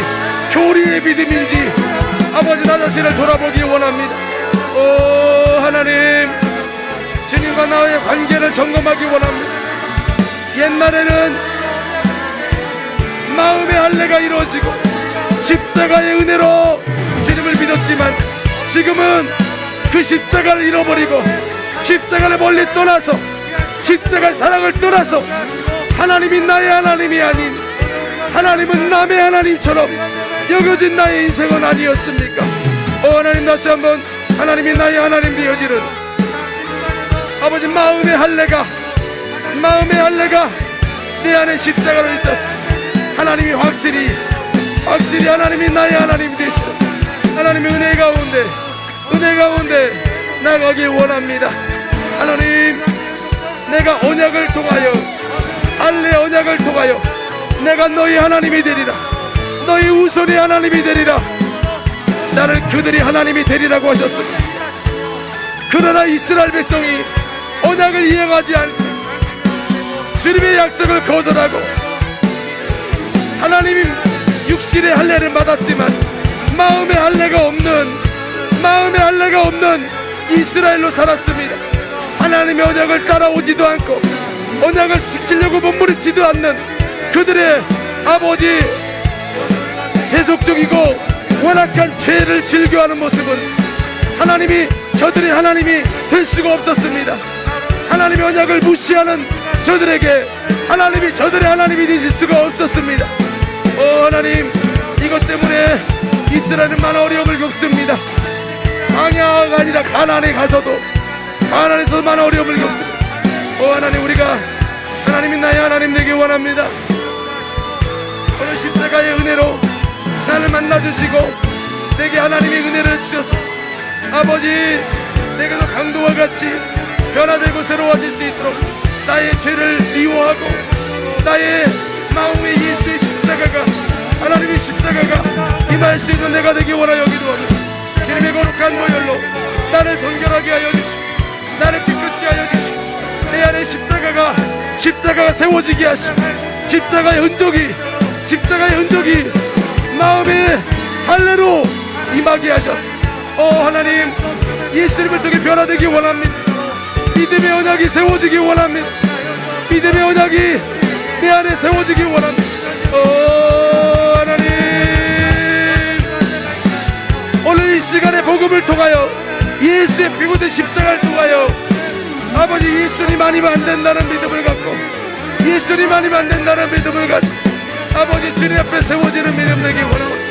교리의 믿음인지 아버지 나 자신 자신을 돌아보기 원합니다. 오 하나님, 주님과 나의 관계를 점검하기 원합니다. 옛날에는 마음의 할례가 이루어지고 십자가의 은혜로 주님을 믿었지만 지금은 그 십자가를 잃어버리고 십자가를 멀리 떠나서 십자가의 사랑을 떠나서 하나님이 나의 하나님이 아닌 하나님은 남의 하나님처럼 여겨진 나의 인생은 아니었습니까? 오 하나님, 다시 한번 하나님이 나의 하나님 되어지는 아버지 마음의 할례가 내 안에 십자가로 있었어. 하나님이 확실히 하나님이 나의 하나님 되시는 하나님의 은혜 가운데 나가길 원합니다. 하나님, 내가 언약을 통하여 할례 언약을 통하여 내가 너희 하나님이 되리라, 너희 우선의 하나님이 되리라. 나를 그들이 하나님이 되리라고 하셨습니다. 그러나 이스라엘 백성이 언약을 이행하지 않고 주님의 약속을 거절하고 하나님 육신의 할례를 받았지만 마음의 할례가 없는 이스라엘로 살았습니다. 하나님의 언약을 따라오지도 않고 언약을 지키려고 몸부림치지도 않는 그들의 아버지 세속적이고 완악한 죄를 즐겨하는 모습은 저들이 하나님이 될 수가 없었습니다. 하나님의 언약을 무시하는 저들에게 하나님이 저들의 하나님이 되실 수가 없었습니다. 오 하나님, 이것 때문에 이스라엘은 많은 어려움을 겪습니다. 광야가 아니라 가나안에 가서도 가나안에서 많은 어려움을 겪습니다. 오 하나님, 우리가 하나님이 나의 하나님 되기 원합니다. 오늘 십자가의 은혜로 나를 만나주시고 내게 하나님의 은혜를 주셔서 아버지, 내게도 강도와 같이 변화되고 새로워질 수 있도록 나의 죄를 미워하고 나의 마음의 예수의 십자가가, 하나님의 십자가가 임할 수 있는 내가 되기 원하여 기도합니다. 주님의 거룩한 보혈로 나를 정결하게 하여 주시고 나를 깨끗게 하여 주시고 내 안에 십자가가 세워지게 하시고 십자가의 흔적이 마음의 할례로 임하게 하셨습니다. 하나님, 예수님을 통해 변화되기 원합니다. 믿음의 언약이 세워지기 원합니다. 믿음의 언약이 내 안에 세워지기 원합니다. 하나님, 오늘 이 시간에 복음을 통하여 예수의 피고된 십자가를 통하여 아버지, 예수님 아니면 안 된다는 믿음을 갖고 예수님 아니면 안 된다는 믿음을 가지고 아버지 주님 앞에 세워지는 믿음 되기 원합니다.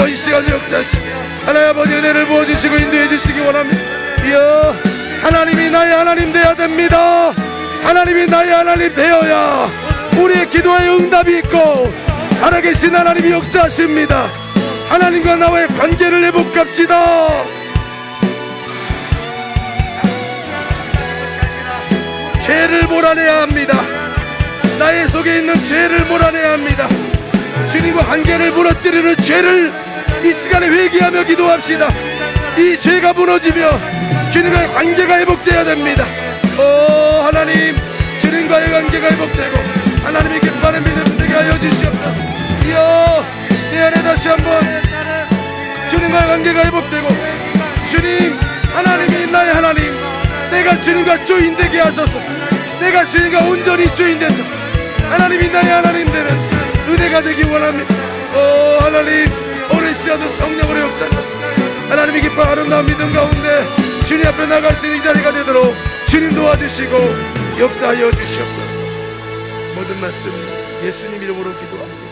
이 시간에 역사하시고 하나님 아버지 은혜를 부어주시고 인도해 주시기 원합니다. 이여, 하나님이 나의 하나님 되어야 됩니다. 하나님이 나의 하나님 되어야 우리의 기도에 응답이 있고 살아계신 하나님이 역사하십니다. 하나님과 나와의 관계를 회복합시다. 죄를 몰아내야 합니다. 나의 속에 있는 죄를 몰아내야 합니다. 주님과 관계를 무너뜨리는 죄를 이 시간에 회개하며 기도합시다. 이 죄가 무너지며 주님과의 관계가 회복되어야 됩니다. 하나님, 주님과의 관계가 회복되고 하나님이 기뻐하는 믿음 되게 하여 주시옵소서. 이여, 내 안에 다시 한번 주님과의 관계가 회복되고 주님, 하나님이 나의 하나님, 내가 주님과 주인 되게 하소서. 내가 주님과 온전히 주인 돼서 하나님이 나의 하나님 되는 은혜가 되기 원합니다. 하나님, 오늘 시간도 성령으로 역사하소서. 하나님이 기뻐 아름다운 믿음 가운데 주님 앞에 나갈 수 있는 이 자리가 되도록 주님 도와주시고 역사하여 주시옵소서. 모든 말씀 예수님 이름으로 기도합니다.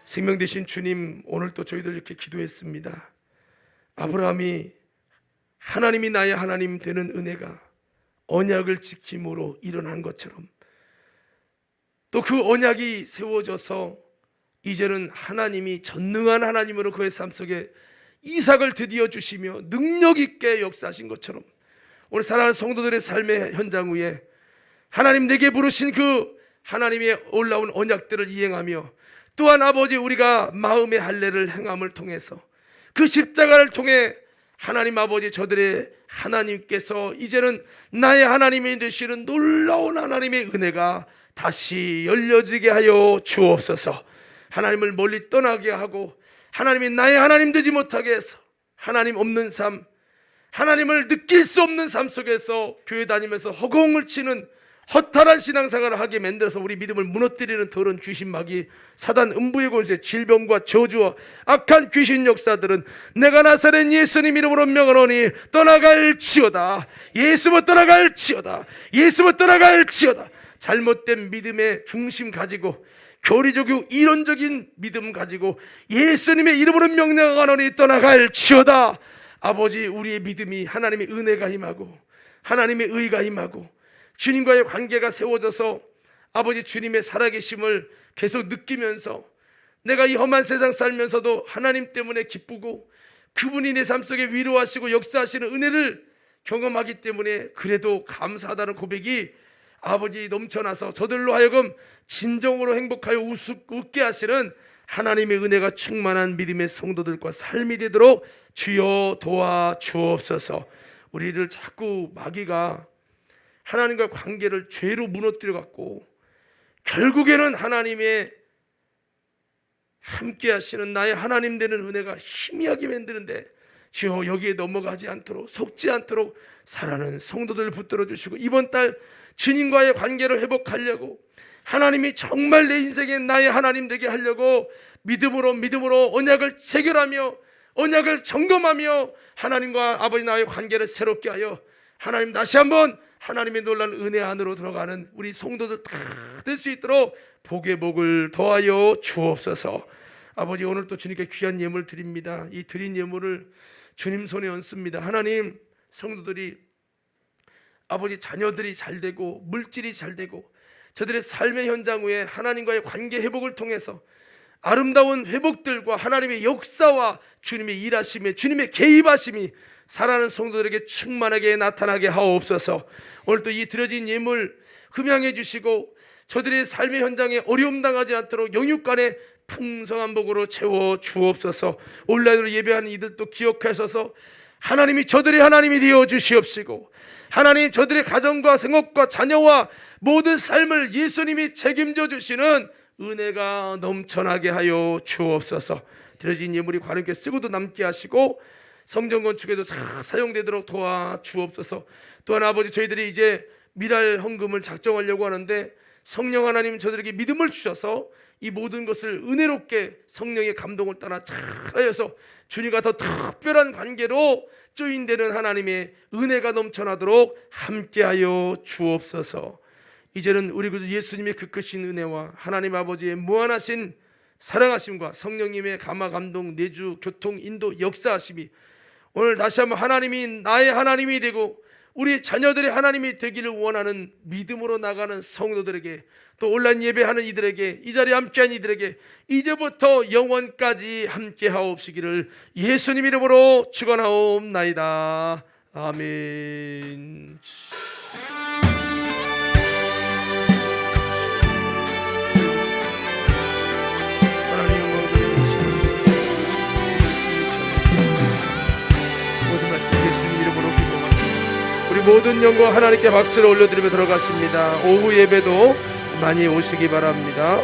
생명 되신 주님, 오늘 또 저희들 이렇게 기도했습니다. 아브라함이 하나님이 나의 하나님 되는 은혜가 언약을 지킴으로 일어난 것처럼 또 그 언약이 세워져서 이제는 하나님이 전능한 하나님으로 그의 삶 속에 이삭을 드디어 주시며 능력 있게 역사하신 것처럼 오늘 사랑하는 성도들의 삶의 현장 위에 하나님 내게 부르신 그 하나님의 올라온 언약들을 이행하며 또한 아버지, 우리가 마음의 할례를 행함을 통해서 그 십자가를 통해 하나님 아버지, 저들의 하나님께서 이제는 나의 하나님이 되시는 놀라운 하나님의 은혜가 다시 열려지게 하여 주옵소서. 하나님을 멀리 떠나게 하고 하나님이 나의 하나님 되지 못하게 해서 하나님 없는 삶, 하나님을 느낄 수 없는 삶 속에서 교회 다니면서 허공을 치는 허탈한 신앙생활을 하게 만들어서 우리 믿음을 무너뜨리는 더러운 귀신마귀, 사단, 음부의 권세, 질병과 저주와 악한 귀신 역사들은 내가 나사렛 예수님 이름으로 명하노니 떠나갈지어다. 예수만 떠나갈지어다. 예수만 떠나갈지어다. 잘못된 믿음의 중심 가지고 교리적이고 이론적인 믿음 가지고 예수님의 이름으로 명령하노니 떠나갈지어다. 아버지, 우리의 믿음이 하나님의 은혜가 임하고 하나님의 의가 임하고 주님과의 관계가 세워져서 아버지 주님의 살아계심을 계속 느끼면서 내가 이 험한 세상 살면서도 하나님 때문에 기쁘고 그분이 내 삶 속에 위로하시고 역사하시는 은혜를 경험하기 때문에 그래도 감사하다는 고백이 아버지 넘쳐나서 저들로 하여금 진정으로 행복하여 웃게 하시는 하나님의 은혜가 충만한 믿음의 성도들과 삶이 되도록 주여 도와 주옵소서. 우리를 자꾸 마귀가 하나님과 관계를 죄로 무너뜨려 갖고 결국에는 하나님의 함께 하시는 나의 하나님 되는 은혜가 희미하게 만드는데 주여 여기에 넘어가지 않도록 속지 않도록 사랑하는 성도들을 붙들어 주시고 이번 달 주님과의 관계를 회복하려고 하나님이 정말 내 인생에 나의 하나님 되게 하려고 믿음으로 언약을 체결하며 언약을 점검하며 하나님과 아버지 나의 관계를 새롭게 하여 하나님 다시 한번 하나님의 놀라운 은혜 안으로 들어가는 우리 성도들 다 될 수 있도록 복의 복을 더하여 주옵소서. 아버지, 오늘 또 주님께 귀한 예물 드립니다. 이 드린 예물을 주님 손에 얹습니다. 하나님, 성도들이 아버지 자녀들이 잘 되고 물질이 잘 되고 저들의 삶의 현장 위에 하나님과의 관계 회복을 통해서 아름다운 회복들과 하나님의 역사와 주님의 일하심에 주님의 개입하심이 살아가는 성도들에게 충만하게 나타나게 하옵소서. 오늘 또 이 드려진 예물 흠양해 주시고 저들의 삶의 현장에 어려움 당하지 않도록 영육간에 풍성한 복으로 채워 주옵소서. 온라인으로 예배하는 이들도 기억하셔서 하나님이 저들의 하나님이 되어 주시옵시고 하나님 저들의 가정과 생업과 자녀와 모든 삶을 예수님이 책임져 주시는 은혜가 넘쳐나게 하여 주옵소서. 드려진 예물이 관음께 쓰고도 남게 하시고 성전 건축에도 사용되도록 도와 주옵소서. 또한 아버지, 저희들이 이제 미랄 헌금을 작정하려고 하는데 성령 하나님 저들에게 믿음을 주셔서 이 모든 것을 은혜롭게 성령의 감동을 따라 잘하여서 주님과 더 특별한 관계로 조인되는 하나님의 은혜가 넘쳐나도록 함께하여 주옵소서. 이제는 우리 구주 예수님의 그 크신 은혜와 하나님 아버지의 무한하신 사랑하심과 성령님의 감화 감동 내주 교통 인도 역사하심이 오늘 다시 한번 하나님이 나의 하나님이 되고 우리 자녀들의 하나님이 되기를 원하는 믿음으로 나가는 성도들에게 또 온라인 예배하는 이들에게 이 자리에 함께한 이들에게 이제부터 영원까지 함께하옵시기를 예수님 이름으로 축원하옵나이다. 아멘. 우리 모든 영광 하나님께 박수를 올려드리며 들어갔습니다. 오후 예배도 많이 오시기 바랍니다.